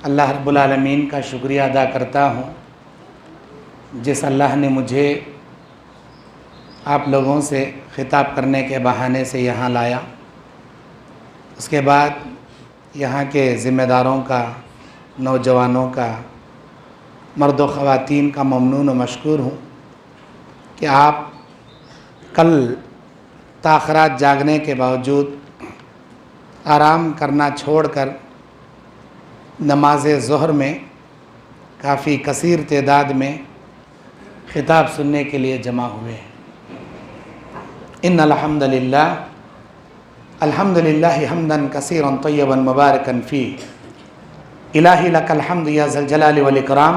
अल्लाह रब्बुल आलमीन का शुक्रिया अदा करता हूँ जिस अल्लाह ने मुझे आप लोगों से ख़िताब करने के बहाने से यहाँ लाया। उसके बाद यहाँ के ज़िम्मेदारों का, नौजवानों का, मर्द व ख़वातीन का ममनून व मशकूर हूँ कि आप कल ताख़रात जागने के बावजूद आराम करना छोड़कर नमाज ज़ोहर में काफ़ी कसीर तादाद में ख़िताब सुनने के लिए जमा हुए हैं। इन्नल हम्दुलिल्लाह अल्हम्दुलिल्लाहि हम्दन कसीरन तय्यबन मुबारकन फ़ी इलाही लकल हम्दु या ज़ल जलाली वल इकराम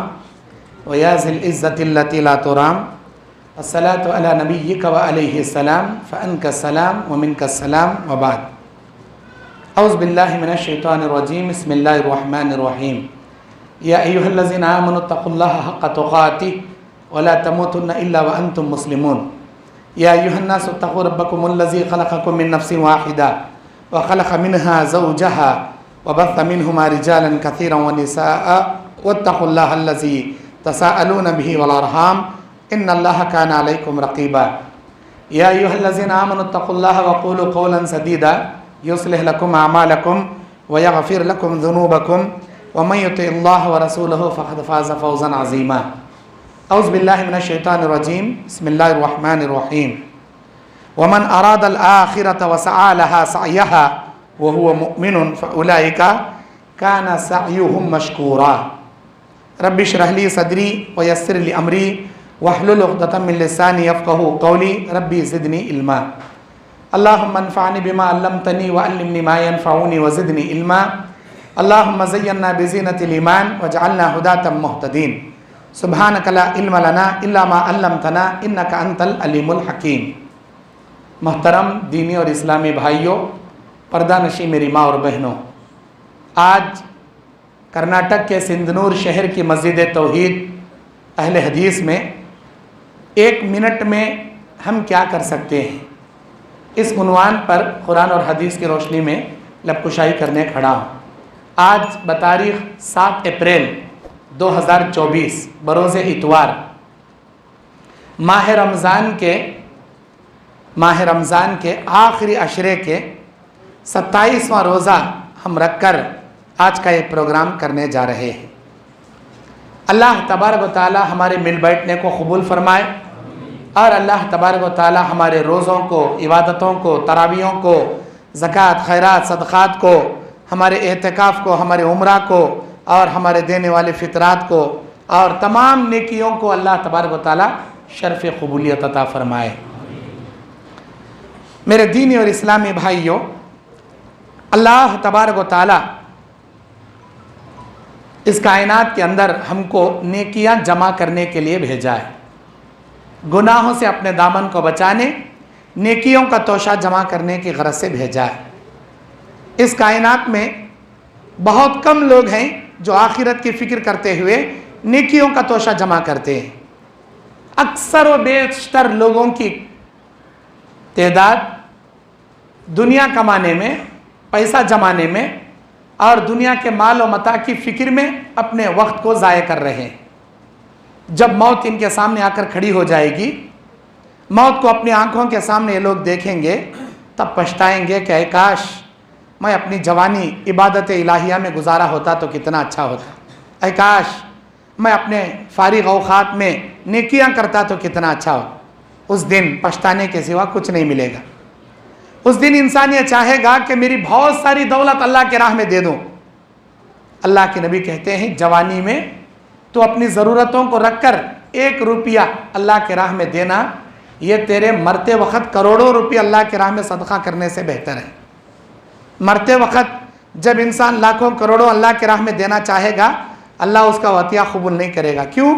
व या ज़िल इज़्ज़ति अल्लती ला तुराम अस्सलातु अला नबिय्यिका व अलैहि सलाम फ़अनका सलाम व मिनका सलाम व बाद। औज़ु बिल्लाहि मिनश शैतानिर रजीम बिस्मिल्लाहिर रहमानिर रहीम। या अय्युहल्लज़ीना आमनुत्तक़ुल्लाहा हक़्क़ तुक़ातिह व ला तमूतुन्ना इल्ला व अंतुम मुस्लिमून। या अय्युहन्नासु इत्तक़ू रब्बकुमुल्लज़ी ख़लक़कुम मिन नफ़्सिन वाहिदा व ख़लक़ मिन्हा ज़ौजहा व बस्स मिन्हुमा रिजालन कसीरन व निसाअ वत्तक़ुल्लाहा अल्लज़ी तसाअलून बिही वल अरहाम इन्नल्लाहा काना अलैकुम रक़ीबा। या अय्युहल्लज़ीना आमनुत्तक़ुल्लाहा व क़ूलू क़ौलन सदीदा युस्लिह लकुम अमालकुम व यग़फ़िर लकुम ज़ुनूबकुम व मन युतिइल्लाह व रसूलहु फ़क़द फ़ाज़ फ़ौज़न अज़ीमा। औज़ु बिल्लाहि मिनश शैतानिर रजीम बिस्मिल्लाहिर रहमानिर रहीम। वमन अरादल आखिरत व सअ लहा सअयहा व हुवा मुमिनुन फ़उलाइका काना सअयुहुम मशकूरा। रब्बि इश्रह ली सदरी व यस्सिर ली अमरी वहलुल उक़दतम मिन लिसानी यफ़क़हू क़ौली रब्बि ज़िदनी इल्मा। अल्लाहुम्मा अन्फ़अनी बिमा अल्लमतनी व अल्लिमनी मा यनफ़अनी व ज़िदनी इल्मा। अल्लाहुम्मा ज़य्यिन्ना बिज़ीनतिल ईमान वजअलना हुदातम मुहतदीन। सुब्हानक ला इल्म लना इल्ला मा अल्लमतना इन्नका अंतल अलीमुल हकीम। मोहतरम दीनी और इस्लामी भाइयों, पर्दा नशी मेरी माँ और बहनों, आज कर्नाटक के सिंधनूर शहर की मस्जिद तौहीद अहले हदीस में 1 मिनट में हम क्या कर सकते हैं, इस उन्वान पर कुरान और हदीस की रोशनी में लबकुशाई करने खड़ा हूँ। आज बतारीख़ 7 अप्रैल 2024 बरोज़ इतवार माह रमज़ान के आखिरी अशरे के 27वां रोज़ा हम रखकर आज का ये प्रोग्राम करने जा रहे हैं। अल्लाह तबारक व तआला हमारे मिल बैठने को कबूल फरमाए और अल्लाह तबारक व तआला हमारे रोज़ों को, इबादतों को, तरावियों को, ज़कात, खैरात, सदक़ात को, हमारे एहतिकाफ़ को, हमारे उम्रा को और हमारे देने वाले फ़ितरात को और तमाम नेकियों को अल्लाह तबारक व तआला शर्फ़ क़बूलियत अता फ़रमाए। मेरे दीनी और इस्लामी भाइयों, अल्लाह तबारक व तआला इस कायनात के अंदर हमको नेकियां जमा करने के लिए भेजा है, गुनाहों से अपने दामन को बचाने, नेकियों का तोशा जमा करने की गरज से भेजा है। इस कायनात में बहुत कम लोग हैं जो आखिरत की फ़िक्र करते हुए नेकियों का तोशा जमा करते हैं। अक्सर व बेशतर लोगों की तादाद दुनिया कमाने में, पैसा जमाने में और दुनिया के माल व मता की फ़िक्र में अपने वक्त को ज़ाय कर रहे हैं। जब मौत इनके सामने आकर खड़ी हो जाएगी, मौत को अपनी आंखों के सामने ये लोग देखेंगे, तब पछताएंगे कि काश मैं अपनी जवानी इबादत इलाहिया में गुजारा होता तो कितना अच्छा होता, काश मैं अपने फारिग औक़ात में नेकियां करता तो कितना अच्छा हो। उस दिन पछताने के सिवा कुछ नहीं मिलेगा। उस दिन इंसान ये चाहेगा कि मेरी बहुत सारी दौलत अल्लाह के राह में दे दूँ। अल्लाह के नबी कहते हैं, जवानी में तो अपनी ज़रूरतों को रखकर 1 रुपया अल्लाह के राह में देना, ये तेरे मरते वक़्त करोड़ों रुपये अल्लाह के राह में सदका करने से बेहतर है। मरते वक़्त जब इंसान लाखों करोड़ों अल्लाह के राह में देना चाहेगा, अल्लाह उसका वतिया कबूल नहीं करेगा। क्यों?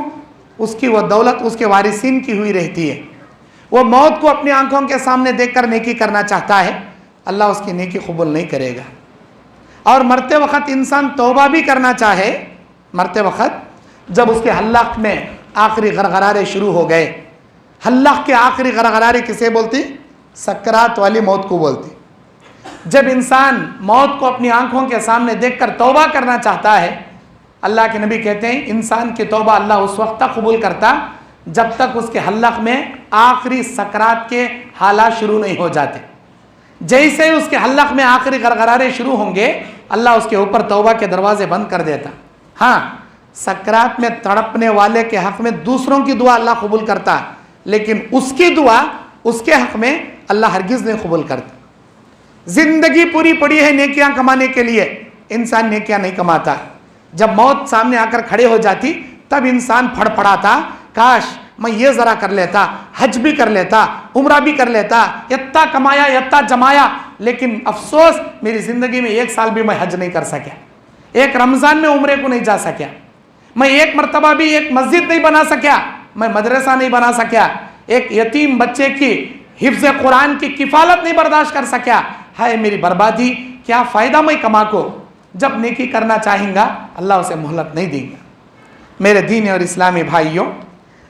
उसकी वह दौलत उसके वारिसीन की हुई रहती है। वो मौत को अपनी आंखों के सामने देखकर नेकी करना चाहता है, अल्लाह उसकी नेकी कबूल नहीं करेगा। और मरते वक़्त इंसान तौबा भी करना चाहे, मरते वक़्त जब उसके हल्लाक में आखिरी गरगरारे शुरू हो गए, हल्लाक के आखिरी गरगरारे किसे बोलती? सकरात वाली मौत को बोलती। जब इंसान मौत को अपनी आंखों के सामने देखकर तौबा करना चाहता है, अल्लाह के नबी कहते हैं इंसान की तौबा अल्लाह उस वक्त तक कबूल करता जब तक उसके हल्क में आखिरी सकरात के हालात शुरू नहीं हो जाते। जैसे ही उसके हल्क में आखिरी गरगरारे शुरू होंगे अल्लाह उसके ऊपर तौबा के दरवाजे बंद कर देता। हाँ, सकरात में तड़पने वाले के हक में दूसरों की दुआ अल्लाह कबूल करता, लेकिन उसकी दुआ उसके हक में अल्लाह हरगिज नहीं कबूल करता। जिंदगी पूरी पड़ी है नेकियां कमाने के लिए, इंसान नेकियां नहीं कमाता। जब मौत सामने आकर खड़े हो जाती तब इंसान फड़फड़ाता, काश मैं ये जरा कर लेता, हज भी कर लेता, उम्रा भी कर लेता, इतना कमाया इतना जमाया, लेकिन अफसोस मेरी जिंदगी में 1 साल भी मैं हज नहीं कर सका, एक रमजान में उम्रे को नहीं जा सका, मैं एक मरतबा भी एक मस्जिद नहीं बना सका, मैं मदरसा नहीं बना सका, एक यतीम बच्चे की हिफ्ज़ कुरान की किफालत नहीं बर्दाश्त कर सका। हाय मेरी बर्बादी, क्या फ़ायदा मैं कमा को। जब नेकी करना चाहेंगा अल्लाह उसे मोहलत नहीं देगा। मेरे दीन और इस्लामी भाइयों,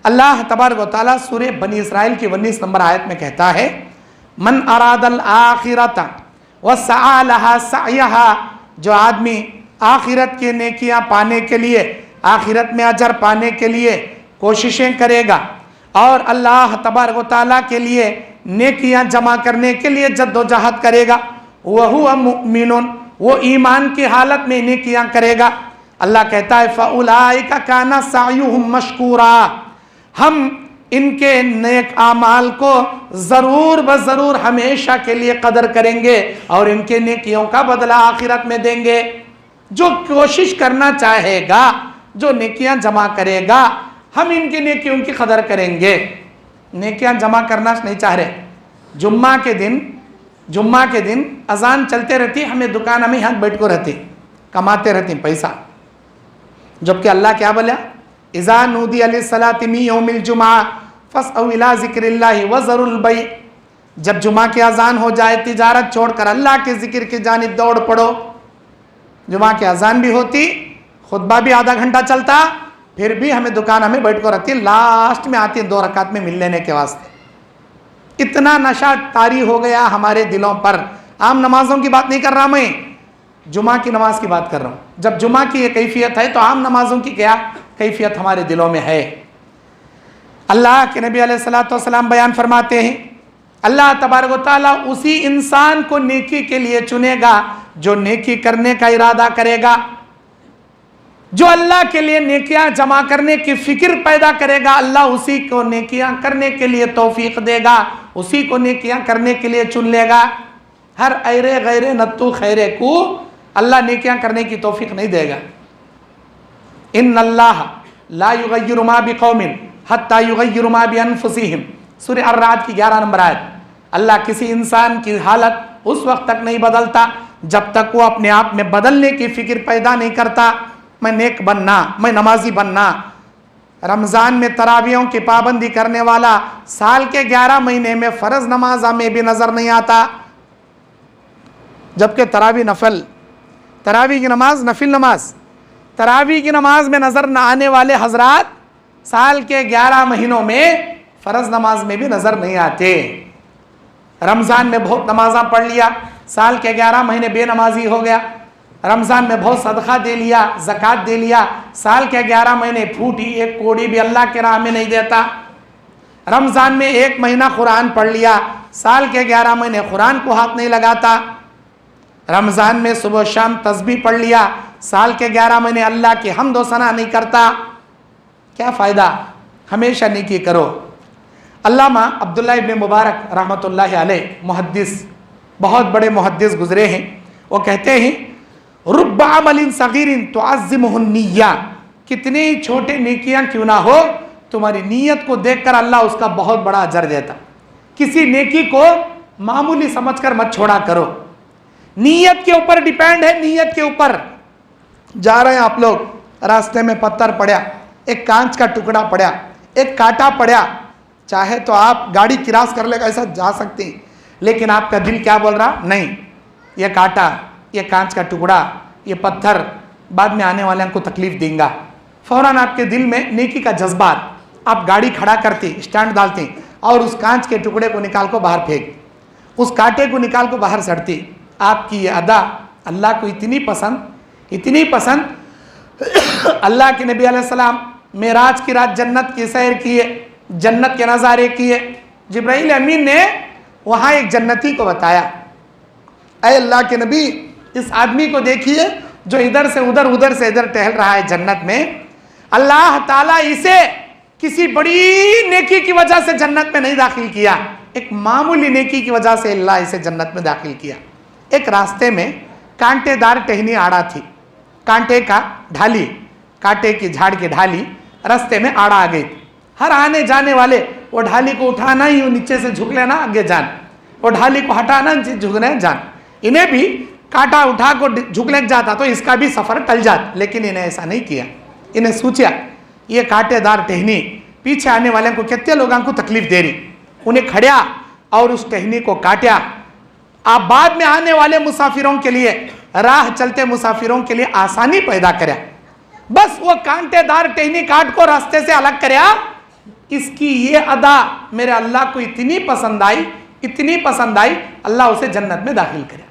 अल्लाह तबारक व तआला सूरह बनी इसराइल की 19 नंबर आयत में कहता है, मन अरादल आखिरत व सआ लहा सअयहा, जो आदमी आखिरत की नेकियां पाने के लिए, आखिरत में अजर पाने के लिए कोशिशें करेगा और अल्लाह तबारक व तआला के लिए नेकियां जमा करने के लिए जद्दोजहद करेगा, वहुवा मुमिनुन, वो ईमान की हालत में नेकियां करेगा। अल्लाह कहता है फउलाइका काना सायुहुम मशकूरा, हम इनके नेक आमाल को ज़रूर ब ज़रूर हमेशा के लिए कदर करेंगे और इनके नेकियों का बदला आखिरत में देंगे। जो कोशिश करना चाहेगा, जो नेकियां जमा करेगा, हम इनकी नेकियों की कदर करेंगे। नेकियां जमा करना नहीं चाह रहे, जुम्मा के दिन अजान चलते रहती, हमें दुकान में यहाँ बैठ को रहती, कमाते रहती पैसा, जबकि अल्लाह क्या बोला, इज़ा नूदी लिस्सलाति मिन यौमिल जुमा फस्अउ इला ज़िक्रिल्लाहि व ज़रुल बै, जब जुमा की अजान हो जाए तिजारत छोड़कर अल्लाह के जिक्र की जानिब दौड़ पड़ो। जुमा की अजान भी होती, खुतबा भी आधा घंटा चलता, फिर भी हमें दुकान में बैठ कर रखती, लास्ट में आती 2 रकात में मिल लेने के वास्ते। इतना नशा तारी हो गया हमारे दिलों पर। आम नमाजों की बात नहीं कर रहा मैं, जुमा की नमाज की बात कर रहा हूँ। जब जुमा की ये कैफियत है तो आम नमाजों की क्या कैफियत हमारे दिलों में है। अल्लाह के नबी अलैहिस्सलातु वस्सलाम बयान फरमाते हैं, अल्लाह तबारक व तआला उसी इंसान को नेकी के लिए चुनेगा जो नेकी करने का इरादा करेगा, जो अल्लाह के लिए नेकियां जमा करने की फिक्र पैदा करेगा, अल्लाह उसी को नेकियां करने के लिए तौफीक देगा, उसी को नेकियां करने के लिए चुन लेगा। हर ऐरे गैरे नत्तू खैरे को अल्लाह नेकियां करने की तौफीक नहीं देगा। इन्नल्लाह ला युगय्यिरु मा बिकौमिन हत्ता युगय्यिरु मा बिअनफुसिहिम, सूरह अर्राद की 11 नंबर आयत। अल्लाह किसी इंसान की हालत उस वक्त तक नहीं बदलता जब तक वो अपने आप में बदलने की फिक्र पैदा नहीं करता। मैं नेक बनना, मैं नमाजी बनना। रमज़ान में तरावियों की पाबंदी करने वाला साल के 11 महीने में फ़र्ज़ नमाज में भी नज़र नहीं आता, जबकि तरावी की नमाज नफिल नमाज, तरावी की नमाज में नज़र न आने वाले हजरात साल के 11 महीनों में फ़र्ज़ नमाज में भी नज़र नहीं आते। रमज़ान में बहुत नमाज़ा पढ़ लिया, साल के 11 महीने बेनमाजी हो गया। रमज़ान में बहुत सदका दे लिया, ज़कात दे लिया, साल के 11 महीने फूटी एक कोड़ी भी अल्लाह के राह में नहीं देता। रमज़ान में 1 महीना कुरान पढ़ लिया, साल के 11 महीने कुरान को हाथ नहीं लगाता। रमज़ान में सुबह शाम तस्बीह पढ़ लिया, साल के 11 महीने अल्लाह की हम्द व सना नहीं करता। क्या फ़ायदा, हमेशा नेकी करो। अल्लामा अब्दुल्लाह इब्न मुबारक रहमतुल्लाहि अलैह मुहद्दिस, बहुत बड़े मुहद्दिस गुजरे हैं, वो कहते हैं रुब्बा अमलिन सगीरिन तुअज़्ज़िमुहुन निय्या, कितने ही छोटे नेकियां क्यों ना हो, तुम्हारी नीयत को देखकर अल्लाह उसका बहुत बड़ा अजर देता। किसी नेकी को मामूली समझकर मत छोड़ा करो, नीयत के ऊपर डिपेंड है। नीयत के ऊपर जा रहे हैं आप लोग, रास्ते में पत्थर पड़ा, एक कांच का टुकड़ा पड़ा, एक कांटा पड़ा, चाहे तो आप गाड़ी क्रॉस कर लेगा ऐसा जा सकते हैं, लेकिन आपका दिल क्या बोल रहा, नहीं, ये कांटा, ये कांच का टुकड़ा, ये पत्थर बाद में आने वाले को तकलीफ देगा। फौरन आपके दिल में नेकी का जज्बात, आप गाड़ी खड़ा करते, स्टैंड डालते और उस कांच के टुकड़े को निकाल को बाहर फेंक, उस कांटे को निकाल को बाहर सड़ते। आपकी ये अदा अल्लाह को इतनी पसंद अल्लाह के नबी अलैहिस्सलाम मेराज की रात जन्नत की सैर किए, जन्नत के नज़ारे किए। जिब्राइल अमीन ने वहाँ एक जन्नती को बताया, ऐ अल्लाह के नबी, इस आदमी को देखिए जो इधर से उधर उधर से इधर टहल रहा है जन्नत में। अल्लाह ताला इसे किसी बड़ी नेकी की वजह से जन्नत में नहीं दाखिल किया, एक मामूली नेकी की वजह से अल्लाह इसे जन्नत में दाखिल किया। एक रास्ते में कांटेदार टहनी आड़ा थी, कांटे का ढाली, कांटे की झाड़ की ढाली रास्ते में आड़ा आ गई। हर आने जाने वाले वो ढाली को उठाना ही, नीचे से झुक लेना आगे जान, वो ढाली को हटाना झुकने जान। इन्हें भी कांटा उठा को झुकने जाता तो इसका भी सफर टल जाता, लेकिन इन्हें ऐसा नहीं किया। इन्हें सोचा ये कांटेदार टहनी पीछे आने वाले को कितने लोगों को तकलीफ दे रही, उन्हें खड़िया और उस टहनी को काटा। आप बाद में आने वाले मुसाफिरों के लिए, राह चलते मुसाफिरों के लिए आसानी पैदा करे। बस वो कांटेदार टहनी काट को रास्ते से अलग करया। इसकी ये अदा मेरे अल्लाह को इतनी पसंद आई, इतनी पसंद आई, अल्लाह उसे जन्नत में दाखिल करे।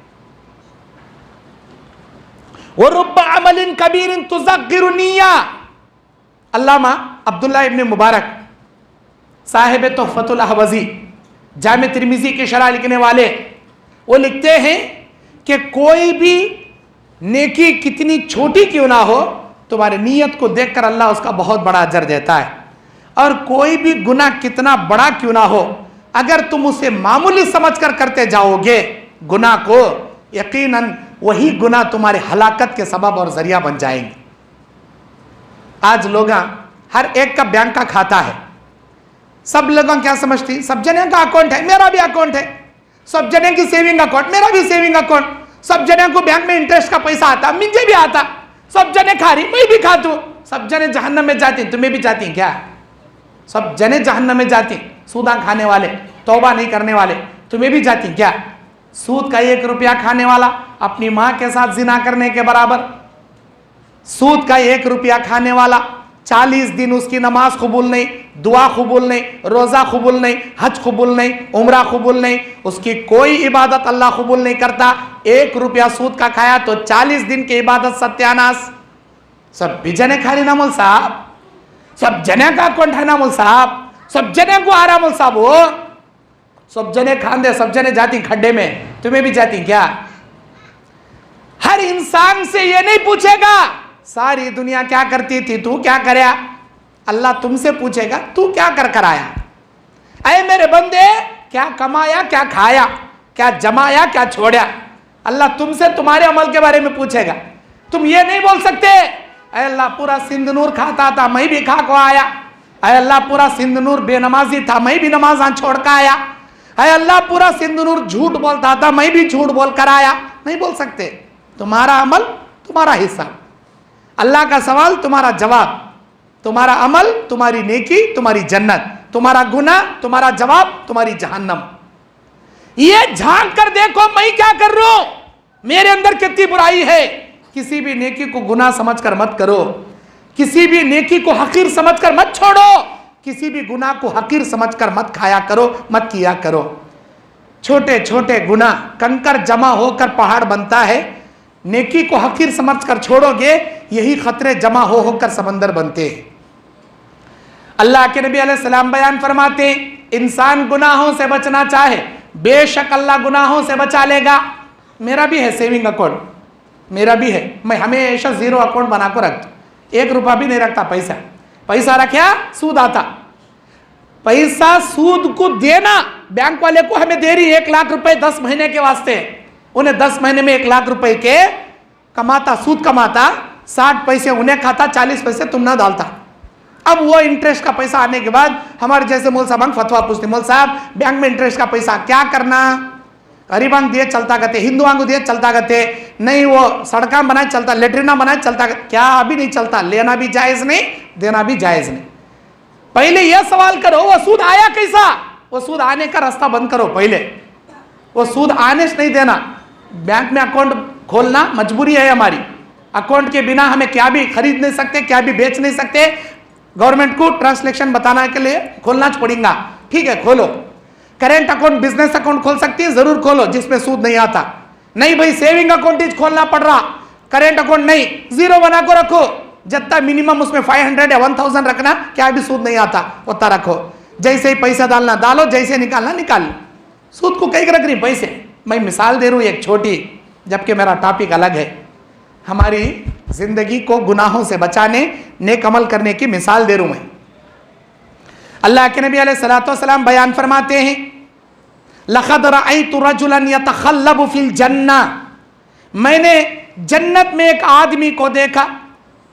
वो रुब्बा अमलिन कबीरिन तुज़क्किरु निय्या। अल्लामा अब्दुल्लाह इब्न मुबारक साहिब तोहफतुल अहवज़ी, जामे तिर्मिज़ी के शरह लिखने वाले, वो लिखते हैं कि कोई भी नेकी कितनी छोटी क्यों ना हो, तुम्हारी नीयत को देखकर अल्लाह उसका बहुत बड़ा अजर देता है। और कोई भी गुनाह कितना बड़ा क्यों ना हो, अगर तुम उसे मामूली समझकर करते जाओगे गुनाह को, यकीनन वही गुनाह तुम्हारे हलाकत के सबब और जरिया बन जाएंगे। आज लोग हर एक का बैंक का खाता है, सब लोगों क्या समझती, सब जने का अकाउंट है, मेरा भी अकाउंट है, सब जने की सेविंग अकाउंट, मेरा भी सेविंग अकाउंट, सब जने को बैंक में इंटरेस्ट का पैसा आता, मुझे भी आता, सब जने खा रही, मैं भी खाती हूँ, सब जने जहन्नम में जाती, तुम्हें भी जाती क्या? सब जने जहन्नम में जाती, सूदा खाने वाले, तौबा नहीं करने वाले, तुम्हें भी जाती क्या? सूद का 1 रुपया खाने वाला अपनी माँ के साथ जिना करने के बराबर। सूद का 1 रुपया खाने वाला 40 दिन उसकी नमाज कबूल नहीं, दुआ कबूल नहीं, रोज़ा कबूल नहीं, हज कबूल नहीं, उम्रा कबूल नहीं, उसकी कोई इबादत अल्लाह कबूल नहीं करता। 1 रुपया सूद का खाया तो 40 दिन की इबादत सत्यानाश। सब भी जने खा रही ना मोल साहब, सब जने का अकाउंट है ना मोल साहब, सब जने को आ रहा मोल साहब, वो सब जने खान दे, सब जने जाती खड्डे में, तुम्हें भी जाती क्या? हर इंसान से ये नहीं पूछेगा सारी दुनिया क्या करती थी, तू क्या करया। अल्लाह तुमसे पूछेगा तू क्या कर कर आया। ऐ मेरे बंदे, क्या कमाया, क्या खाया, क्या जमाया, क्या छोड़ा। अल्लाह तुमसे तुम्हारे अमल के बारे में पूछेगा। तुम ये नहीं बोल सकते ऐ अल्लाह पूरा सिंध नूर खाता था, मैं भी खा को आया। ऐ अल्लाह पूरा सिंध नूर बेनमाजी था, मैं भी नमाज छोड़ कर आया। ऐ अल्लाह पूरा सिंध नूर झूठ बोलता था, मैं भी झूठ बोल कर आया। नहीं बोल सकते। तुम्हारा अमल तुम्हारा हिस्सा, अल्लाह का सवाल तुम्हारा जवाब, तुम्हारा अमल तुम्हारी नेकी तुम्हारी जन्नत, तुम्हारा गुनाह तुम्हारा जवाब तुम्हारी जहन्नम। ये झांक कर देखो मैं क्या कर रहा हूं, मेरे अंदर कितनी बुराई है। किसी भी नेकी को गुनाह समझकर मत करो, किसी भी नेकी को हकीर समझकर मत छोड़ो, किसी भी गुनाह को हकीर समझकर मत खाया करो, मत किया करो। छोटे छोटे गुनाह कंकर जमा होकर पहाड़ बनता है, नेकी को हकीर समझकर छोड़ोगे यही खतरे जमा होकर समंदर बनते हैं। अल्लाह के नबी अलैहिस्सलाम बयान फरमाते, इंसान गुनाहों से बचना चाहे बेशक अल्लाह गुनाहों से बचा लेगा। मेरा भी है सेविंग अकाउंट, मेरा भी है, मैं हमेशा 0 अकाउंट बना कर रखता, 1 रुपया भी नहीं रखता। पैसा रखा सूद आता, पैसा सूद को देना, बैंक वाले को हमें दे रही 1 लाख रुपए 10 महीने के वास्ते, उन्हें 10 महीने में 1 लाख रुपए के कमाता, सूद कमाता, 60 पैसे उन्हें खाता, 40 पैसे तुम ना डालता। अब वो इंटरेस्ट का पैसा आने के बाद हमारे जैसे मौल साहब फतवा पूछते, मौल साहब बैंक में इंटरेस्ट का पैसा क्या करना, गरीबांग दिए चलता करते, हिंदुआंग दिए चलता करते, नहीं वो सड़का बनाए चलता, लेटरिना बनाए चलता, क्या अभी नहीं चलता। लेना भी जायज नहीं, देना भी जायज नहीं। पहले यह सवाल करो वो सूद आया कैसा, वो सूद आने का रास्ता बंद करो। पहले वो सूद आने से नहीं देना। बैंक में अकाउंट खोलना मजबूरी है हमारी, अकाउंट के बिना हमें क्या भी खरीद नहीं सकते, क्या भी बेच नहीं सकते। गवर्नमेंट को ट्रांसलेक्शन बताने के लिए खोलना पड़ेगा, ठीक है खोलो। करेंट अकाउंट, बिजनेस अकाउंट खोल सकती है, जरूर खोलो जिसमें सूद नहीं आता। नहीं भाई सेविंग अकाउंट खोलना पड़ रहा, करेंट अकाउंट नहीं, 0 बना को रखो, जितना मिनिमम उसमें 500 या 1000 रखना, क्या भी सूद नहीं आता, उतना रखो। जैसे ही पैसा डालना डालो, जैसे निकालना निकाल लो। सूद को कहीं रख रही पैसे। मैं मिसाल दे रहा हूँ एक छोटी, जबकि मेरा टॉपिक अलग है। हमारी जिंदगी को गुनाहों से बचाने, नेक अमल करने की मिसाल दे रहा हूँ मैं। अल्लाह के नबी अलैहिस्सलातु वस्सलाम बयान फरमाते हैं, लक़द रअयतु रजुलन यतखल्लबु फिल जन्नह, मैंने जन्नत में एक आदमी को देखा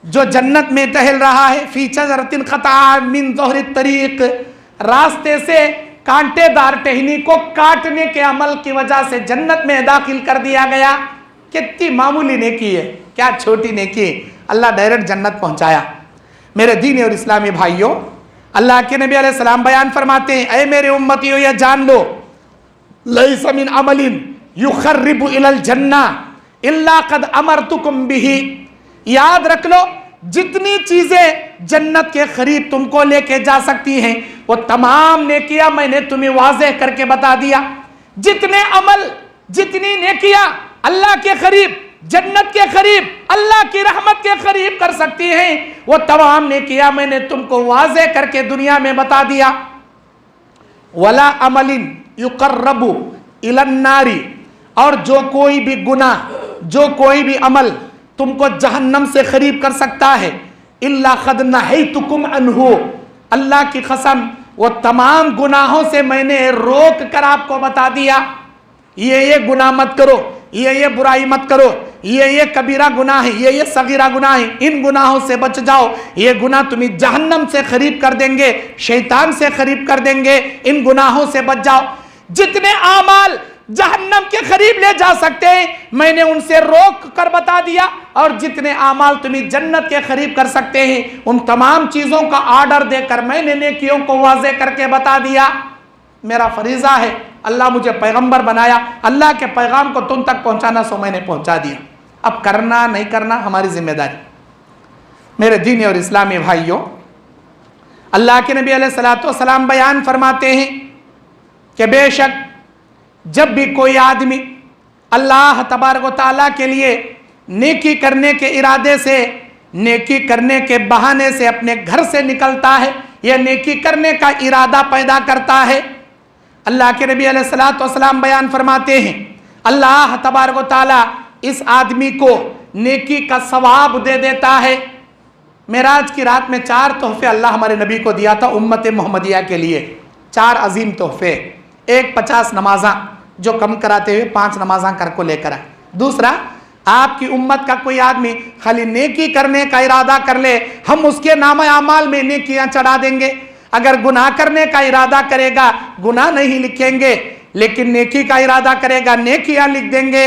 जो जन्नत में टहल रहा है, फी शजरतिन क़तअ मिन ज़ुहरि तरीक़, रास्ते से कांटेदार टहनी को काटने के अमल की वजह से जन्नत में दाखिल कर दिया गया। कितनी मामूली नेकी है, क्या छोटी नेकी, अल्लाह डायरेक्ट जन्नत पहुंचाया। मेरे दीनी और इस्लामी भाइयों, अल्लाह के नबी अलैहि सलाम बयान फरमाते हैं, ऐ मेरे उम्मतियों यह जान लो, लैसा मिन अमलिन युखर्रिबु इलल जन्नह इल्ला क़द अमरतुकुम बिही, याद रख लो जितनी चीजें जन्नत के करीब तुमको लेके जा सकती हैं वो तमाम नेकियां मैंने तुम्हें वाज़ेह करके बता दिया। जितने अमल, जितनी नेकियां अल्लाह के करीब, जन्नत के करीब, अल्लाह की रहमत के करीब कर सकती हैं, वो तमाम नेकियां मैंने तुमको वाज़ेह करके दुनिया में बता दिया। वला अमलिन युक़र्रबु इलन नारी, और जो कोई भी गुनाह, जो कोई भी अमल तुमको जहन्नम से करीब कर सकता है, इल्ला क़द नहैतुकुम अन्हु, अल्लाह की कसम वो तमाम गुनाहों से मैंने रोक कर आपको बता दिया। ये गुनाह मत करो, ये बुराई मत करो, ये कबीरा गुनाह है, ये सगीरा गुनाह है, इन गुनाहों से बच जाओ, ये गुनाह तुम्हें जहन्नम से करीब कर देंगे, शैतान से करीब कर देंगे, इन गुनाहों से बच जाओ। जितने आमाल जहन्नम के करीब ले जा सकते हैं मैंने उनसे रोक कर बता दिया, और जितने आमाल तुम्हें जन्नत के करीब कर सकते हैं उन तमाम चीजों का ऑर्डर देकर मैंने नेकियों को वाज़ेह करके बता दिया। मेरा फरीजा है, अल्लाह मुझे पैगंबर बनाया, अल्लाह के पैगाम को तुम तक पहुंचाना, सो मैंने पहुंचा दिया। अब करना नहीं करना हमारी जिम्मेदारी। मेरे दीनी और इस्लामी भाइयों, अल्लाह के नबी अलैहिस्सलातु वस्सलाम बयान फरमाते हैं कि बेशक जब भी कोई आदमी अल्लाह तबारक व तआला के लिए नेकी करने के इरादे से, नेकी करने के बहाने से अपने घर से निकलता है या नेकी करने का इरादा पैदा करता है, अल्लाह के नबी अलैहिस्सलातु वस्सलाम बयान फरमाते हैं, अल्लाह तबारक व तआला इस आदमी को नेकी का सवाब दे देता है। मेराज की रात में 4 तोहफे अल्लाह हमारे नबी को दिया था उम्मत मोहम्मदिया के लिए, 4 अजीम तोहफे। एक 50 नमाजा जो कम कराते हुए 5 नमाजा कर को लेकर आए। दूसरा, आपकी उम्मत का कोई आदमी खाली नेकी करने का इरादा कर ले, हम उसके नाम आमाल में नेकियां चढ़ा देंगे। अगर गुनाह करने का इरादा करेगा गुनाह नहीं लिखेंगे, लेकिन नेकी का इरादा करेगा नेकियां लिख देंगे।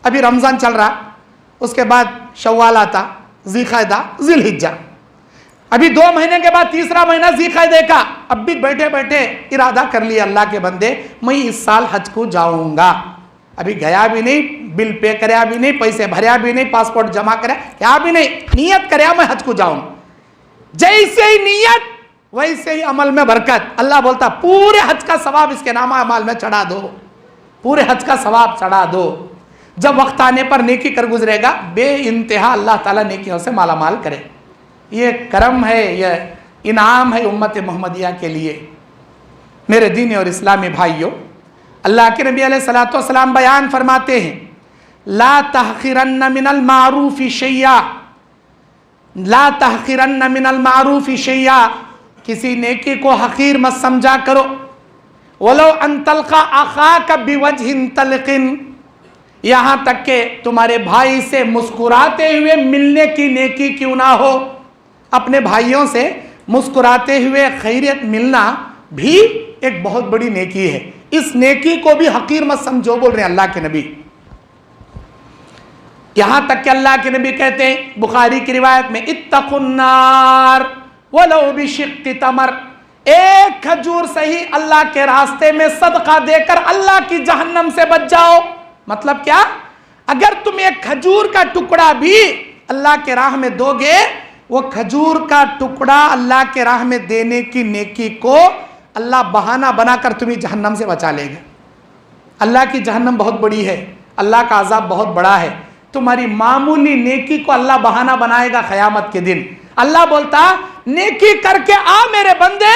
अभी रमजान चल रहा, उसके बाद शव्वाल आता, ज़िलक़ादा, ज़िलहिज्जा, अभी 2 महीने के बाद तीसरा महीना ज़िलक़ादे का। अब भी बैठे बैठे इरादा कर लिया अल्लाह के बंदे, मैं इस साल हज को जाऊंगा। अभी गया भी नहीं, बिल पे कराया भी नहीं, पैसे भरया भी नहीं, पासपोर्ट जमा कराया क्या भी नहीं, नियत कराया मैं हज को जाऊंगा। जैसे ही नियत वैसे ही अमल में बरकत। अल्लाह बोलता पूरे हज का सवाब इसके नामा अमाल में चढ़ा दो, पूरे हज का सवाब चढ़ा दो। जब वक्त आने पर नेकी कर गुजरेगा बे इंतहा अल्लाह ताला नेकियों से मालामाल करे। ये करम है, यह इनाम है उम्मत मोहम्मदिया के लिए। मेरे दीनी और इस्लामी भाइयों, अल्लाह के नबी अलैहिस्सलातु वस्सलाम बयान फरमाते हैं, ला तहक़िरन्न मिनल मारूफ़ि शैया, ला तहक़िरन्न मिनल मारूफ़ि शैया, किसी नेकी को हक़ीर मत समझा करो। वलो अन तल्क़ा अख़ाका बिवजहिन तल्क़िन, यहाँ तक के तुम्हारे भाई से मुस्कुराते हुए मिलने की नेकी क्यों ना हो। अपने भाइयों से मुस्कुराते हुए खैरियत मिलना भी एक बहुत बड़ी नेकी है। इस नेकी को भी हकीर मत समझो, बोल रहे हैं अल्लाह के नबी। यहां तक कि अल्लाह के नबी कहते हैं बुखारी की रिवायत में, इत्तकुन्नार वलो बिशिक्कि तमर, एक खजूर सही अल्लाह के रास्ते में सदका देकर अल्लाह की जहन्नम से बच जाओ। मतलब क्या, अगर तुम एक खजूर का टुकड़ा भी अल्लाह के राह में दोगे, वो खजूर का टुकड़ा अल्लाह के राह में देने की नेकी को अल्लाह बहाना बनाकर तुम्हें जहन्नम से बचा लेगा। अल्लाह की जहन्नम बहुत बड़ी है, अल्लाह का अजाब बहुत बड़ा है। तुम्हारी मामूली नेकी को अल्लाह बहाना बनाएगा क़यामत के दिन। अल्लाह बोलता नेकी करके आ मेरे बंदे,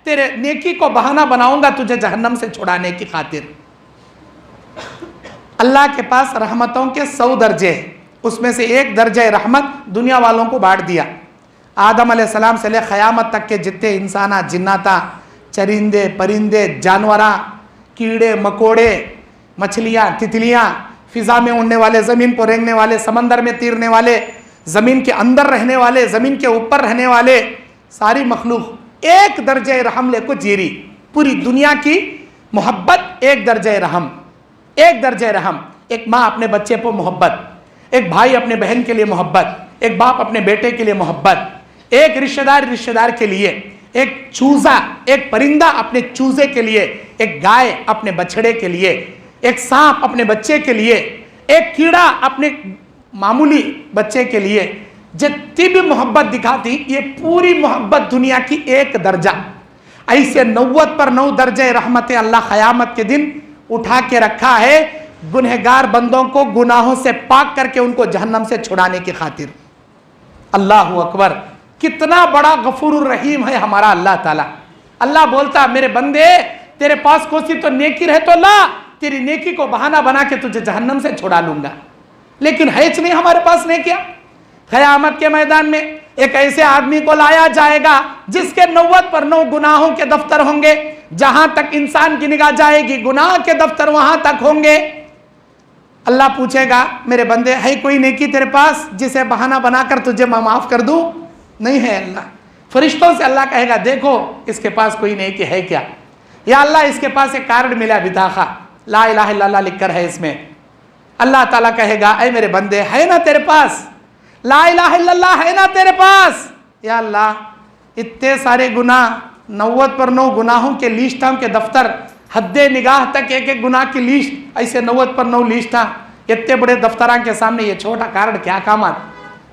तेरे नेकी को बहाना बनाऊंगा तुझे जहन्नम से छुड़ाने की खातिर। अल्लाह के पास रहमतों के 100 दर्जे हैं, उसमें से एक दर्जा रहमत दुनिया वालों को बांट दिया। आदम अलैहिस्सलाम से ले क़यामत तक के जितने इंसाना जिन्नाता, चरिंदे परिंदे, जानवरा, कीड़े मकोड़े, मछलियाँ तितलियाँ, फिजा में उड़ने वाले, ज़मीन पर रेंगने वाले, समंदर में तैरने वाले, ज़मीन के अंदर रहने वाले, ज़मीन के ऊपर रहने वाले, सारी मखलूक एक दर्जे रहम को जीरी। पूरी दुनिया की मोहब्बत एक दर्जे रहम, एक दर्जे रहम। एक माँ अपने बच्चे पर मोहब्बत, एक भाई अपने बहन के लिए मोहब्बत, एक बाप अपने बेटे के लिए मोहब्बत, एक रिश्तेदार के लिए, एक चूजा, एक परिंदा अपने चूजे के लिए, एक गाय अपने बछड़े के लिए, एक सांप अपने बच्चे के लिए, एक कीड़ा अपने मामूली बच्चे के लिए। जितनी भी मोहब्बत दिखाती, ये पूरी मोहब्बत दुनिया की एक दर्जा। ऐसे 90 पर 9 दर्जे रहमतें अल्लाह क़यामत के दिन उठा के रखा है गुनहगार बंदों को गुनाहों से पाक करके उनको जहन्नम से छुड़ाने की खातिर। अल्लाहु अकबर, कितना बड़ा गफूरुर रहीम है हमारा अल्लाह ताला। अल्लाह बोलता मेरे बंदे तेरे पास कोई तो नेकी रहे तो ला, तेरी नेकी को बहाना बना के तुझे जहन्नम से छुड़ा लूंगा। लेकिन है नहीं हमारे पास नेकियां। क़यामत के मैदान में एक ऐसे आदमी को लाया जाएगा जिसके 90 पर 9 गुनाहों के दफ्तर होंगे। जहां तक इंसान की निगाह जाएगी गुनाह के दफ्तर वहां तक होंगे। अल्लाह पूछेगा मेरे बंदे है कोई नेकी तेरे पास जिसे बहाना बनाकर तुझे मैं माफ कर दूं? नहीं है अल्लाह। फरिश्तों से अल्लाह कहेगा देखो इसके पास कोई नेकी है क्या? या अल्लाह इसके पास एक कार्ड मिला बिताखा, ला इलाहा इल्लल्लाह लिखकर है इसमें। अल्लाह ताला कहेगा ऐ मेरे बंदे है ना तेरे पास ला इलाहा इल्लल्लाह, है ना तेरे पास? या अल्लाह इतने सारे गुनाह, 90 पर 9 गुनाहों के लिस्टों के दफ्तर, हद्दे निगाह तक एक एक गुनाह की लिस्ट, ऐसे 90 पर 9 लिस्ट, इतने बड़े दफ्तरां के सामने ये छोटा कार्ड क्या काम आता?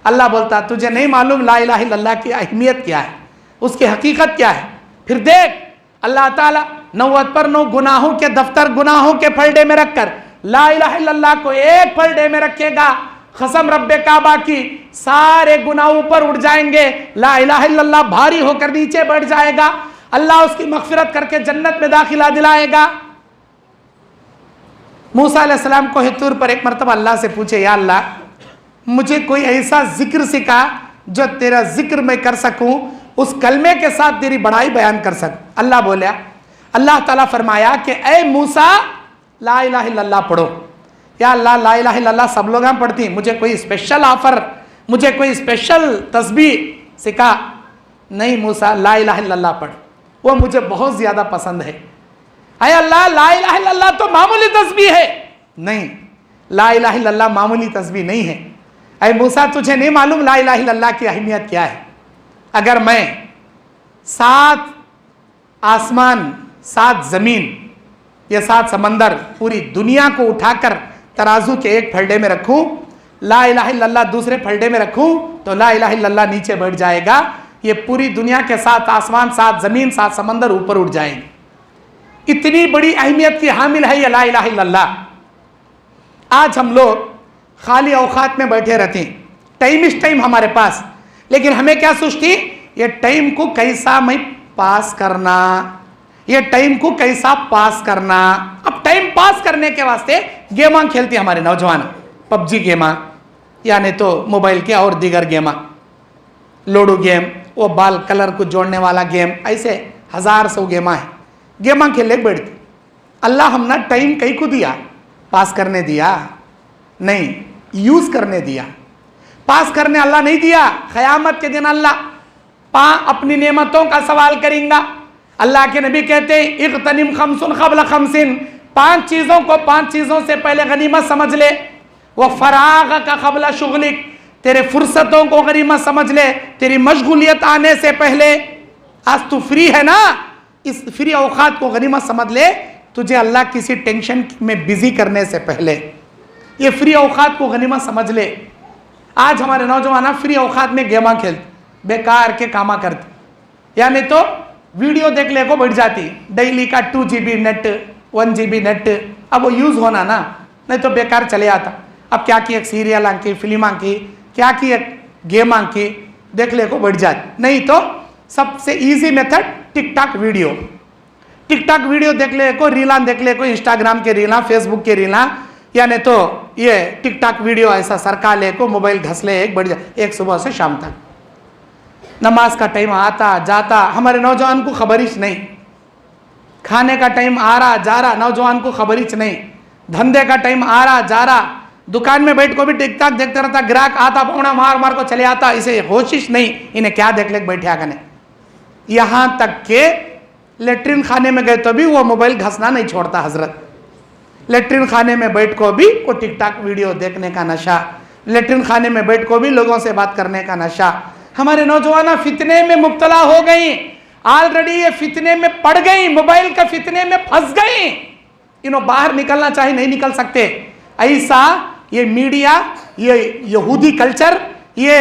अल्लाह बोलता तुझे नहीं मालूम ला इलाहा इल्लल्लाह की अहमियत क्या है, उसकी हकीकत क्या है? फिर देख अल्लाह ताला 90 पर 9 गुनाहों के दफ्तर गुनाहों के फलडे में रखकर ला इलाहा इल्लल्लाह को एक फलडे में रखेगा। कसम रब्बे काबा की सारे गुनाह ऊपर उठ जाएंगे, ला इलाहा इल्लल्लाह भारी होकर नीचे बढ़ जाएगा। अल्लाह उसकी मगफिरत करके जन्नत में दाखिला दिलाएगा। मूसा अलैहिस्सलाम को हितूर पर एक मरतबा अल्लाह से पूछे या अल्लाह मुझे कोई ऐसा जिक्र सिखा जो तेरा जिक्र मैं कर सकूं, उस कलमे के साथ तेरी बड़ाई बयान कर सकूं। अल्लाह बोला, अल्लाह ताला फरमाया कि ए मूसा ला इलाहा इल्लल्लाह पढ़ो। या अल्लाह ला इलाहा इल्लल्लाह सब लोग हम पढ़ती, मुझे कोई स्पेशल ऑफर, मुझे कोई स्पेशल तस्बीह सिखा। नहीं मूसा ला इलाहा इल्लल्लाह पढ़, वो मुझे बहुत ज़्यादा पसंद है। अरे अल्लाह ला इलाहा इल्लल्लाह तो मामूली तस्बीह है। नहीं, ला इलाहा इल्लल्लाह मामूली तस्बीह नहीं है। अरे मूसा तुझे नहीं मालूम ला इलाहा इल्लल्लाह की अहमियत क्या है? अगर मैं 7 आसमान 7 ज़मीन ये 7 समंदर पूरी दुनिया को उठाकर तराजू के एक फलडे में रखूं, ला इलाहा इल्लल्लाह दूसरे फलडे में रखूं तो ला इलाहा इल्लल्लाह नीचे बढ़ जाएगा। ये पूरी दुनिया के 7 आसमान 7 ज़मीन 7 समंदर ऊपर उठ जाएंगे। इतनी बड़ी अहमियत की हामिल है ये ला इलाहा इल्लल्लाह। आज हम लोग खाली औकात में बैठे रहते हैं, टाइम इस टाइम हमारे पास, लेकिन हमें क्या सोचती ये टाइम को कैसा मैं पास करना, ये टाइम को कैसा पास करना। अब टाइम पास करने के वास्ते गेमां खेलती हमारे नौजवान, पबजी गेमा यानी तो मोबाइल के और दीगर गेमा, लूडो गेम, वो बाल कलर को जोड़ने वाला गेम, ऐसे 1000 गेमा है, गेमा खेलने बैठती। अल्लाह हमने टाइम कहीं को दिया? पास करने दिया? नहीं, यूज करने दिया। पास करने अल्लाह नहीं दिया। क़यामत के दिन अल्लाह अपनी नेमतों का सवाल करेगा। अल्लाह के नबी कहते हैं इग़्तनिम खम्सुन क़ब्ल खम्सिन, 5 चीज़ों को 5 चीज़ों से पहले गनीमत समझ ले। वह फ़राग़ का क़ब्ल शुग़लिक, तेरे फुर्सतों को गनीमत समझ ले, तेरी मशगूलियत आने से पहले। आज तू फ्री है ना, इस फ्री औकात को गनीमत समझ ले, तुझे अल्लाह किसी टेंशन में बिजी करने से पहले ये फ्री औकात को गनीमत समझ ले। आज हमारे नौजवान फ्री औकात में गेमा खेलते, बेकार के कामा करते, यानी तो वीडियो देख ले को बढ़ जाती, डेली का 2 GB नेट 1 GB नेट, अब वो यूज़ होना ना, नहीं तो बेकार चले आता। अब क्या की एक सीरियल आंकी, फिल्म आंकी, क्या की एक गेम आंकी, देख ले को बढ़ जाए। नहीं तो सबसे easy method TikTok video, TikTok video देख ले को, रीला देख ले को, इंस्टाग्राम के रीला, फेसबुक के रीला, या नहीं तो ये टिकटॉक वीडियो ऐसा सरका ले को, मोबाइल घस ले एक बढ़ जाए, एक सुबह से शाम तक। नमाज का टाइम आता जाता, हमारे नौजवान को खबर ही नहीं। खाने का टाइम आ रहा जा रहा, नौजवान को खबर ही नहीं। धंधे का टाइम आ रहा जा रहा, दुकान में बैठ को भी टिकटॉक देखता रहता, ग्राहक आता पौना मार मार को चले आता, इसे होशिश नहीं इन्हें क्या देख ले बैठे आगने। यहां तक के लेटरिन खाने में गए तो भी वो मोबाइल घसना नहीं छोड़ता हजरत। लेटरिन खाने में बैठ को भी वो टिकटॉक वीडियो देखने का नशा, लेटरिन खाने में बैठ को भी लोगों से बात करने का नशा। हमारे नौजवान फितने में मुब्तला हो गई, ऑलरेडी ये फितने में पड़ गई, मोबाइल का फितने में फंस गई। इन्हों बाहर निकलना चाहे नहीं निकल सकते। ऐसा ये मीडिया, ये यहूदी कल्चर, ये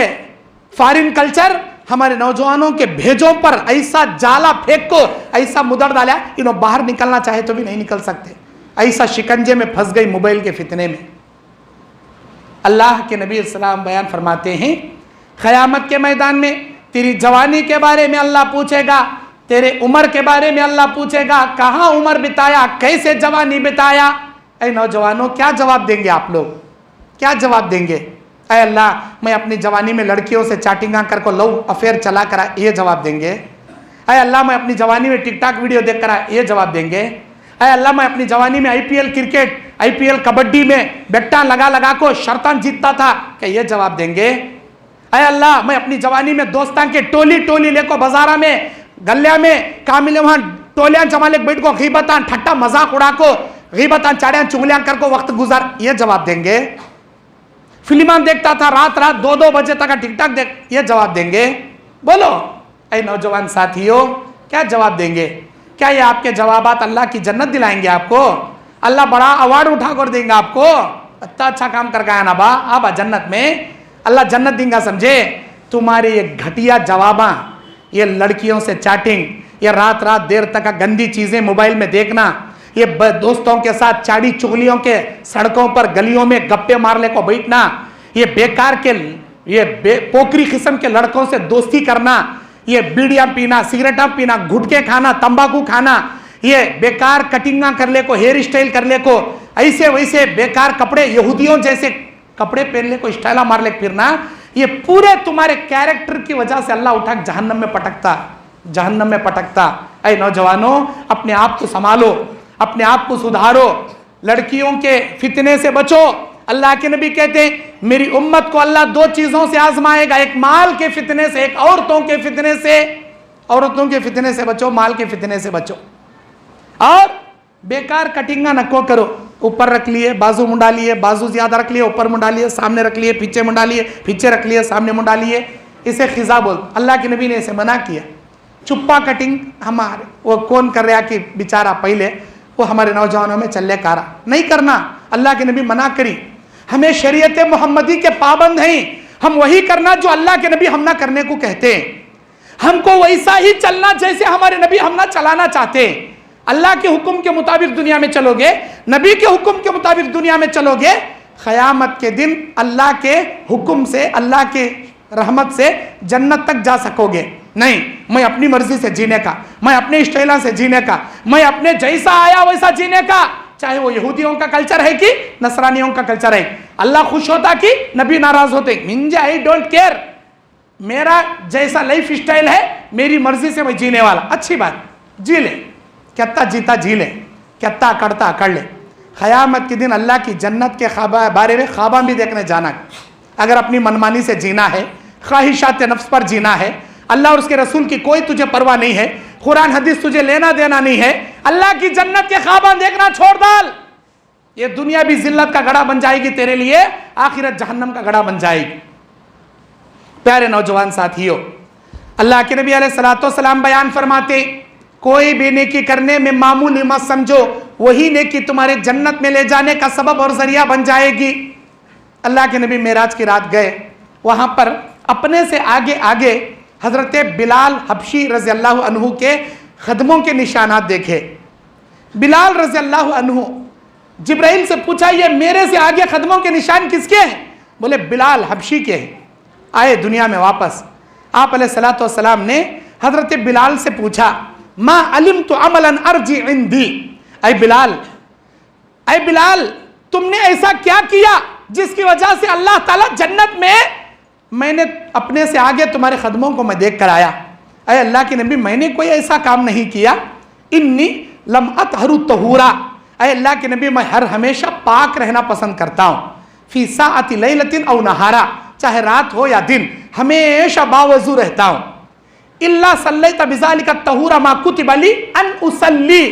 फॉरेन कल्चर हमारे नौजवानों के भेजों पर ऐसा जाला फेंक को ऐसा मुदर डाला, इन्हों बाहर निकलना चाहे तो भी नहीं निकल सकते। ऐसा शिकंजे में फंस गई मोबाइल के फितने में। अल्लाह के नबी सल्लल्लाहु बयान फरमाते हैं, क़यामत के मैदान में तेरी जवानी के बारे में अल्लाह पूछेगा, तेरे उम्र के बारे में अल्लाह पूछेगा, कहाँ उम्र बिताया, कैसे जवानी बिताया। ऐ नौजवानों, क्या जवाब देंगे आप लोग, क्या जवाब देंगे? ऐ अल्लाह, मैं अपनी जवानी में लड़कियों से चैटिंगा कर को लव अफेयर चला करा, ये जवाब देंगे। ऐ अल्लाह, मैं अपनी जवानी में टिकटॉक वीडियो देख करा, ये जवाब देंगे। ऐ अल्लाह, मैं अपनी जवानी में आईपीएल क्रिकेट, आईपीएल कबड्डी में बेट्टा लगा लगा को शर्तान जीतता था, क्या ये जवाब देंगे? ऐ अल्लाह, मैं अपनी जवानी में दोस्तान के टोली टोली लेको बाजारा में गलिया में कामिले वहां टोलियां जमा ले बैठ को गीबतान ठट्टा मजाक उड़ा को गीबतान चाड़ियां चुगलियां कर को वक्त गुजार, ये जवाब देंगे। फिल्म देखता था रात रात 2-2 बजे तक टिकटॉक देख, ये जवाब देंगे। बोलो ऐ नौजवान साथियों, क्या जवाब देंगे? क्या ये आपके जवाबात अल्लाह की जन्नत दिलाएंगे आपको? अल्लाह बड़ा अवार्ड उठा कर देंगे आपको? इतना अच्छा काम करके आया ना बा, आप जन्नत में अल्लाह जन्नत देंगे समझे। तुम्हारे ये घटिया जवाबा, ये लड़कियों से चैटिंग, ये रात रात देर तक गंदी चीजें मोबाइल में देखना, ये दोस्तों के साथ चाड़ी चुगलियों के सड़कों पर गलियों में गप्पे मारने को बैठना, ये बेकार के ये पोखरी किस्म के लड़कों से दोस्ती करना, ये बीड़ियां पीना, सिगरेटा पीना, गुटखे खाना, तंबाकू खाना, ये बेकार कटिंगा कर ले को, हेयर स्टाइल कर ले को, ऐसे वैसे बेकार कपड़े यहूदियों जैसे कपड़े पहन ले को, स्टाइला मार ले फिरना, ये पूरे तुम्हारे कैरेक्टर की वजह से अल्लाह उठा जहन्नम में पटकता, जहन्नम में पटकता। ऐ नौजवानों, अपने आप को संभालो, अपने आप को सुधारो, लड़कियों के फितने से बचो। अल्लाह के नबी कहते हैं, मेरी उम्मत को अल्लाह 2 चीजों से आजमाएगा, एक माल के फितने से, एक औरतों के फितने से। औरतों के फितने से बचो, माल के फितने से बचो। और बेकार कटिंगा नको करो, ऊपर रख लिए बाजू मुंडा लिए, बाजू ज्यादा रख लिए ऊपर मुंडा लिए, सामने रख लिए पीछे मुंडा लिए, पीछे रख लिए सामने मुंडा लिए, इसे खिजा बोल। अल्लाह के नबी ने इसे मना किया। चुप्पा कटिंग हमारे वो कौन कर रहा कि बेचारा पहले वो हमारे नौजवानों में चले कारा नहीं करना, अल्लाह के नबी मना करी। हमें शरीयत मोहम्मदी के पाबंद हैं, हम वही करना जो अल्लाह के नबी हम ना करने को कहते हैं, हमको वैसा ही चलना जैसे हमारे नबी हम ना चलाना चाहते हैं। अल्लाह के हुक्म के मुताबिक दुनिया में चलोगे, नबी के हुक्म के मुताबिक दुनिया में चलोगे, क़यामत के दिन अल्लाह के हुक्म से, अल्लाह के रहमत से जन्नत तक जा सकोगे। नहीं, मैं अपनी मर्जी से जीने का, मैं अपने स्टाइल से जीने का, मैं अपने जैसा आया वैसा जीने का, चाहे वो यहूदियों का कल्चर है कि नसरानियों का कल्चर है। अल्लाह खुश होता कि नबी नाराज होते, मिंजे आई डोंट केयर, मेरा जैसा लाइफ स्टाइल है मेरी मर्जी से मैं जीने वाला। अच्छी बात, जी ले, कितना जीता जी ले, कितना करता कर ले। क़यामत के दिन अल्लाह की जन्नत के बारे में ख्वाबा भी देखने जाना। अगर अपनी मनमानी से जीना है, ख्वाहिशात नफ्स पर जीना है, अल्लाह और उसके रसूल की कोई तुझे परवाह नहीं है, कुरान हदीस तुझे लेना देना नहीं है, अल्लाह की जन्नत के ख्वाबा देखना छोड़ डाल। ये दुनिया भी जिल्लत का गड़ा बन जाएगी तेरे लिए, आखिरत जहन्नम का गड़ा बन जाएगी। प्यारे नौजवान साथियों, अल्लाह के नबी अलैहिस्सलाम बयान फरमाते, कोई भी नेकी करने में मामूली मत समझो, वही नेकी तुम्हारे जन्नत में ले जाने का सबब और जरिया बन जाएगी। अल्लाह के नबी मेराज की रात गए, वहां पर अपने से आगे आगे हजरत बिलाल हबशी रज़ी अल्लाहु अन्हु के खदमों के निशानात देखे। बिलाल रज़ी अल्लाहु अन्हु जिब्राइल से पूछा ये मेरे से आगे कदमों के निशान किसके हैं? बोले बिलाल हबशी के हैं। आए दुनिया में वापस। आप अलैहिस्सलातु वस्सलाम ने हजरत बिलाल से पूछा मा अलिम तो अमलन अर्जी इंदी, ऐ बिलाल तुमने ऐसा क्या किया जिसकी वजह से अल्लाह ताला जन्नत में मैंने अपने से आगे तुम्हारे कदमों को मैं देख कर आया। अरे अल्लाह के नबी मैंने कोई ऐसा काम नहीं किया। इन्नी लम अतहरू तहूरा, अरे अल्लाह के नबी मैं हमेशा पाक रहना पसंद करता हूँ। फी साअति लैलतिन औ नहारा, चाहे रात हो या दिन हमेशा बावजू रहता हूँ। इल्ला सल्लैत बिज़ालिका तहूरा मा कुतिब ली अन उसल्ली,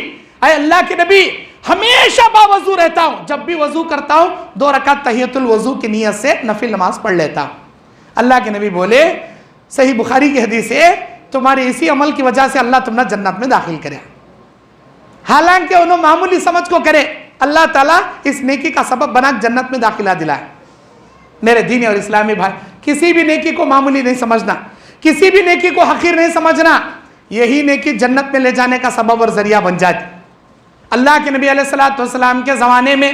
अरे अल्लाह के नबी हमेशा बावजू रहता हूँ। जब भी वजू करता हूँ 2 रकात तहियतुल वजू की नियत से नफिल नमाज पढ़ लेता हूँ। अल्लाह के नबी बोले सही बुखारी की हदीस है तुम्हारे इसी अमल की वजह से अल्लाह तुम्हें जन्नत में दाखिल करे। हालांकि उन्होंने मामूली समझ को करे, अल्लाह ताला इस नेकी का सबब बना जन्नत में दाखिला दिलाए। मेरे दीनी और इस्लामी भाई, किसी भी नेकी को मामूली नहीं समझना, किसी भी नेकी को हकीर नहीं समझना। यही नेकी जन्नत में ले जाने का सबब और जरिया बन जाती। अल्लाह के नबी अलैहिस्सलातु वस्सलाम के ज़माने में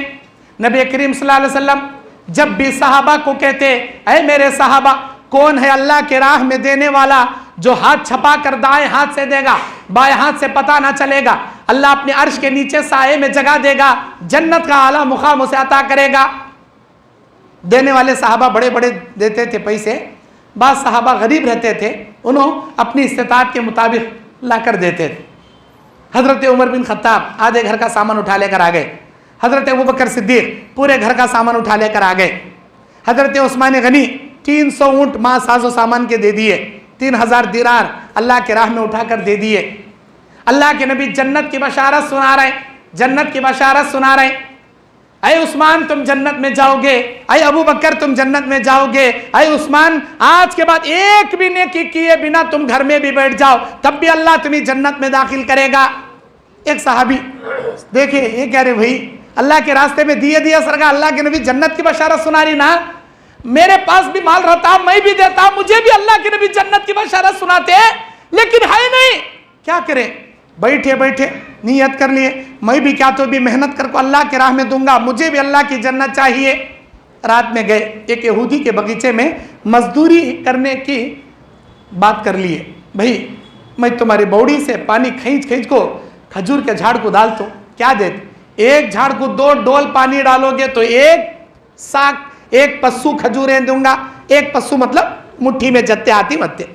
नबी करीम सल्लल्लाहु अलैहि वसल्लम जब भी सहाबा को कहते ऐ मेरे सहाबा, कौन है अल्लाह के राह में देने वाला जो हाथ छपा कर दाएं हाथ से देगा, बाएं हाथ से पता ना चलेगा, अल्लाह अपने अर्श के नीचे साए में जगह देगा, जन्नत का आला मुकाम उसे अता करेगा। देने वाले सहाबा बड़े बड़े देते थे पैसे, बाद सहाबा गरीब रहते थे, उन्होंने अपनी इस्तिताअत के मुताबिक ला कर देते थे। हजरत उमर बिन खत्ताब आधे घर का सामान उठा लेकर आ गए। हजरत अबू बकर सिद्दीक पूरे घर का सामान उठा लेकर आ गए। हजरत उस्मान गनी 300 ऊँट माँ साजो सामान के दे दिए, 3000 दिनार अल्लाह के राह में उठाकर दे दिए। अल्लाह के नबी जन्नत की बशारत सुना रहे, जन्नत की बशारत सुना रहे। अय उस्मान तुम जन्नत में जाओगे, अय अबू बकर तुम जन्नत में जाओगे, अय उस्मान आज के बाद एक भी नेकी किए बिना तुम घर में भी बैठ जाओ तब भी अल्लाह तुम्हें जन्नत में दाखिल करेगा। एक सहाबी देखिए ये कह रहे भाई अल्लाह के रास्ते में दिया सरगा, अल्लाह के नबी जन्नत की बशारत सुना रही ना, मेरे पास भी माल रहता मैं भी देता, मुझे भी अल्लाह के नबी जन्नत की बशारत सुनाते, लेकिन है नहीं, क्या करें। बैठे बैठे नियत कर लिए मैं भी क्या तो भी मेहनत करके अल्लाह के राह में दूंगा, मुझे भी अल्लाह की जन्नत चाहिए। रात में गए एक यहूदी के बगीचे में मजदूरी करने की बात कर लिए। भाई मैं तुम्हारी बौड़ी से पानी खींच खींच को खजूर के झाड़ को डाल तो क्या देते, एक झाड़ को 2 डोल पानी डालोगे तो एक पस्सू खजूरें दूंगा। एक पस्सू मतलब मुट्ठी में जत्ते आती मत्ते।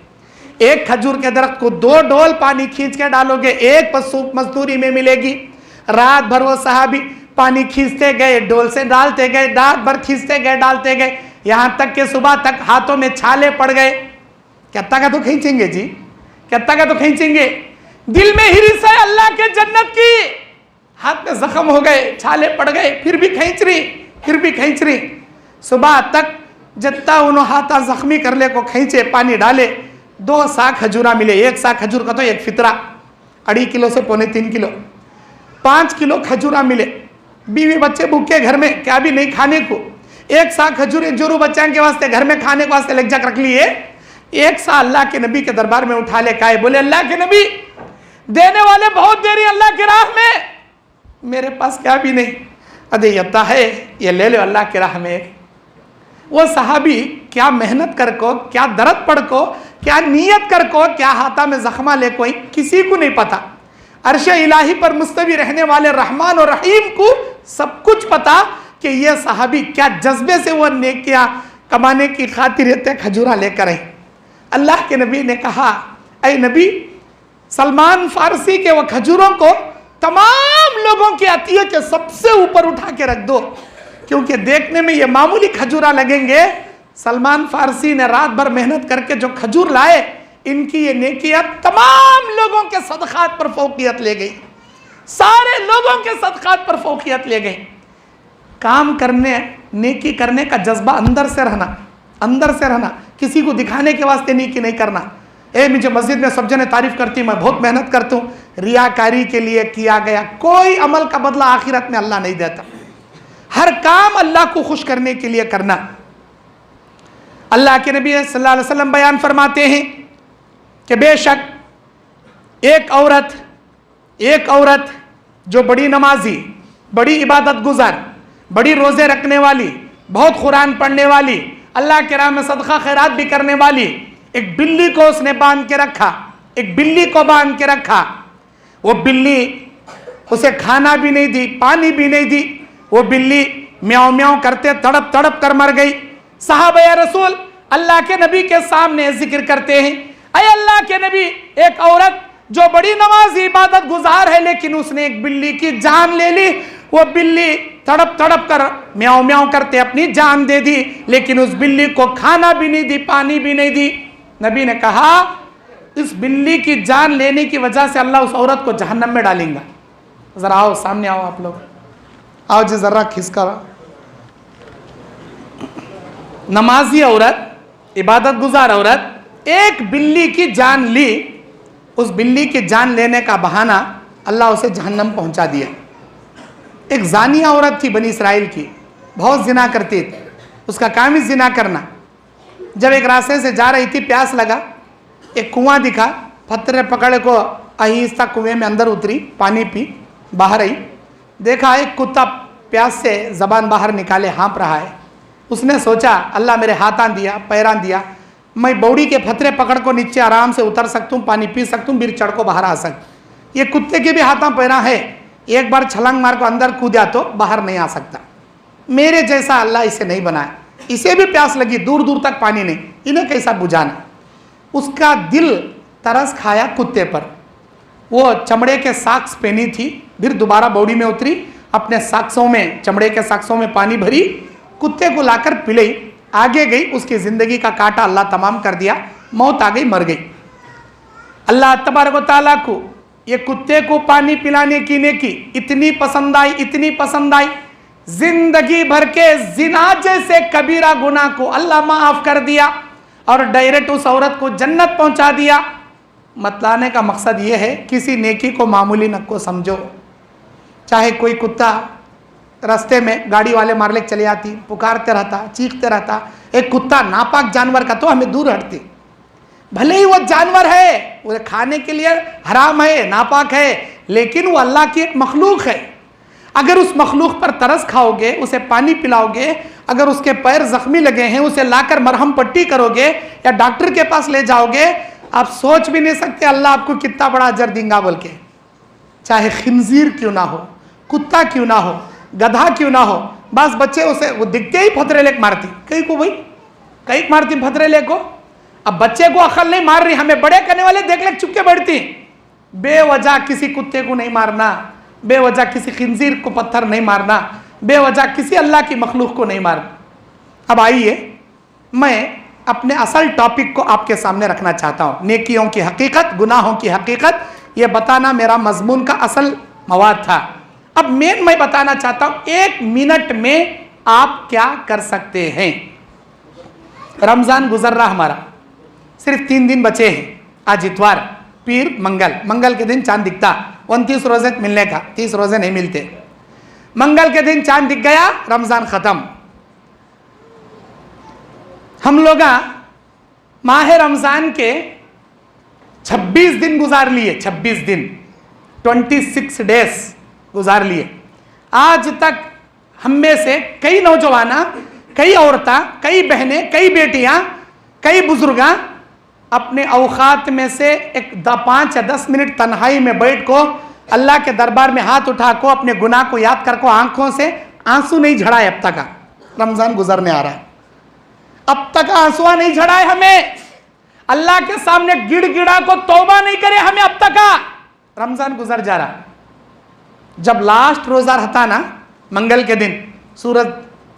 एक खजूर के दरख्त को 2 डोल पानी खींच के डालोगे, एक पस्सू मजदूरी में मिलेगी। रात भर वो सहाबी पानी खींचते गए, डोल से डालते गए, रात भर खींचते गए डालते गए, यहाँ तक कि सुबह तक हाथों में छाले पड़ गए। कितना का तो खींचेंगे जी, कितना का तो खींचेंगे। दिल में हिरिस है अल्लाह के जन्नत की, हाथ में जख्म हो गए, छाले पड़ गए, फिर भी खींच रही। सुबह तक जितना उन्होंने हाथा जख्मी कर ले को खींचे, पानी डाले, 2 साग खजूरा मिले। एक साग खजूर का तो एक फितरा 2.5 किलो से 2.25 किलो, 5 किलो खजूरा मिले। बीवी बच्चे भूखे घर में क्या भी नहीं खाने को, एक साग खजूर एक जोरू बच्चा के वास्ते घर में खाने के वास्ते लग रख लिए। एक सा अल्लाह के नबी के दरबार में उठा ले खाए, बोले अल्लाह के नबी देने वाले बहुत देरी अल्लाह के राह में, मेरे पास क्या भी नहीं, अदेयता है ये ले लो अल्लाह के राह में। वो सहाबी क्या मेहनत कर को, क्या दर्द पड़ को, क्या नियत कर को, क्या हाथा में जख्मा ले कोई किसी को नहीं पता। अर्श इलाही पर मुस्तवी रहने वाले रहमान और रहीम को सब कुछ पता कि ये सहाबी क्या जज्बे से वो नेकियां कमाने की खातिर रहते खजूरा लेकर आए। अल्लाह के नबी ने कहा ऐ नबी सलमान फारसी के वो खजूरों को तमाम लोगों के अतिये के सबसे ऊपर उठा के रख दो, क्योंकि देखने में ये मामूली खजूरा लगेंगे। सलमान फारसी ने रात भर मेहनत करके जो खजूर लाए, इनकी ये नेकियां तमाम लोगों के सदकात पर फौकियत ले गई, सारे लोगों के सदकात पर फौकियत ले गई। काम करने नेकी करने का जज्बा अंदर से रहना, किसी को दिखाने के वास्ते नेकी नहीं करना। मुझे मस्जिद में सब जने तारीफ करती, मैं बहुत मेहनत करता हूँ, रियाकारी के लिए किया गया कोई अमल का बदला आखिरत में अल्लाह नहीं देता। हर काम अल्लाह को खुश करने के लिए करना। अल्लाह के नबी सल्लल्लाहु अलैहि वसल्लम बयान फरमाते हैं कि बेशक एक औरत जो बड़ी नमाजी, बड़ी इबादत गुजार, बड़ी रोजे रखने वाली, बहुत कुरान पढ़ने वाली, अल्लाह के राह में सदका खैरात भी करने वाली एक बिल्ली को उसने बांध के रखा, एक बिल्ली को बांध के रखा। वो बिल्ली उसे खाना भी नहीं दी, पानी भी नहीं दी। वो बिल्ली म्याऊं म्याऊं करते तड़प तड़प कर मर गई। साहबा या रसूल अल्लाह के नबी के सामने जिक्र करते हैं, अय अल्लाह के नबी, एक औरत जो बड़ी नमाजी इबादत गुजार है लेकिन उसने एक बिल्ली की जान ले ली। वो बिल्ली तड़प तड़प कर म्याऊं म्याऊं करते अपनी जान दे दी, लेकिन उस बिल्ली को खाना भी नहीं दी, पानी भी नहीं दी। नबी ने कहा इस बिल्ली की जान लेने की वजह से अल्लाह उस औरत को जहन्नम में डालेगा। जरा आओ सामने आओ, आप लोग आओ जी, जरा खिसका। नमाजी औरत, इबादत गुजार औरत, एक बिल्ली की जान ली। उस बिल्ली की जान लेने का बहाना अल्लाह उसे जहन्नम पहुंचा दिया। एक जानिया औरत थी बनी इसराइल की, बहुत जिना करती थी, उसका काम ही जिना करना। जब एक रास्ते से जा रही थी, प्यास लगा, एक कुआं दिखा, पत्थर पकड़े को आहिस्ता कुएं में अंदर उतरी, पानी पी, बाहर आई, देखा एक कुत्ता प्यास से जबान बाहर निकाले हाँप रहा है। उसने सोचा अल्लाह मेरे हाथां दिया, पैरां दिया, मैं बौड़ी के फतरे पकड़ को नीचे आराम से उतर सकता हूँ, पानी पी सकता हूँ, फिर चढ़ को बाहर आ सकता। ये कुत्ते के भी हाथां पैरा है, एक बार छलांग मार को अंदर कूदा तो बाहर नहीं आ सकता। मेरे जैसा अल्लाह इसे नहीं बनाया, इसे भी प्यास लगी, दूर दूर तक पानी नहीं, इन्हें कैसा बुझाना। उसका दिल तरस खाया कुत्ते पर। वो चमड़े के साक्स पहनी थी, फिर दोबारा बौड़ी में उतरी, अपने साक्सों में, चमड़े के साक्सों में पानी भरी, कुत्ते को लाकर पिलाई, आगे गई। उसकी जिंदगी का कांटा अल्लाह तमाम कर दिया, मौत आ गई, मर गई। अल्लाह तबारक व तआला को ये कुत्ते को पानी पिलाने की नेकी इतनी पसंद आई, इतनी पसंद आई, जिंदगी भर के जिना जैसे कबीरा गुनाह को अल्लाह माफ कर दिया और डायरेक्ट उस औरत को जन्नत पहुंचा दिया। मतलाने का मकसद ये है, किसी नेकी को मामूली न को समझो। चाहे कोई कुत्ता रास्ते में गाड़ी वाले मार ले चले आती, पुकारते रहता, चीखते रहता, एक कुत्ता नापाक जानवर का तो हमें दूर हटती। भले ही वो जानवर है, वो खाने के लिए हराम है, नापाक है, लेकिन वो अल्लाह की एक मखलूक है। अगर उस मखलूक पर तरस खाओगे, उसे पानी पिलाओगे, अगर उसके पैर जख्मी लगे हैं उसे लाकर मरहम पट्टी करोगे या डॉक्टर के पास ले जाओगे, आप सोच भी नहीं सकते अल्लाह आपको कितना बड़ा अजर देगा बोल के। चाहे खिंजीर क्यों ना हो, कुत्ता क्यों ना हो, गधा क्यों ना हो, बस बच्चे उसे वो दिखते ही फतरे लेक मारती, कहीं को भाई कहीं मारती फतरे ले को। अब बच्चे को अकल नहीं मार रही, हमें बड़े करने वाले देख ले चुपके बैठती। बेवजह किसी कुत्ते को नहीं मारना, बेवजह किसी खिंजीर को पत्थर नहीं मारना, बेवजह किसी अल्लाह की मखलूक को नहीं मारना। अब आइए मैं अपने असल टॉपिक को आपके सामने रखना चाहता हूँ। नेकियों की हकीकत, गुनाहों की हकीकत, ये बताना मेरा मजमून का असल मवाद था। अब मैं बताना चाहता हूँ 1 मिनट में आप क्या कर सकते हैं। रमज़ान गुजर रहा हमारा, सिर्फ 3 दिन बचे हैं। आज इतवार, पीर, मंगल। मंगल के दिन चांद दिखता, 29 रोजे मिलने का, 30 रोजे नहीं मिलते। मंगल के दिन चांद दिख गया, रमज़ान ख़त्म। हम लोग माह रमज़ान के 26 दिन गुजार लिए, 26 दिन, 26 डेज गुजार लिए। आज तक हम में से कई नौजवान, कई औरतें, कई बहनें, कई बेटियां, कई बुजुर्गां अपने औकात में से 5 या 10 मिनट तन्हाई में बैठ को अल्लाह के दरबार में हाथ उठा को अपने गुनाह को याद कर को आंखों से आंसू नहीं झड़ाए। अब तक रमज़ान गुजरने आ रहा है, अब तक आंसुआ नहीं झड़ाए हमें, अल्लाह के सामने गिड़गिड़ा को तौबा नहीं करे हमें। अब तक रमज़ान गुजर जा रहा। जब लास्ट रोज़ा रहता ना, मंगल के दिन सूरज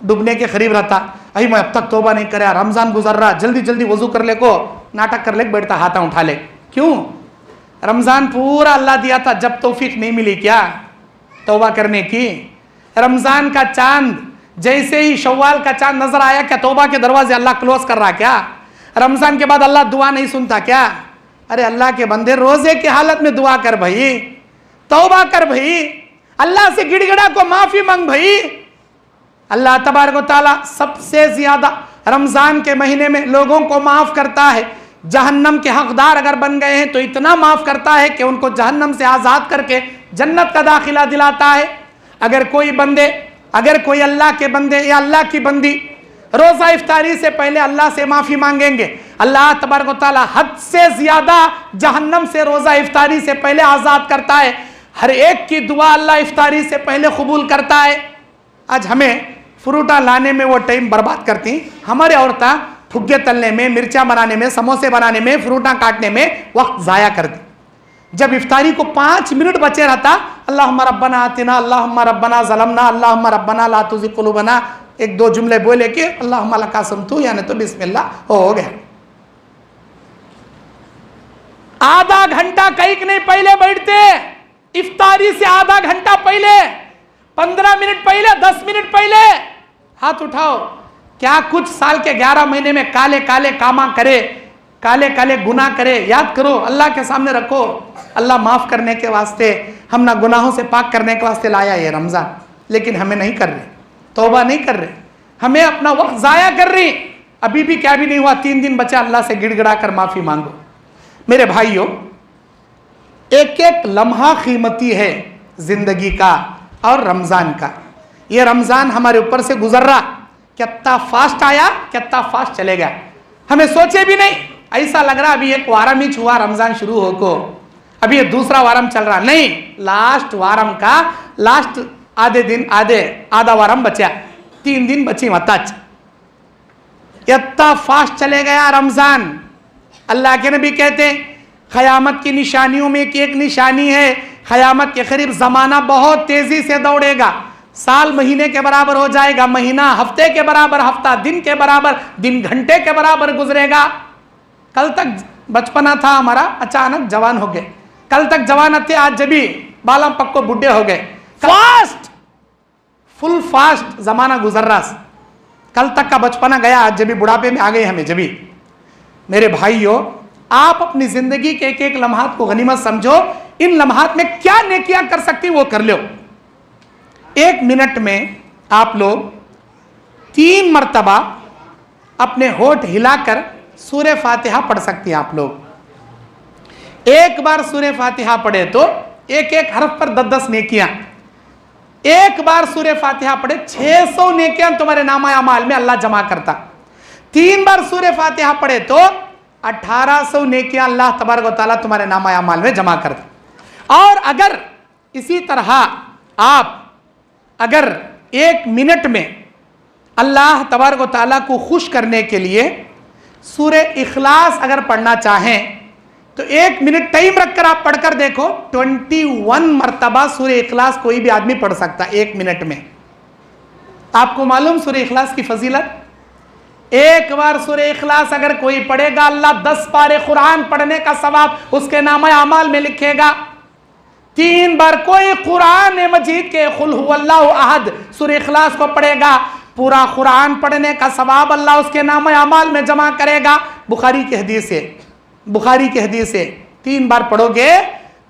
डूबने के करीब रहता, अरे मैं अब तक तौबा नहीं करे, रमज़ान गुजर रहा, जल्दी जल्दी वजू कर ले को नाटक कर ले, बैठता हाथा उठा ले। क्यों? रमज़ान पूरा अल्लाह दिया था, जब तौफीक नहीं मिली क्या तौबा करने की। रमज़ान का चांद जैसे ही शव्वाल का चांद नजर आया, क्या तौबा के दरवाजे अल्लाह क्लोज कर रहा क्या? रमज़ान के बाद अल्लाह दुआ नहीं सुनता क्या? अरे अल्लाह के बंदे, रोजे की हालत में दुआ कर भाई, तौबा कर भाई, अल्लाह से गिड़गिड़ा को माफी मांग भाई। अल्लाह तबारक व तआला सबसे ज्यादा रमज़ान के महीने में लोगों को माफ करता है। जहन्नम के हकदार अगर बन गए हैं तो इतना माफ करता है कि उनको जहन्नम से आज़ाद करके जन्नत का दाखिला दिलाता है। अगर कोई अल्लाह के बंदे या अल्लाह की बंदी रोजा इफ्तारी से पहले अल्लाह से माफी मांगेंगे, अल्लाह तबारक व तआला हद से ज्यादा जहन्नम से रोजा इफ्तारी से पहले आजाद करता है। हर एक की दुआ अल्लाह इफ्तारी से पहले कबूल करता है। आज हमें फ्रूटा लाने में वो टाइम बर्बाद करती, हमारे औरतें फुग्गे तलने में, मिर्चा बनाने में, समोसे बनाने में, फ्रूटा काटने में वक्त जाया करती। जब इफ्तारी को 5 मिनट बचे रहता, अल्लाहुम्मा रब्बना आतिना, अल्लाहुम्मा रब्बना ज़लमना, अल्लाहुम्मा रब्बना ला तुज़िग़ क़ुलूबना, 1-2 जुमले बोले कि अल्लाहुम्मा लका समतु, यानी तो बिस्मिल्लाह हो गया। आधा घंटा कहीं नहीं पहले बैठते, इफ्तारी से आधा घंटा पहले, 15 मिनट पहले, 10 मिनट पहले हाथ उठाओ। क्या कुछ साल के 11 महीने में काले काले कामा करे, काले काले गुनाह करे, याद करो, अल्लाह के सामने रखो। अल्लाह माफ करने के वास्ते, हम ना गुनाहों से पाक करने के वास्ते लाया ये रमजान, लेकिन हमें नहीं कर रहे, तौबा नहीं कर रहे, हमें अपना वक्त जाया कर रही। अभी भी क्या भी नहीं हुआ, 3 दिन बचा, अल्लाह से गिड़गिड़ा कर माफी मांगो। मेरे भाइयों, एक एक लम्हा कीमती है जिंदगी का और रमजान का। ये रमजान हमारे ऊपर से गुजर रहा, कितना फास्ट आया, कितना फास्ट चले गया, हमें सोचे भी नहीं। ऐसा लग रहा अभी एक वारम ही हुआ रमजान शुरू हो को, अभी ये दूसरा वारम चल रहा, नहीं, लास्ट वारम का लास्ट आधा वारम बचा, 3 दिन बची मतच। इतना फास्ट चले गया रमजान। अल्लाह के नबी कहते हैं क़यामत की निशानियों में एक निशानी है, क़यामत के करीब ज़माना बहुत तेज़ी से दौड़ेगा, साल महीने के बराबर हो जाएगा, महीना हफ्ते के बराबर, हफ्ता दिन के बराबर, दिन घंटे के बराबर गुजरेगा। कल तक बचपना था हमारा, अचानक जवान हो गए, कल तक जवान थे, आज जब भी बाला पक्को बुढ़े हो गए। फास्ट, फुल फास्ट जमाना गुजर रहा। कल तक का बचपना गया, आज जब भी बुढ़ापे में आ गए हमें जब भी। मेरे भाइयों, आप अपनी जिंदगी के एक एक लम्हात को गनीमत समझो। इन लम्हात में क्या नेकियां कर सकती वो कर लो। 1 मिनट में आप लोग 3 मरतबा अपने होठ हिलाकर सूरह फातिहा पढ़ सकती हैं। आप लोग एक बार सूरह फातिहा पढ़े तो एक एक हरफ पर 10-10 नेकियां, एक बार सूरह फातिहा पढ़े 600 नेकियां तुम्हारे नामा अमाल में अल्लाह जमा करता। 3 बार सूरह फातिहा पढ़े तो 1800 नेकियां अल्लाह तबारक व तआला तुम्हारे नामा अमाल में जमा करता। और अगर इसी तरह आप अगर 1 मिनट में अल्लाह तबारक व तआला को खुश करने के लिए सूरह इखलास अगर पढ़ना चाहें तो 1 मिनट टाइम रखकर आप पढ़कर देखो, 21 मरतबा सूरह इखलास कोई भी आदमी पढ़ सकता 1 मिनट में। आपको मालूम सूरह इखलास की फजीलत? एक बार सूरह इखलास अगर कोई पढ़ेगा, अल्लाह 10 पारे कुरान पढ़ने का सवाब उसके नामा अमाल में लिखेगा। 3 बार कोई कुरान मजीद के कुल हुवल्लाहु अहद सूरह इखलास को पढ़ेगा, पूरा कुरान पढ़ने का सवाब अल्लाह उसके नामा अमाल में जमा करेगा। बुखारी की हदीस है 3 बार पढ़ोगे,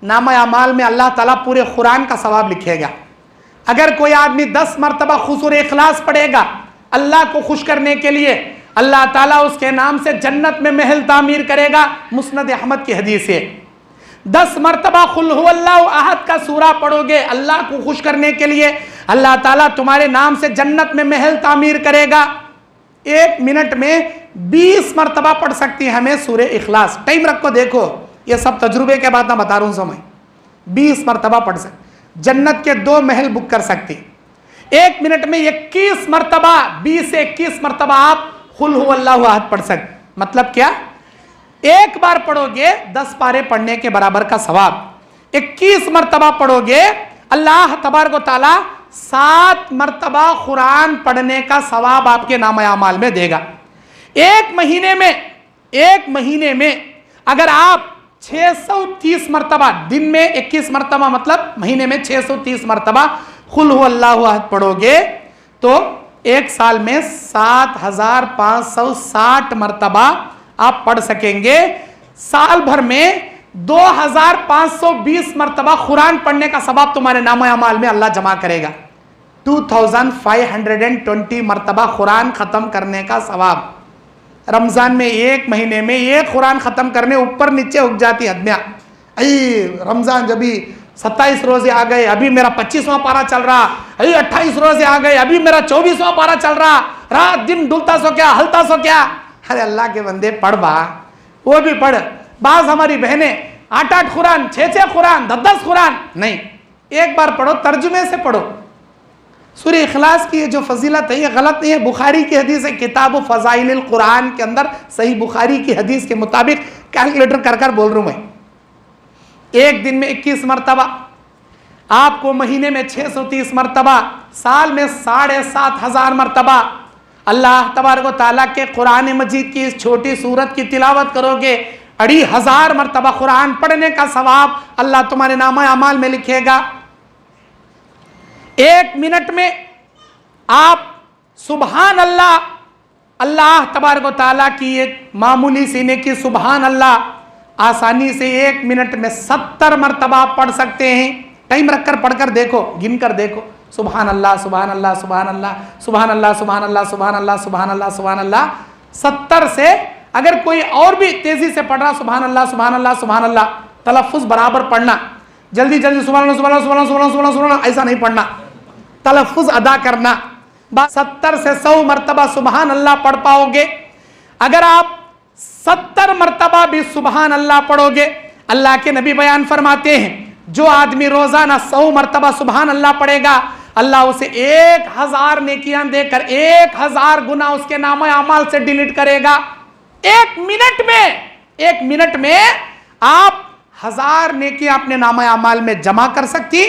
नामा अमाल में अल्लाह ताला पूरे कुरान का सवाब लिखेगा। अगर कोई आदमी 10 मरतबा सूरह इखलास पढ़ेगा अल्लाह को खुश करने के लिए, अल्लाह ताला उसके नाम से जन्नत में महल तामीर करेगा। मुस्नद अहमद की हदीस है। 10 मरतबा कुल हुवल्लाहु अहद का सूरा पढ़ोगे अल्लाह को खुश करने के लिए, अल्लाह ताला तुम्हारे नाम से जन्नत में महल तामीर करेगा। 1 मिनट में 20 मरतबा पढ़ सकती है हमें सूरह इखलास। टाइम रखो, देखो, ये सब तजुर्बे के बाद मैं बता रहा हूँ समय। 20 मरतबा पढ़ सकती, जन्नत के 2 महल बुक कर सकती। 1 मिनट में 21 मरतबा, 20 से 21 मरतबा आप कुल हुवल्लाहु अहद पढ़ सकते। मतलब क्या? एक बार पढ़ोगे 10 पारे पढ़ने के बराबर का सवाब। 21 मरतबा पढ़ोगे अल्लाह तबारक व तआला 7 मरतबा कुरान पढ़ने का सवाब आपके नामा अमाल में देगा। 1 महीने में अगर आप 630 मरतबा, दिन में 21 मरतबा मतलब महीने में 630 मरतबा कुल हुवल्लाहु अहद पढ़ोगे तो 1 साल में 7560 मरतबा आप पढ़ सकेंगे। साल भर में 2520 मरतबा कुरान पढ़ने का सवाब तुम्हारे नामा अमाल में अल्लाह जमा करेगा। 2520 मरतबा कुरान ख़त्म करने का सवाब। रमज़ान में 1 महीने में 1 कुरान ख़त्म करने ऊपर नीचे उग जाती हदमियाँ। रमज़ान जब भी 27 रोजे आ गए, अभी मेरा 25वां पारा चल रहा, अभी 28 रोजे आ गए, अभी मेरा 24वां पारा चल रहा, रात दिन डुलता सो क्या हलता सो क्या। अरे अल्लाह के बंदे पढ़ बा, वो भी पढ़। बाज हमारी बहनें 8-8 कुरान, 6-6 कुरान, 10-10 कुरान नहीं, एक बार पढ़ो, तर्जुमे से पढ़ो। सूरह इखलास की ये जो फजीलत है ये गलत नहीं है, बुखारी की हदीस है, किताब फ़ज़ाइल कुरान के अंदर सही बुखारी की हदीस के मुताबिक कैलकुलेटर कर कर बोल रहा हूँ मैं। एक दिन में 21 मरतबा, आपको महीने में 630 मरतबा, साल में 7,500 मरतबा अल्लाह तबारक व तआला के कुरान मजीद की इस छोटी सूरत की तिलावत करोगे, 2,500 मरतबा कुरान पढ़ने का सवाब अल्लाह तुम्हारे नामा अमाल में लिखेगा। 1 मिनट में आप सुबहान अल्लाह, अल्लाह तबारक व तआला की एक मामूली सीने की सुबहान अल्लाह आसानी से 1 मिनट में 70 मरतबा आप पढ़ सकते हैं। टाइम रखकर पढ़कर देखो, गिन कर देखो, सुबहान अल्लाह सुबहान अल्लाह सुबहान अल्लाह सुबहान अल्लाह सुबहान अल्लाह सुबहान अल्लाह सुबहान अल्लाह सुबहान अल्लाह 70 से। अगर कोई और भी तेजी से पढ़ रहा सुबहान अल्लाह सुबहान अल्लाह सुबहान अल्लाह, तलफ़ुज़ बराबर पढ़ना, जल्दी जल्दी सुबहान अल्लाह सुबहान अल्लाह सुबहान अल्लाह सुबहान अल्लाह ऐसा नहीं पढ़ना, तलफ़ुज़ अदा करना। 70 से 100 मरतबा सुबहान अल्लाह पढ़ पाओगे। अगर आप 70 मरतबा भी सुबहान अल्लाह पढ़ोगे, अल्लाह के नबी बयान फरमाते हैं जो आदमी रोजाना 100 मरतबा सुबहान अल्लाह पढ़ेगा, अल्लाह उसे 1000 नेकियां देकर 1000 गुना उसके नामा अमाल से डिलीट करेगा। 1 मिनट में आप 1000 नेकियां अपने नामा अमाल में जमा कर सकती।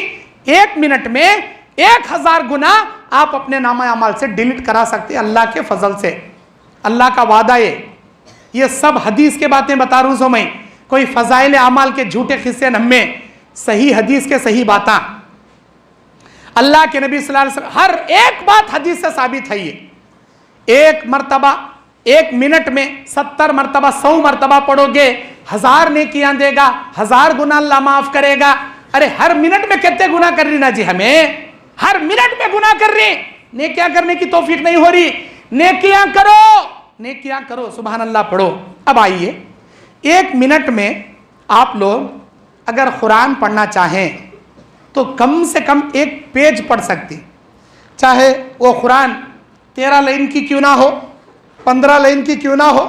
1 मिनट में 1000 गुना आप अपने नामा अमाल से डिलीट करा सकते अल्लाह के फजल से। अल्लाह का वादा ये सब हदीस के बातें बता रहा हूं सो मैं, कोई फजाइल अमाल के झूठे किस्से नम्मे, सही हदीस के सही बातें। अल्लाह के नबी सल्लल्लाहु अलैहि वसल्लम हर एक बात हदीस से साबित है। ये 1 मरतबा 1 मिनट में 70 मरतबा 100 मरतबा पढ़ोगे, 1000 नेकियां देगा, 1000 गुना अल्लाह माफ करेगा। अरे हर मिनट में कितने गुना कर रही ना जी, हमें हर मिनट में गुना कर रही, नेकियां करने की तौफीक नहीं हो रही। नेकियां करो, नेकियां करो, सुभान अल्लाह पढ़ो। अब आइए, 1 मिनट में आप लोग अगर कुरान पढ़ना चाहें तो कम से कम 1 पेज पढ़ सकती, चाहे वो कुरान 13 लाइन की क्यों ना हो, 15 लाइन की क्यों ना हो,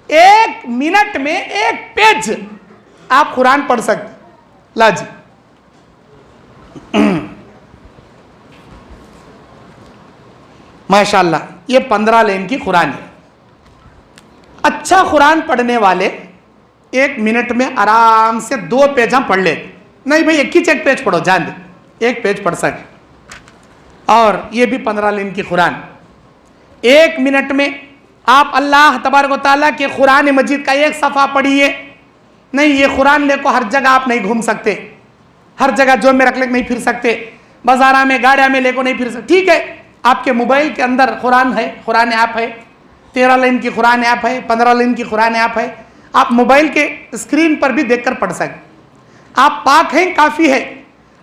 1 मिनट में 1 पेज आप कुरान पढ़ सकते। ला जी, माशाल्लाह, ये 15 लाइन की कुरान है। अच्छा कुरान पढ़ने वाले 1 मिनट में आराम से 2 पेज हम पढ़ लेते। नहीं भाई, एक पेज पढ़ो, जान दे, 1 पेज पढ़ सके। और ये भी 15 लाइन की कुरान। 1 मिनट में आप अल्लाह तबारक व तआला के कुरान मजीद का 1 सफ़ा पढ़िए। नहीं, ये कुरान लेको हर जगह आप नहीं घूम सकते, हर जगह जो में रख ले नहीं फिर सकते, बाजारा में गाड़िया में लेको नहीं फिर सकते। ठीक है, आपके मोबाइल के अंदर कुरान है, कुरान ऐप है, 13 लाइन की कुरान ऐप है, 15 लाइन की कुरान ऐप है, आप मोबाइल के स्क्रीन पर भी देखकर पढ़ सकते। आप पाक हैं काफ़ी है,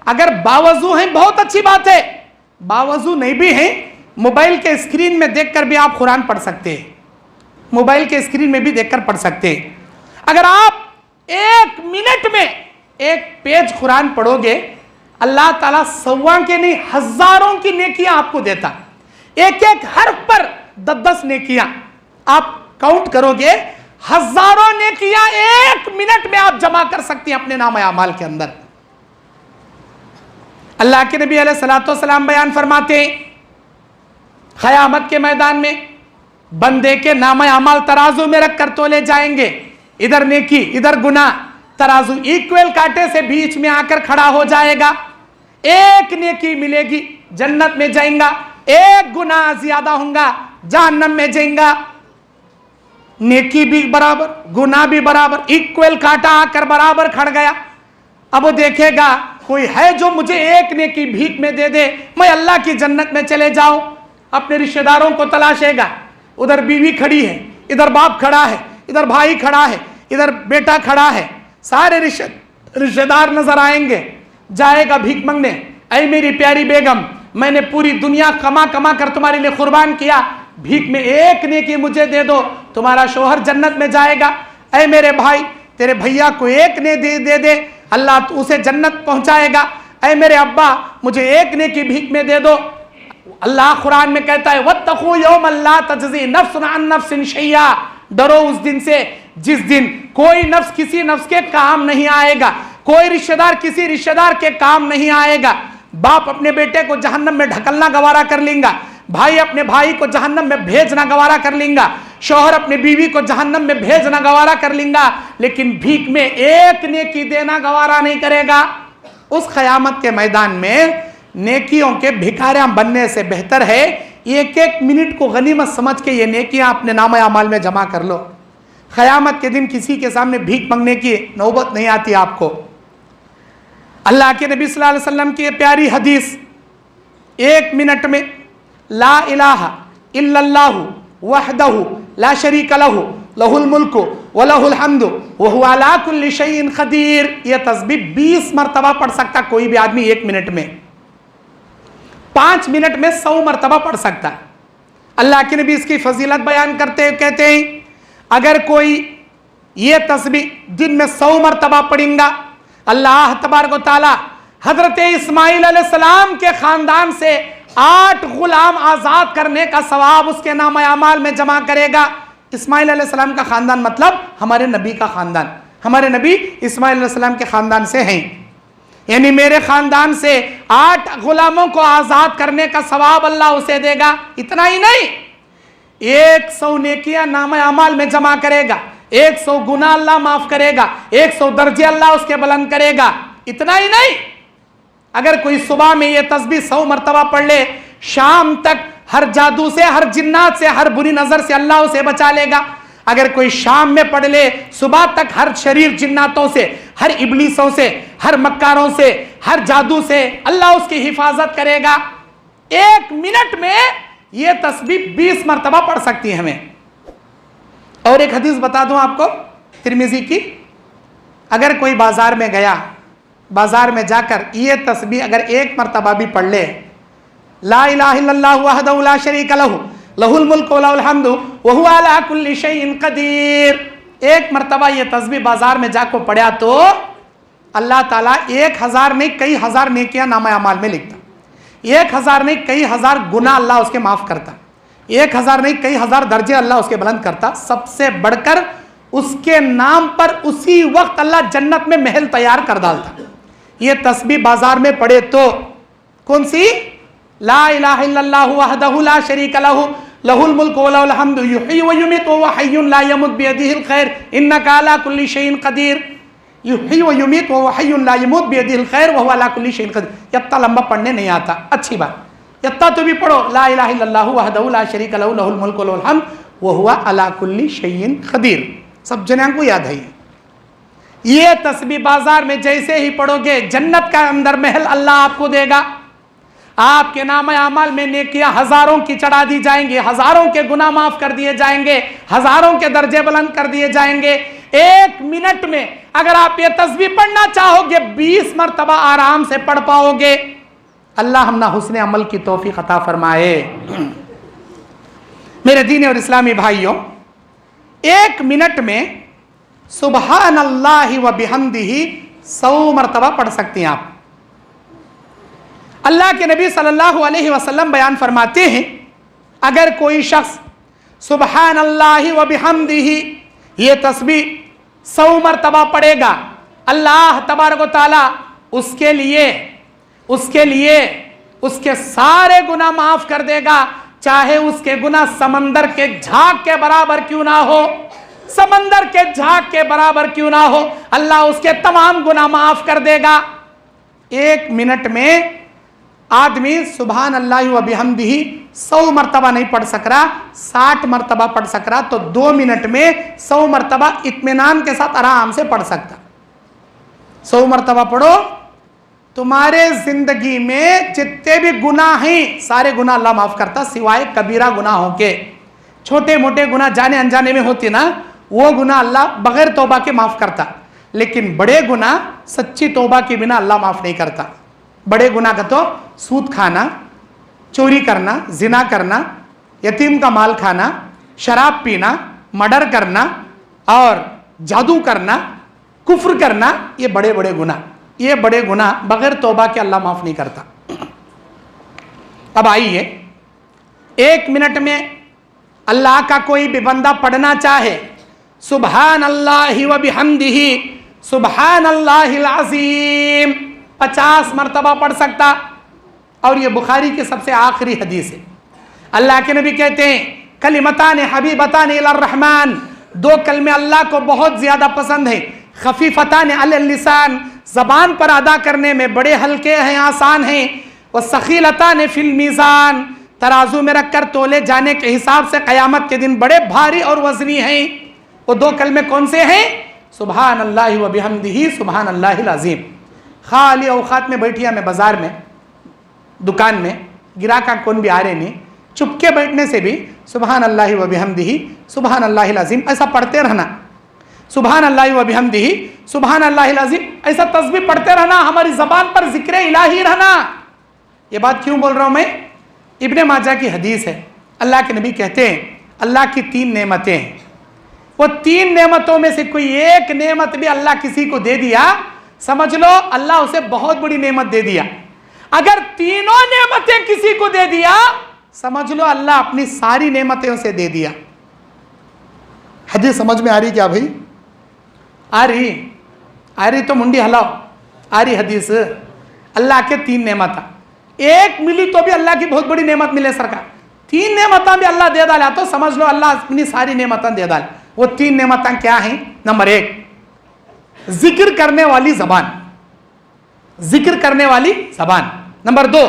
अगर बावजू हैं बहुत अच्छी बात है, बावजू नहीं भी हैं मोबाइल के स्क्रीन में देखकर भी आप कुरान पढ़ सकते हैं, मोबाइल के स्क्रीन में भी देखकर पढ़ सकते हैं। अगर आप 1 मिनट में 1 पेज कुरान पढ़ोगे, अल्लाह ताला 100 के नहीं हजारों की नेकियां आपको देता। एक हर्फ पर 10-10 नेकियां आप काउंट करोगे, हजारों नेकियां 1 मिनट में आप जमा कर सकती हैं अपने नाम अमाल के अंदर। अल्लाह के नबी अलैहिस्सलातु वस्सलाम बयान फरमाते हैं, क़यामत के मैदान में बंदे के नाम अमाल तराजू में रख कर तोले जाएंगे, इधर नेकी इधर गुनाह, तराजू इक्वल कांटे से बीच में आकर खड़ा हो जाएगा। 1 नेकी मिलेगी जन्नत में जाएगा, 1 गुनाह ज्यादा होगा जहन्नम में जाएगा। नेकी भी बराबर गुनाह भी बराबर, इक्वल कांटा आकर बराबर खड़ गया। अब वो देखेगा कोई है जो मुझे 1 नेकी भीख में दे दे, मैं अल्लाह की जन्नत में चले जाऊं। अपने रिश्तेदारों को तलाशेगा, उधर बीवी खड़ी है, इधर बाप खड़ा है, इधर भाई खड़ा है, इधर बेटा खड़ा है, सारे रिश्तेदार नजर आएंगे। जाएगा भीख मांगने, ऐ मेरी प्यारी बेगम, मैंने पूरी दुनिया कमा कमा कर तुम्हारे लिए कुर्बान किया, भीख में 1 नेकी मुझे दे दो, तुम्हारा शोहर जन्नत में जाएगा। ऐ मेरे भाई, तेरे भैया को एक ने दे दे, अल्लाह तो उसे जन्नत पहुंचाएगा। ऐ मेरे अब्बा, मुझे एक ने की भीख में दे दो। अल्लाह कुरान में कहता है वत्तकू यौमन ला तजज़ी नफ्सुन अन नफ्सिन शैया, डरो उस दिन से जिस दिन कोई नफ्स किसी नफ्स के काम नहीं आएगा, कोई रिश्तेदार किसी रिश्तेदार के काम नहीं आएगा। बाप अपने बेटे को जहन्नम में ढकलना गवारा कर लेगा, भाई अपने भाई को जहन्नम में भेजना गवारा कर लेगा, शौहर अपने बीवी को जहन्नम में भेजना गवारा कर लेगा, लेकिन भीख में एक नेकी देना गवारा नहीं करेगा। उस क़यामत के मैदान में नेकियों के भिखारियां बनने से बेहतर है एक एक मिनट को गनीमत समझ के ये नेकियां अपने नाम अमाल में जमा कर लो। क़यामत के दिन किसी के सामने भीख मांगने की नौबत नहीं आती आपको। अल्लाह के नबी सल्लल्लाहु अलैहि वसल्लम की प्यारी हदीस, एक मिनट में ला इलाहा इल्लल्लाहु वहदहु ला शरीका लहु लहुल मुल्कु व लहुल हम्दु व हुवा अला कुल्लि शैइन क़दीर, यह तस्बीह 20 मरतबा पढ़ सकता कोई भी आदमी एक मिनट में। 5 मिनट में 100 मरतबा पढ़ सकता है। अल्लाह के नबी इसकी फजीलत बयान करते हुए कहते हैं, अगर कोई ये तस्बीह दिन में 100 मरतबा पढ़ेगा, अल्लाह तबारक व तआला हजरत इस्माइल अलैहिस्सलाम के खानदान से 8 गुलाम आजाद करने का सवाब उसके नाम अमाल में जमा करेगा। इस्माइल अलैहिस्सलाम का खानदान मतलब हमारे नबी का खानदान, हमारे नबी इस्माइल अलैहिस्सलाम के खानदान से हैं, यानी मेरे खानदान से 8 गुलामों को आजाद करने का सवाब अल्लाह उसे देगा। इतना ही नहीं, 100 नेकियां नाम अमाल में जमा करेगा, 100 गुनाह अल्लाह माफ करेगा, 100 दर्जे अल्लाह उसके बुलंद करेगा। इतना ही नहीं, अगर कोई सुबह में ये तस्बीह 100 मरतबा पढ़ ले, शाम तक हर जादू से, हर जिन्नात से, हर बुरी नजर से अल्लाह उसे बचा लेगा। अगर कोई शाम में पढ़ ले, सुबह तक हर शरीर जिन्नातों से, हर इबलीसों से, हर मक्कारों से, हर जादू से अल्लाह उसकी हिफाजत करेगा। 1 मिनट में यह तस्बीह 20 मरतबा पढ़ सकती है हमें। और एक हदीस बता दूं आपको तिरमिजी की, अगर कोई बाजार में गया, बाजार में जाकर ये तस्बीह अगर 1 मरतबा भी पढ़ ले, ला इलाहा इल्लल्लाहु वहदहु ला शरीका लहु लहुल मुल्कु व लहुल हम्दु व हुवा अला कुल्लि शैइन क़दीर, 1 मरतबा ये तस्बीह बाजार में जाकर पढ़ा तो अल्लाह ताला 1000 नहीं कई हजार नेकियां नामा अमाल में लिखता, 1000 नहीं कई हजार गुनाह अल्लाह उसके माफ करता, 1000 नहीं कई हजार दर्जे अल्लाह उसके बुलंद करता। सबसे बढ़कर उसके नाम पर उसी वक्त अल्लाह जन्नत में महल तैयार कर डालता। ये तस्बीह बाजार में पढ़े तो कौन सी, ला इलाहा इल्लल्लाहु वहदहु ला शरीका लहु लहुल मुल्कु व लहुल हम्दु युहयी व युमीतु व हुवा हय्युन ला यमुत बियदिहिल खैर इन्नका अला कुल्लि शैइन क़दीर, युहयी व युमीतु व हुवा हय्युन ला यमुत बियदिहिल खैर व हुवा अला कुल्लि शैइन क़दीर। इतना लंबा पढ़ने नहीं आता, अच्छी बात, इतना तो भी पढ़ो, ला इलाहा इल्लल्लाहु वहदहु ला शरीका लहु लहुल मुल्कु व लहुल हम्दु व हुवा अला कुल्लि शैइन क़दीर। सब जने को याद है। ये तस्बीह बाजार में जैसे ही पढ़ोगे, जन्नत का अंदर महल अल्लाह आपको देगा। आपके नाम अमाल में नेकियां हजारों की चढ़ा दी जाएंगी, हजारों के गुनाह माफ कर दिए जाएंगे, हजारों के दर्जे बुलंद कर दिए जाएंगे। 1 मिनट में अगर आप ये तस्बीह पढ़ना चाहोगे 20 मरतबा आराम से पढ़ पाओगे। अल्लाह हमना हुस्न अमल की तौफीक अता फरमाए। मेरे दीन और इस्लामी भाइयों, 1 मिनट में सुबहानल्लाहि व बिहम्दिही 100 मरतबा पढ़ सकती हैं आप। अल्लाह के नबी सल्लल्लाहु अलैहि वसल्लम बयान फरमाते हैं, अगर कोई शख्स सुबहानल्लाहि व बिहम्दिही ये तस्बीह 100 मरतबा पढ़ेगा, अल्लाह तबारक व तआला उसके लिए उसके सारे गुनाह माफ कर देगा, चाहे उसके गुनाह समंदर के झाग के बराबर क्यों ना हो, समंदर के झाग के बराबर क्यों ना हो, अल्लाह उसके तमाम गुनाह माफ कर देगा। 1 मिनट में आदमी सुभान अल्लाह व बिहम्दिही 100 मरतबा नहीं पढ़ सक रहा, 60 मरतबा पढ़ सक रहा, तो 2 मिनट में 100 मरतबा इत्मीनान के साथ आराम से पढ़ सकता। 100 मरतबा पढ़ो, तुम्हारे जिंदगी में जितने भी गुनाह हैं सारे गुनाह अल्लाह माफ करता, सिवाय कबीरा गुनाहों के। छोटे मोटे गुनाह जाने अनजाने में होते ना, वो गुनाह अल्लाह बगैर तौबा के माफ करता, लेकिन बड़े गुनाह सच्ची तौबा के बिना अल्लाह माफ नहीं करता। बड़े गुनाह का तो सूद खाना, चोरी करना, जिना करना, यतीम का माल खाना, शराब पीना, मर्डर करना और जादू करना, कुफ्र करना, ये बड़े बड़े गुनाह, ये बड़े गुनाह बगैर तौबा के अल्लाह माफ नहीं करता। अब आइए 1 मिनट में अल्लाह का कोई भी बंदा पढ़ना चाहे सुबहान अल्लाहि व बिहम्दिही सुबहान अल्लाहिल अज़ीम 50 मरतबा पढ़ सकता। और ये बुखारी की सबसे आखिरी हदीस है। अल्लाह के नबी कहते हैं कलिमतान हबीबतान इलर रहमान, 2 कलमे अल्लाह को बहुत ज़्यादा पसंद है। खफीफतान अलल लिसान, ज़बान पर अदा करने में बड़े हल्के हैं, आसान हैं। व सखीलतान फिल मीज़ान, तराजू में रखकर तोले जाने के हिसाब से क़यामत के दिन बड़े भारी और वज़नी हैं। वो 2 कलमे कौन से हैं? सुबहान अल्लाहि व बिहम्दिही सुबहान अल्लाहिल अज़ीम। खाली औकात में बैठिया मैं बाज़ार में, दुकान में, गिराक कौन भी आ रहे नहीं, चुपके बैठने से भी सुबहान अल्लाहि व बिहम्दिही सुबहान अल्लाहिल अज़ीम ऐसा पढ़ते रहना। सुबहान अल्लाहि व बिहम्दिही सुबहान अल्लाहिल अज़ीम ऐसा तस्बीह पढ़ते रहना, हमारी ज़बान पर ज़िक्र इलाही रहना। ये बात क्यों बोल रहा हूँ मैं? इब्ने माजा की हदीस है, अल्लाह के नबी कहते हैं अल्लाह की 3 नेमतें हैं, वो 3 नेमतों में से कोई एक नेमत भी अल्लाह किसी को दे दिया, समझ लो अल्लाह उसे बहुत बड़ी नेमत दे दिया। अगर तीनों नेमतें किसी को दे दिया, समझ लो अल्लाह अपनी सारी नेमतें उसे दे दिया। हदीस समझ में आ रही क्या भाई? आ रही तो मुंडी हलाओ। आ रही हदीस? अल्लाह के 3 नेमत, एक मिली तो भी अल्लाह की बहुत बड़ी नेमत मिले सरकार। 3 नेमतां भी अल्लाह दे डाला तो समझ लो अल्लाह अपनी सारी नेमतां दे डाल। वो 3 नेमतां क्या हैं? नंबर 1 जिक्र करने वाली जबान, जिक्र करने वाली जबान। नंबर 2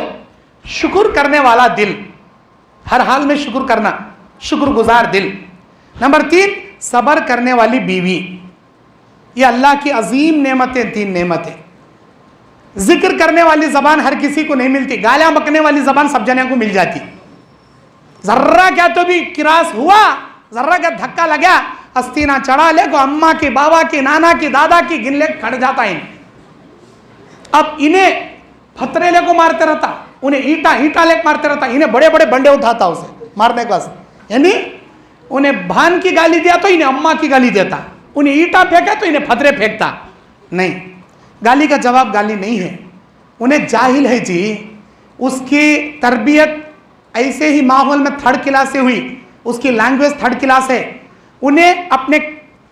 शुक्र करने वाला दिल, हर हाल में शुक्र करना, शुक्रगुजार दिल। नंबर 3 सब्र करने वाली बीवी। ये अल्लाह की अजीम नेमतें, 3 नेमतें। जिक्र करने वाली जबान हर किसी को नहीं मिलती, गालियां बकने वाली जबान सब जने को मिल जाती। जर्रा क्या तो भी किरास हुआ, जर्रा क्या धक्का लगा, अस्तीना चढ़ा ले को अम्मा की, बाबा की, नाना की, दादा की गिन ले खड़ जाता है। अब इन्हें फतरे ले को मारते रहता, उन्हें ईटा ले मारते रहता, इन्हें बड़े बड़े बंडे उठाता उसे मारने का। यानी उन्हें भान की गाली दिया तो इन्हें अम्मा की गाली देता, उन्हें ईटा फेंका तो इन्हें फतरे फेंकता। नहीं, गाली का जवाब गाली नहीं है। उन्हें जाहिल है जी, उसकी तरबियत ऐसे ही माहौल में 3rd क्लास से हुई, उसकी लैंग्वेज 3rd क्लास है। उन्हें अपने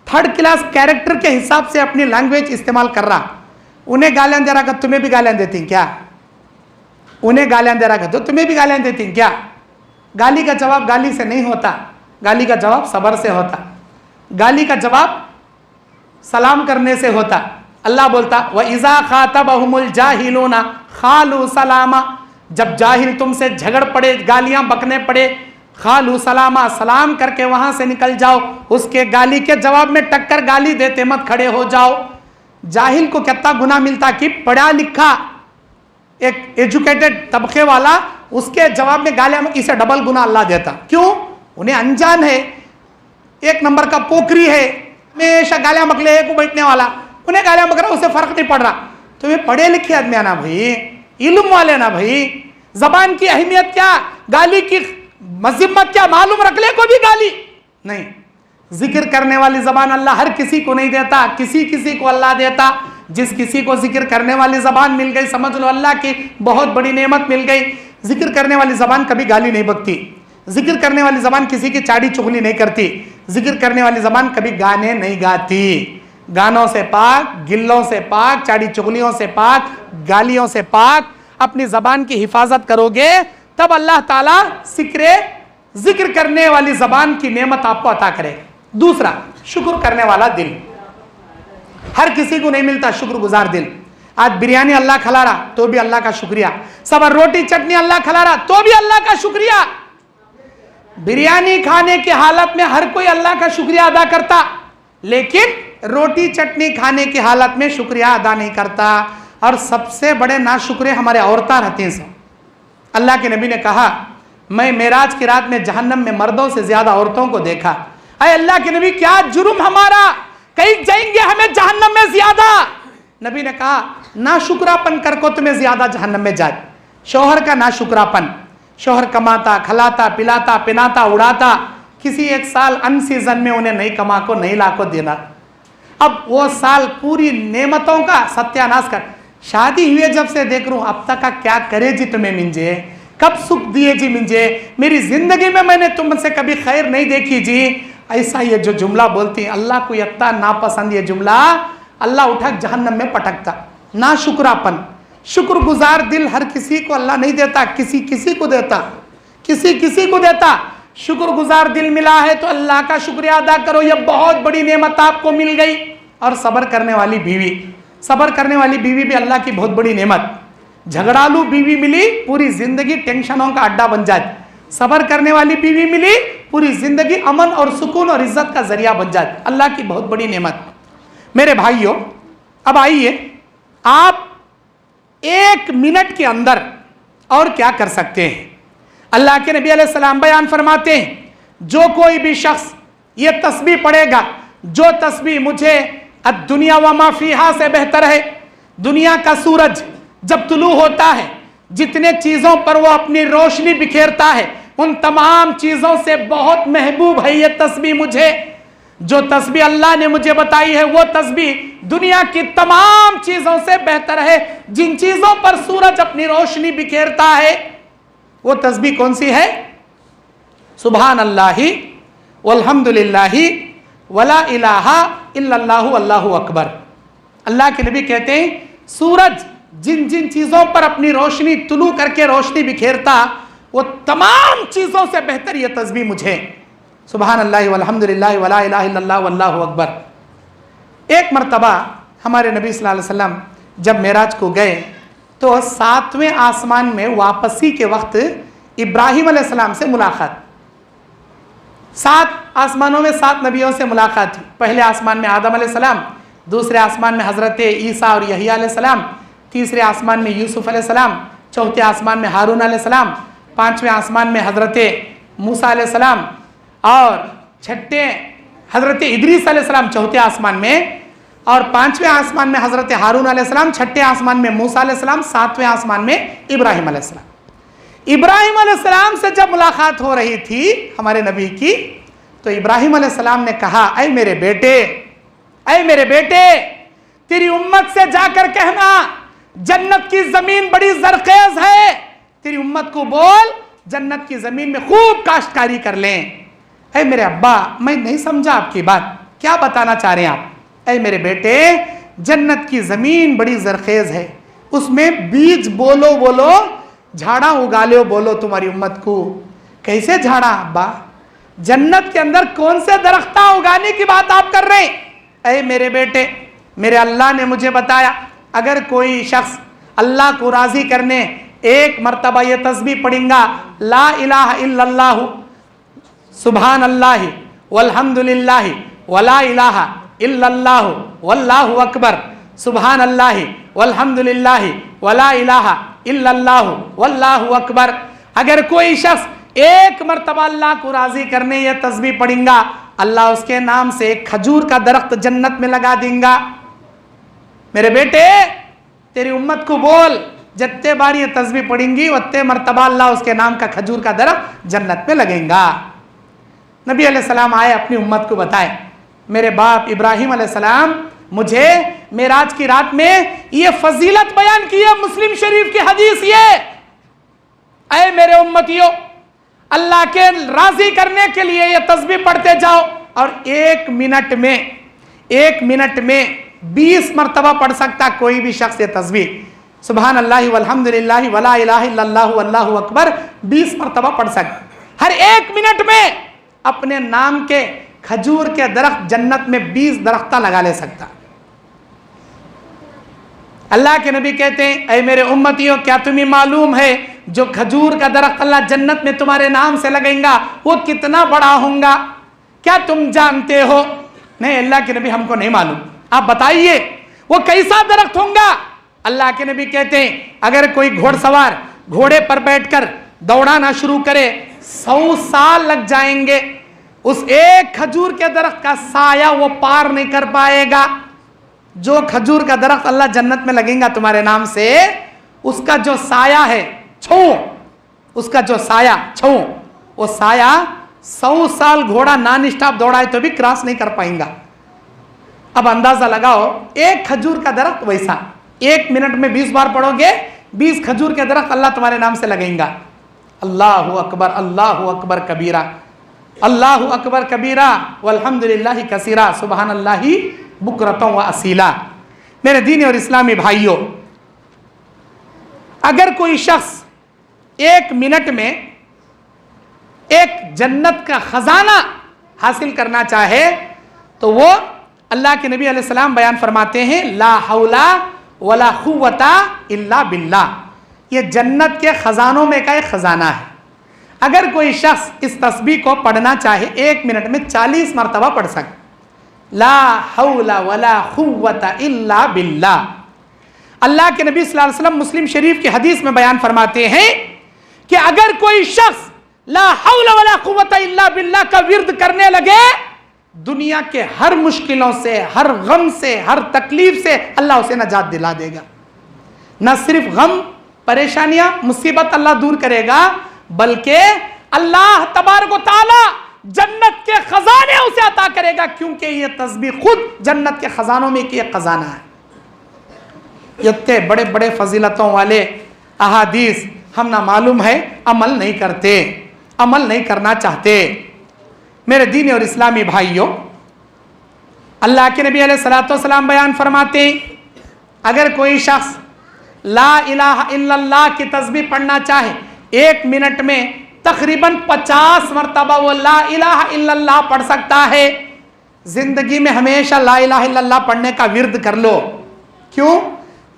3rd क्लास कैरेक्टर के हिसाब से अपनी लैंग्वेज इस्तेमाल कर रहा। उन्हें गालियां दे रहा, तुम्हें भी गालियां देती हैं क्या? उन्हें गालियां दे रहा तो तुम्हें भी गालियां देती हैं क्या? गाली का जवाब गाली से नहीं होता, गाली का जवाब सब्र से होता, गाली का जवाब सलाम करने से होता। अल्लाह बोलता व इज़ा खातबहुमुल जाहिलूना खालू सलामा, जब जाहिल तुमसे झगड़ पड़े, गालियां बकने पड़े, खालू सलामा, सलाम करके वहां से निकल जाओ, उसके गाली के जवाब में टक्कर गाली देते मत खड़े हो जाओ। जाहिल को कितना गुनाह मिलता कि पढ़ा लिखा एक एजुकेटेड तबके वाला उसके जवाब में गालियां, इसे डबल गुनाह अल्लाह देता। क्यों? उन्हें अनजान है, 1 नंबर का पोखरी है, हमेशा गालियां बकले एक बैठने वाला, उन्हें गालियां बक रहा, उसे फर्क नहीं पड़ रहा। तो ये पढ़े लिखे आदमी आना भाई, इल्म वाले ना भाई, जबान की अहमियत क्या, गाली की मज़म्मत क्या मालूम रख ले, को भी गाली नहीं। जिक्र करने वाली जबान अल्लाह हर किसी को नहीं देता, किसी किसी को अल्लाह देता। जिस किसी को जिक्र करने वाली जबान मिल गई, समझ लो अल्लाह की बहुत बड़ी नेमत मिल गई। जिक्र करने वाली जबान कभी गाली नहीं बकती, जिक्र करने वाली जबान किसी की चाड़ी चुगली नहीं करती, जिक्र करने वाली जबान कभी गाने नहीं गाती। गानों से पाक, गिल्लों से पाक, चाड़ी चुगलियों से पाक, गालियों से पाक अपनी जबान की हिफाजत करोगे, तब अल्लाह ताला जिक्र करने वाली जबान की नेमत आपको अता करेगा। दूसरा, शुक्र करने वाला दिल, हर किसी को नहीं मिलता शुक्रगुजार दिल। आज बिरयानी अल्लाह खिला रहा तो भी अल्लाह का शुक्रिया, सबर रोटी चटनी अल्लाह खिला रहा तो भी अल्लाह का शुक्रिया। बिरयानी खाने की हालत में हर कोई अल्लाह का शुक्रिया अदा करता, लेकिन रोटी चटनी खाने की हालत में शुक्रिया अदा नहीं करता। और सबसे बड़े नाशुक्रे हमारे औरतें रहती हैं। अल्लाह के नबी ने कहा, मैं मेराज की रात में जहन्नम में मर्दों से ज्यादा औरतों को देखा। अरे अल्लाह के नबी, क्या जुर्म हमारा, कहीं जाएंगे हमें जहन्नम में ज्यादा? नबी ने कहा, नाशुक्रापन कर को तुम्हें ज्यादा जहन्नम में जाए। शौहर का नाशुक्रापन, शौहर कमाता, खिलाता, पिलाता, पिनाता, उड़ाता, किसी एक साल अन सीजन में उन्हें नहीं कमा को नहीं ला को देना। अब वो साल पूरी नेमतों का सत्यानाश कर। शादी हुए जब से देख रहा हूं, अब तक का क्या करे जी तुम्हें मिंजे, कब सुख दिए जी मिंजे, मेरी जिंदगी में मैंने तुमसे कभी खैर नहीं देखी जी। ऐसा ये जो जुमला बोलती है, अल्लाह को इतना नापसंद ये जुमला, अल्लाह उठा जहन्नम में पटकता। ना शुक्रापन, शुक्रगुजार दिल हर किसी को अल्लाह नहीं देता, किसी किसी को देता, किसी किसी को देता। शुक्रगुजार दिल मिला है तो अल्लाह का शुक्रिया अदा करो, यह बहुत बड़ी नेमत आपको मिल गई। और सब्र करने वाली बीवी, सब्र करने वाली बीवी भी अल्लाह की बहुत बड़ी नेमत। झगड़ालू बीवी मिली, पूरी जिंदगी टेंशनों का अड्डा बन जाए। सब्र करने वाली बीवी मिली, पूरी जिंदगी अमन और सुकून और इज्जत का जरिया बन जाए। अल्लाह की बहुत बड़ी नेमत। मेरे भाइयों, अब आइए, आप 1 मिनट के अंदर और क्या कर सकते हैं। अल्लाह के नबी अलैहिस्सलाम बयान फरमाते हैं, जो कोई भी शख्स ये तस्बीह पढ़ेगा, जो तस्बीह मुझे दुनिया व मा फीहा से बेहतर है। दुनिया का सूरज जब तुलू होता है, जितने चीजों पर वो अपनी रोशनी बिखेरता है, उन तमाम चीजों से बहुत महबूब है ये तस्बीह मुझे। जो तस्बीह अल्लाह ने मुझे बताई है, वो तस्बीह दुनिया की तमाम चीजों से बेहतर है। जिन चीजों पर सूरज अपनी रोशनी बिखेरता है, वो तस्बीह कौन सी है? सुभान अल्लाहि वल्हम्दुलिल्लाहि वला इलाहा इल्लल्लाहु अल्लाहु अकबर। अल्लाह के नबी कहते हैं, सूरज जिन जिन चीजों पर अपनी रोशनी तुलू करके रोशनी बिखेरता, वो तमाम चीजों से बेहतर ये तस्बीह मुझे। सुभान अल्लाह वल्हम्दुलिल्लाह वला इलाहा इल्लल्लाहु वल्लाहु अकबर। एक मरतबा हमारे नबी सल्लल्लाहु अलैहि वसल्लम जब मेराज को गए, तो 7वें आसमान में वापसी के वक्त इब्राहिम अलैहिस्सलाम से मुलाकात। 7 आसमानों में 7 नबियों से मुलाकात थी। पहले आसमान में आदम अलैहिस्सलाम, दूसरे आसमान में हज़रत ईसा और यहिया अलैहिस्सलाम, तीसरे आसमान में यूसुफ अलैहिस्सलाम, चौथे आसमान में हारून अलैहिस्सलाम, 5वें आसमान में हज़रत मूसा अलैहिस्सलाम, और छठे हज़रत इदरीस अलैहिस्सलाम चौथे आसमान में, और 5वें आसमान में हज़रत हारून अलैहिस्सलाम, छठे आसमान में मूसा अलैहिस्सलाम, 7वें आसमान में इब्राहिम अलैहिस्सलाम। इब्राहिम अलैहिस्सलाम से जब मुलाकात हो रही थी हमारे नबी की, तो इब्राहिम अलैहिस्सलाम ने कहा, ऐ मेरे बेटे, ऐ मेरे बेटे, तेरी उम्मत से जाकर कहना जन्नत की जमीन बड़ी जरखेज है। तेरी उम्मत को बोल जन्नत की जमीन में खूब काश्तकारी कर लें। ऐ मेरे अब्बा, मैं नहीं समझा आपकी बात, क्या बताना चाह रहे हैं आप? ऐ मेरे बेटे, जन्नत की जमीन बड़ी जरखेज है, उसमें बीज बोलो बोलो, झाड़ा उगा लो बोलो तुम्हारी उम्मत को। कैसे झाड़ा अब्बा? जन्नत के अंदर कौन से दरख्ता उगाने की बात आप कर रहे हैं? ऐ मेरे बेटे, मेरे अल्लाह ने मुझे बताया, अगर कोई शख्स अल्लाह को राजी करने 1 मरतबा ये तस्बीह पढ़ेगा, ला इलाहा इल्लल्लाहु सुभान अल्लाहि वल्हम्दुलिल्लाहि वला इलाहा इल्लल्लाहु वल्लाहु अकबर, सुभान अल्लाहि वल्हम्दुलिल्लाहि वला इलाहा इल्लल्लाहु वल्लाहु अकबर। अगर कोई शख्स 1 मरतबा अल्लाह को राजी करने ये तस्बीह पढ़ेगा, अल्लाह उसके नाम से एक खजूर का दरख्त जन्नत में लगा देगा। मेरे बेटे, तेरी उम्मत को बोल, जितने बार ये तस्बीह पढ़ेंगी उतने मरतबा अल्लाह उसके नाम का खजूर का दरख्त जन्नत में लगेगा। नबी अलैहिस्सलाम आए, अपनी उम्मत को बताए, मेरे बाप इब्राहिम अलैहिस्सलाम मुझे मेराज की रात में ये फजीलत बयान की है, मुस्लिम शरीफ की हदीस ये। ऐ मेरे उम्मतियों, अल्लाह के राजी करने के लिए ये तस्बीह पढ़ते जाओ, और 1 मिनट में 20 मरतबा पढ़ सकता कोई भी शख्स ये तस्बीह। सुभान अल्लाहि वल्हम्दुलिल्लाहि वला इलाहा इल्लल्लाहु वल्लाहु अकबर 20 मरतबा पढ़ सकता। हर 1 मिनट में अपने नाम के खजूर के दरख्त जन्नत में 20 दरख्ता लगा ले सकता। अल्लाह के नबी कहते हैं, ऐ मेरे उम्मतियों, क्या तुम्हें मालूम है जो खजूर का दरख्त अल्लाह जन्नत में तुम्हारे नाम से लगेगा वो कितना बड़ा होगा? क्या तुम जानते हो? नहीं अल्लाह के नबी, हमको नहीं मालूम, आप बताइए वो कैसा दरख्त होगा। अल्लाह के नबी कहते हैं, अगर कोई घोड़सवार घोड़े पर बैठकर दौड़ाना शुरू करे, 100 साल लग जाएंगे, उस एक खजूर के दरख्त का साया वो पार नहीं कर पाएगा। जो खजूर का दरख्त अल्लाह जन्नत में लगेगा तुम्हारे नाम से, उसका जो साया है छांव, उसका जो साया छांव, वो साया 100 साल घोड़ा नॉन स्टॉप दौड़ाए तो भी क्रॉस नहीं कर पाएगा। अब अंदाजा लगाओ, एक खजूर का दरख्त वैसा, 1 मिनट में 20 बार पढ़ोगे 20 खजूर के दरख्त अल्लाह तुम्हारे नाम से लगेगा। अल्लाहु अकबर कबीरा, अल्लाहु अकबर कबीरा वल्हम्दुलिल्लाहि कसीरा सुबहानल्लाहि बुकरतम व असीला। मेरे दीनी और इस्लामी भाइयों, अगर कोई शख्स 1 मिनट में एक जन्नत का खजाना हासिल करना चाहे तो वो अल्लाह के नबी अलैहिस्सलाम बयान फरमाते हैं, ला हौला वला कुव्वता इल्ला बिल्लाह। ये जन्नत के खजानों में का एक खजाना है। अगर कोई शख्स इस तस्बीह को पढ़ना चाहे 1 मिनट में 40 मरतबा पढ़ सकते, ला हौला वला कुव्वता इल्ला बिल्लाह। अल्लाह के नबी सल्लल्लाहु अलैहि वसल्लम मुस्लिम शरीफ की हदीस में बयान फरमाते हैं कि अगर कोई शख्स ला हौला वला कुव्वता इल्ला बिल्लाह का विर्द करने लगे, दुनिया के हर मुश्किलों से, हर गम से, हर तकलीफ से अल्लाह उसे नजात दिला देगा। न सिर्फ गम, परेशानियां, मुसीबत अल्लाह दूर करेगा, बल्कि अल्लाह तबारक व तआला जन्नत के खजाने उसे अता करेगा, क्योंकि ये तस्बीह खुद जन्नत के खजानों में की एक खजाना है। इतने बड़े बड़े फजीलतों वाले अहादीस हम ना मालूम है, अमल नहीं करते, अमल नहीं करना चाहते। मेरे दीनी और इस्लामी भाइयों, अल्लाह के नबी अलैहिस्सलातु वस्सलाम बयान फरमाते, अगर कोई शख्स ला इलाहा इल्लल्लाह की तस्बीह पढ़ना चाहे 1 मिनट में तकरीबन 50 मरतबा वो ला इलाहा इल्लल्लाह पढ़ सकता है। जिंदगी में हमेशा ला इलाहा इल्लल्लाह पढ़ने का विर्द कर लो। क्यों?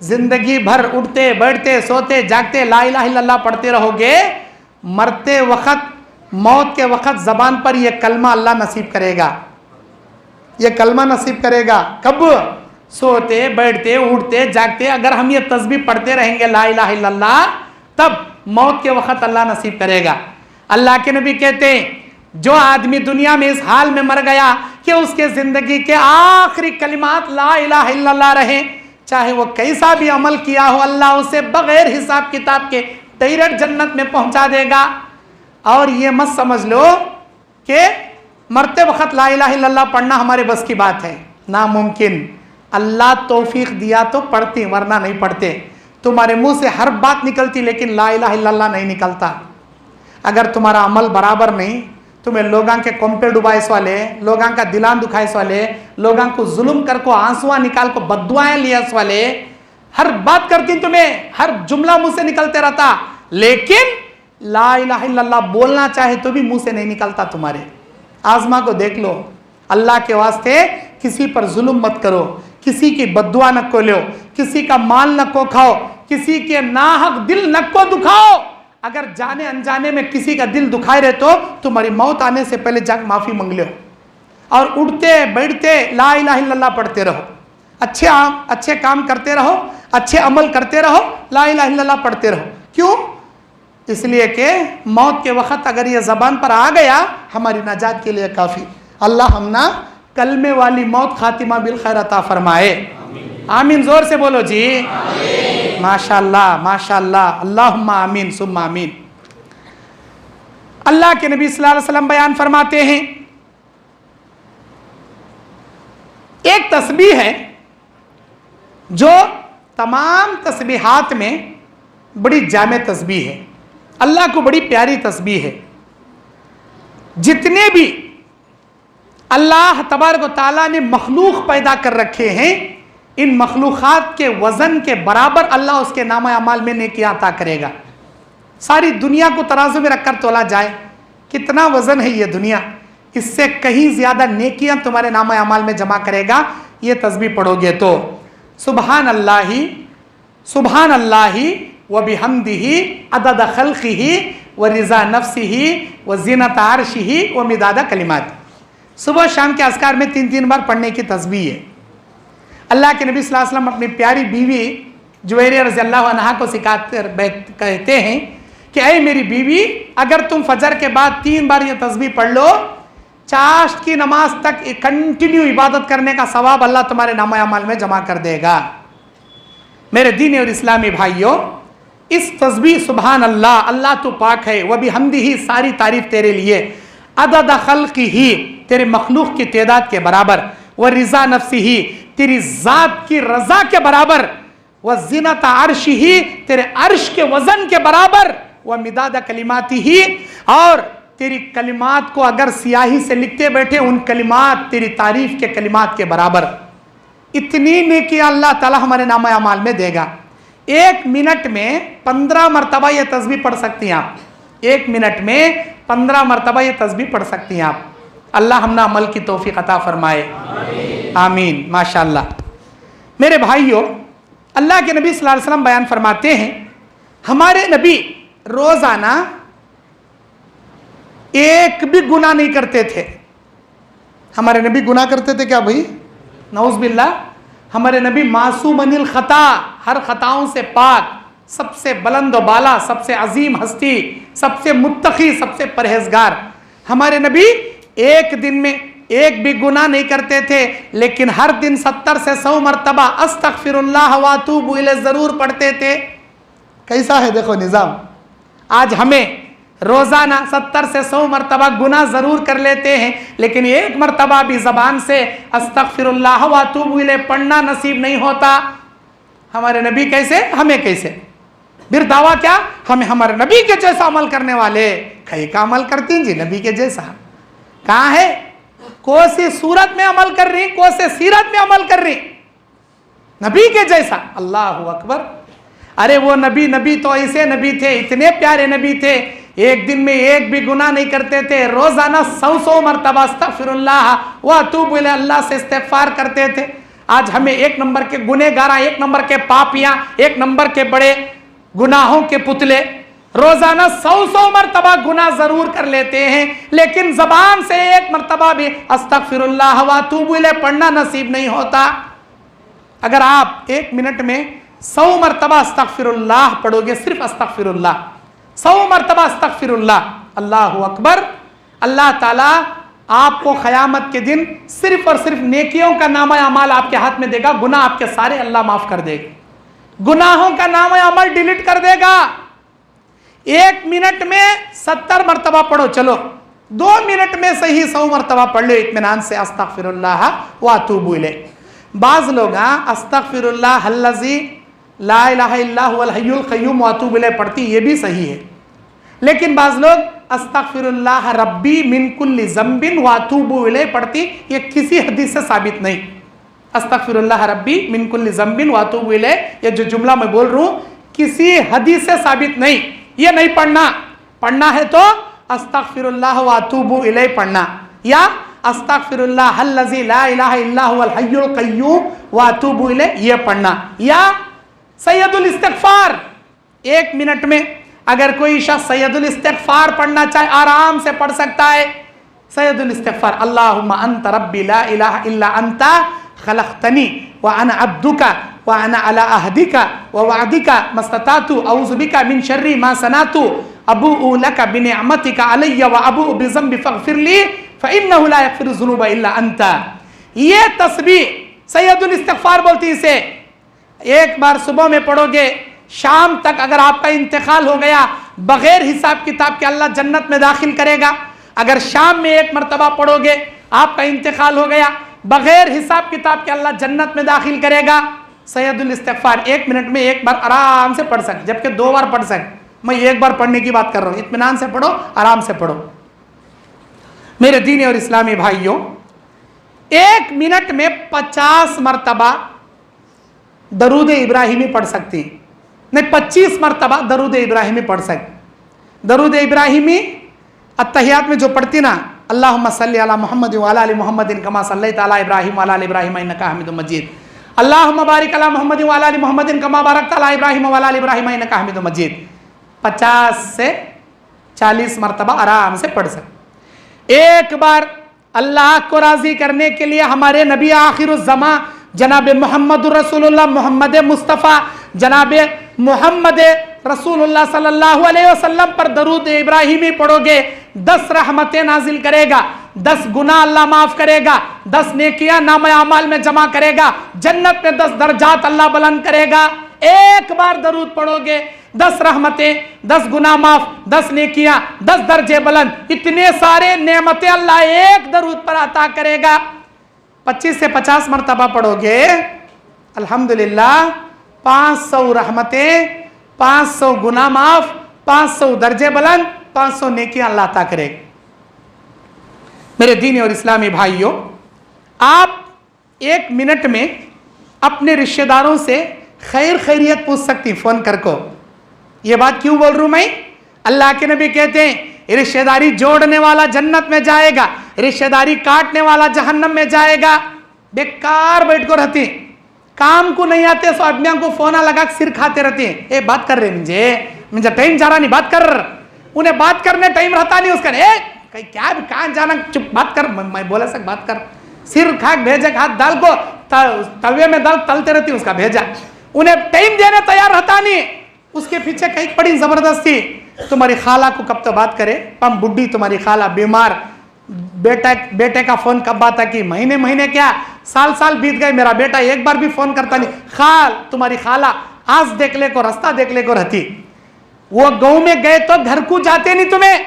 जिंदगी भर उठते बैठते सोते जागते ला इलाहा इल्लल्लाह पढ़ते रहोगे, मरते वक्त, मौत के वक्त जबान पर यह कलमा अल्लाह नसीब करेगा, यह कलमा नसीब करेगा। कब? सोते बैठते उठते जागते अगर हम ये तस्बीह पढ़ते रहेंगे ला इलाहा इल्लल्लाह, तब मौत के वक्त अल्लाह नसीब करेगा। अल्लाह के नबी कहते हैं, जो आदमी दुनिया में इस हाल में मर गया कि उसके जिंदगी के आखिरी कलिमात ला इलाहा इल्लल्लाह रहे, चाहे वो कैसा भी अमल किया हो, अल्लाह उसे बगैर हिसाब किताब के डायरेक्ट जन्नत में पहुंचा देगा। और ये मत समझ लो कि मरते वक्त ला इलाहा इल्लल्लाह पढ़ना हमारे बस की बात है, नामुमकिन। अल्लाह तौफीक दिया तो पढ़ती, वरना नहीं पढ़ते। तुम्हारे मुंह से हर बात निकलती लेकिन ला इलाहा इल्लल्लाह नहीं निकलता। अगर तुम्हारा अमल बराबर नहीं, तुम्हें लोगों के कोम्पे डुबाइस वाले, लोगों का दिलान दुखाइस वाले, लोगों को जुल्म कर को आंसुआ निकाल को बद्दुआएं लियास वाले, हर बात करती तुम्हें, हर जुमला मुंह से निकलते रहता, लेकिन ला इलाहा इल्लल्लाह बोलना चाहे तो भी मुंह से नहीं निकलता तुम्हारे। आजमा को देख लो। अल्लाह के वास्ते किसी पर जुल्म मत करो, किसी की बद्दुआ न को लो, किसी का माल न को खाओ, किसी के नाहक दिल न को दुखाओ। अगर जाने अनजाने में किसी का दिल दुखाए रहे तो तुम्हारी मौत आने से पहले जाकर माफी मांग लो और उठते बैठते ला इलाहा इल्लल्लाह पढ़ते रहो। अच्छे काम करते रहो, अच्छे अमल करते रहो, ला इलाहा इल्लल्लाह पढ़ते रहो। क्यों? इसलिए कि मौत के वक्त अगर ये ज़बान पर आ गया हमारी नजात के लिए काफ़ी। अल्लाह हमना कलमे वाली मौत खातिमा बिल खैर अता फरमाए। आमीन। जोर से बोलो जी। माशाअल्लाह माशाअल्लाह, अल्लाहुम्मा आमीन सुम्मा आमीन। अल्लाह के नबी सल्लल्लाहु अलैहि वसल्लम बयान फरमाते हैं, एक तस्बीह है जो तमाम तस्बीहात में बड़ी जामे तस्बीह है, अल्लाह को बड़ी प्यारी तस्बीह है। जितने भी अल्लाह तबारक व तआला ने मखलूक पैदा कर रखे हैं, इन मखलूक़ात के वज़न के बराबर अल्लाह उसके नाम अमाल में नेकियां अता करेगा। सारी दुनिया को तराजू में रखकर तोला जाए, कितना वज़न है ये दुनिया, इससे कहीं ज़्यादा नेकियां तुम्हारे नाम अमाल में जमा करेगा ये तस्बीह पढ़ोगे तो। सुबहान अल्लाहि व बिहम्दिही अदद खल्क़िही व रिज़ा नफ्सिही व ज़ीनत अर्शिही व मिदाद कलिमात। सुबह शाम के अस्कार में 3-3 बार पढ़ने की तस्बीह है। अल्लाह के नबी सल्लल्लाहु अलैहि वसल्लम अपनी प्यारी बीवी जुवैरिया रज़ियल्लाहु अन्हा को सिखाते कहते हैं कि ऐ मेरी बीवी, अगर तुम फजर के बाद 3 बार ये तस्बीह पढ़ लो, चाश्त की नमाज तक कंटिन्यू इबादत करने का सवाब अल्लाह तुम्हारे नामा अमाल में जमा कर देगा। मेरे दीनी और इस्लामी भाइयों, इस तस्बीह सुबहान अल्लाह, अल्लाह तो पाक है, वह भी हमदी ही, सारी तारीफ तेरे लिए, अदद खल्क़िही, तेरे मखलूक की तादाद के बराबर, व रिजा नफ्सी ही, तेरी जात की रजा के बराबर, व जिनत अर्श ही, तेरे अर्श के वजन के बराबर, व मिदाद कलिमाती ही, और तेरी कलिमात को अगर सियाही से लिखते बैठे उन कलिमात तेरी तारीफ के कलिमात के बराबर। इतनी नेकी अल्लाह ताला हमारे नामा अमाल में देगा। 1 मिनट में 15 मरतबा ये तस्बीह पढ़ सकती हैं आप। 1 मिनट में 15 मरतबा ये तस्बीह पढ़ सकती हैं आप। अल्लाह हमने अमल की तौफीक अता फरमाए, आमीन, माशाअल्लाह। मेरे भाइयों, अल्लाह के नबी सल्लल्लाहु अलैहि वसल्लम बयान फरमाते हैं, हमारे नबी रोजाना एक भी गुनाह नहीं करते थे। हमारे नबी गुनाह करते थे क्या भाई? नऊज़ बिल्लाह। हमारे नबी मासूम अनिल खता, हर खताओं से पाक, सबसे बुलंद बाला, सबसे अजीम हस्ती, सबसे मुत्तकी, सबसे परहेजगार। हमारे नबी एक दिन में एक भी गुनाह नहीं करते थे, लेकिन हर दिन 70 से 100 मरतबा अस्तगफिरुल्लाह व अतूबु इलैह जरूर पढ़ते थे। कैसा है देखो निज़ाम। आज हमें रोजाना 70 से 100 मरतबा गुनाह जरूर कर लेते हैं, लेकिन एक मरतबा भी जबान से अस्तगफिरुल्लाह व अतूबु इलैह पढ़ना नसीब नहीं होता। हमारे नबी कैसे, हमें कैसे? फिर दावा क्या? हमें हमारे नबी के जैसा अमल करने वाले। कई का अमल करती जी नबी के जैसा कहाँ है? कोसी सूरत में अमल कर रही, कोसे सीरत में अमल कर रही, नबी के जैसा। अल्लाह अकबर। अरे वो नबी तो ऐसे नबी थे, इतने प्यारे नबी थे, एक दिन में एक भी गुनाह नहीं करते थे, रोजाना 100 मरतबा अस्तगफिरुल्लाह व अतूबु इलैह अल्लाह से इस्तिगफार करते थे। आज हमें 1 नंबर के गुनहगार, 1 नंबर के पापियां, 1 नंबर के बड़े गुनाहों के पुतले, रोजाना 100 मरतबा गुनाह जरूर कर लेते हैं, लेकिन जबान से 1 मरतबा भी अस्तगफिरुल्लाह व अतूबु इलैह पढ़ना नसीब नहीं होता। अगर आप 1 मिनट में 100 मरतबा अस्तगफिरुल्लाह पढ़ोगे, सिर्फ अस्तगफिरुल्लाह 100 मरतबा अस्तगफिरुल्लाह, अल्लाह अकबर, अल्लाह ताला आपको क़यामत के दिन सिर्फ और सिर्फ नेकियों का नामा अमाल आपके हाथ में देगा। गुनाह आपके सारे अल्लाह माफ कर देगा, गुनाहों का नामा अमल डिलीट कर देगा। 1 मिनट में 70 मरतबा पढ़ो, चलो 2 मिनट में सही 100 मरतबा पढ़ लो इत्मीनान से अस्तगफिरुल्लाह व अतूबु इलैह। बाज़ लोग अस्तगफिरुल्लाह अल्लज़ी ला इलाहा इल्ला हुवल हय्युल क़य्यूम व अतूबु इलैह पढ़ती, ये भी सही है, लेकिन बाज़ लोग अस्तगफिरुल्लाह रब्बी मिन कुल्ली ज़ंबिन व अतूबु इलैह पढ़ती, ये किसी हदीस से साबित नहीं। अस्तगफिरुल्लाह रब्बी मिन कुल्ली ज़ंबिन व अतूबु इलैह, ये जो जुमला मैं बोल रहा हूँ किसी हदीस से साबित नहीं, ये नहीं पढ़ना। पढ़ना है तो अस्तगफिरुल्लाह व अतूबु इलैह पढ़ना, या अस्तगफिरुल्लाह अल्लज़ी ला इलाहा इल्ला हुवल हय्युल क़य्यूम व अतूबु इलैह ये पढ़ना, या सैयदुल इस्तिग़फ़ार। 1 मिनट में अगर कोई शख्स सैयदुल इस्तिग़फ़ार पढ़ना चाहे आराम से पढ़ सकता है। सैयदुल इस्तिग़फ़ार, अल्लाहुम्मा अंत रब्बी ला इलाहा इल्ला अंता खलक़तनी व अना अब्दुका व अना अला अहदिका व वअदिका मस्ततातु औज़ु बिका मिन शर्रि मा सनातु अबूउ लका बिनिअमतिका अलैया व अबूउ बिज़ंबी फ़ग़फ़िरली फ़इन्नहु ला यग़फ़िरु ज़ुनूबा इल्ला अंता। ये तस्बीह सैयदुल इस्तिग़फ़ार बोलती इसे। एक बार सुबह में पढ़ोगे, शाम तक अगर आपका इंतकाल हो गया, बगैर हिसाब किताब के अल्लाह जन्नत में दाखिल करेगा। अगर शाम में 1 मरतबा पढ़ोगे, आपका इंतकाल हो गया, बगैर हिसाब किताब के अल्लाह जन्नत में दाखिल करेगा। सैयदुल इस्तिग़फ़ार 1 मिनट में 1 बार आराम से पढ़ सके, जबकि 2 बार पढ़ सके। मैं 1 बार पढ़ने की बात कर रहा हूँ, इत्मीनान से पढ़ो, आराम से पढ़ो। मेरे दीनी और इस्लामी भाइयों, 1 मिनट में 50 मरतबा दरूद इब्राहिमी पढ़ सकती, नहीं 25 मरतबा दरूद इब्राहिमी पढ़ सकती। दरूद इब्राहिमी अत्तहियात में जो पढ़ती ना, अल्लाहुम्मा सल्ली अला मुहम्मद व अला आलि मुहम्मदिन कमा सल्लैता अला इब्राहिम व अला आलि इब्राहिम इन्नका हमीदुम मजीद, अल्लाहुम्मा बारिक अला मुहम्मद व अला आलि मुहम्मदिन कमा बारकता अला इब्राहिम व अला आलि इब्राहिम इन्नका हमीदुम मजीद 50 से 40 मरतबा आराम से पढ़ सकते। एक बार अल्लाह को राजी करने के लिए हमारे नबी आखिरुज़्ज़मा जनाब मोहम्मद रसूलुल्लाह मोहम्मद मुस्तफ़ा जनाब मोहम्मद रसूलुल्लाह सल्लल्लाहु अलैहि वसल्लम पर दरूद इब्राहिमी पढ़ोगे, 10 रहमतें नाजिल करेगा, 10 गुनाह अल्लाह माफ करेगा, 10 नेकियां नाम अमाल में जमा करेगा, जन्नत में 10 दर्जात अल्लाह बुलंद करेगा। एक बार दरूद पढ़ोगे, 10 रहमतें, 10 गुनाह माफ, 10 नेकियां, 10 दर्जे बुलंद, इतने सारे नेमतें अल्लाह एक दरूद पर अता करेगा। 25 से 50 मरतबा पढ़ोगे, अल्हम्दुलिल्लाह 500 रहमतें, 500 गुनाह माफ, 500 दर्जे बुलंद, 500 नेकियां अल्लाह अता करेगा। मेरे दीनी और इस्लामी भाइयों, आप 1 मिनट में अपने रिश्तेदारों से खैर खैरियत पूछ सकती फ़ोन कर को। ये बात क्यों बोल रहा हूं मैं? अल्लाह के नबी कहते हैं रिश्तेदारी जोड़ने वाला जन्नत में जाएगा, रिश्तेदारी काटने वाला जहन्नम में जाएगा। बेकार बैठ को रहती, काम को नहीं आते, सो आदमियों को फोन लगा सिर खाते रहते हैं। ए बात कर रहे मुझे टाइम जा रहा नहीं, बात कर। उन्हें बात करने टाइम रहता नहीं उसका। कहीं क्या भी कहाँ जाना, चुप बात कर। मैं बोला सक बात कर, सिर खा भेजे, हाथ दाल को तवे में दाल तलते रहती उसका भेजा। उन्हें टाइम देने तैयार रहता नहीं, उसके पीछे कहीं पड़ी जबरदस्ती। तुम्हारी खाला को कब तो बात करे, पम बुढ़ी तुम्हारी खाला बीमार, बेटे का फोन कब आता कि महीने महीने क्या साल साल बीत गए, मेरा बेटा एक बार भी फोन करता नहीं। खाल तुम्हारी खाला आज देख ले को रास्ता देख ले को रहती। वो गांव में गए तो घर को जाते नहीं, तुम्हें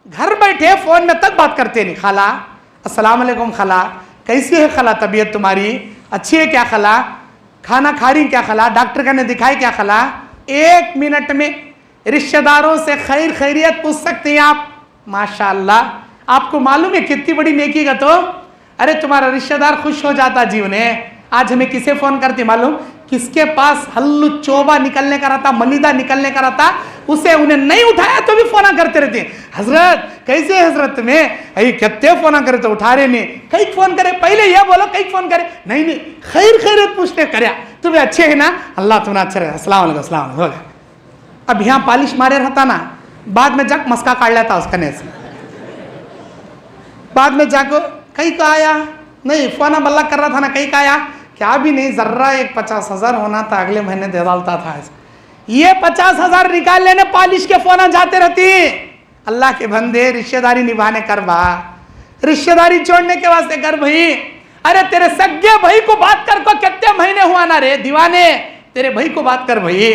घर बैठे फोन में तक बात करते नहीं। खाला अस्सलाम वालेकुम, खाला कैसी है खाला, तबीयत तुम्हारी अच्छी है क्या खाला, खाना खा रही क्या खाला, डॉक्टर का ने दिखाई क्या खाला। 1 मिनट में रिश्तेदारों से खैर खैरियत पूछ सकते हैं आप। माशाअल्लाह, आपको मालूम है कितनी बड़ी नेकी का तो। अरे तुम्हारा रिश्तेदार खुश हो जाता जीवन है। आज हमें किसे फोन करती मालूम, किसके पास हल्लू चोबा निकलने का रहता, मलिदा निकलने का रहता, उसे उन्हें नहीं उठाया तो भी फोना करते रहते हैं। हजरत कैसे हजरत में कितने फोना करे तो उठा रहे नहीं, कई फोन करे, पहले यह बोलो कई फोन करे, नहीं खैर खैरियत पूछते करे, तुम्हें अच्छे है ना, अल्लाह तुम्हें अच्छे रहे, अस्सलाम वालेकुम अस्सलाम वालेकुम। अब यहाँ पालिश मारे रहता ना, बाद में जग मस्का काट लेता उसका ने से। बाद में जाको कहीं का आया नहीं, फोना बल्ला कर रहा था ना, कहीं का आया क्या भी नहीं, जर्रा एक 50,000 होना था, अगले महीने दे डालता था। ये 50,000 निकाल लेने पालिश के फोना जाते रहती। अल्लाह के बंदे रिश्तेदारी निभाने कर बा, रिश्तेदारी जोड़ने के वास्ते कर भाई। अरे तेरे सगे भाई को बात कर को कितने महीने हुआ ना रे दीवाने, तेरे भाई को बात कर भाई,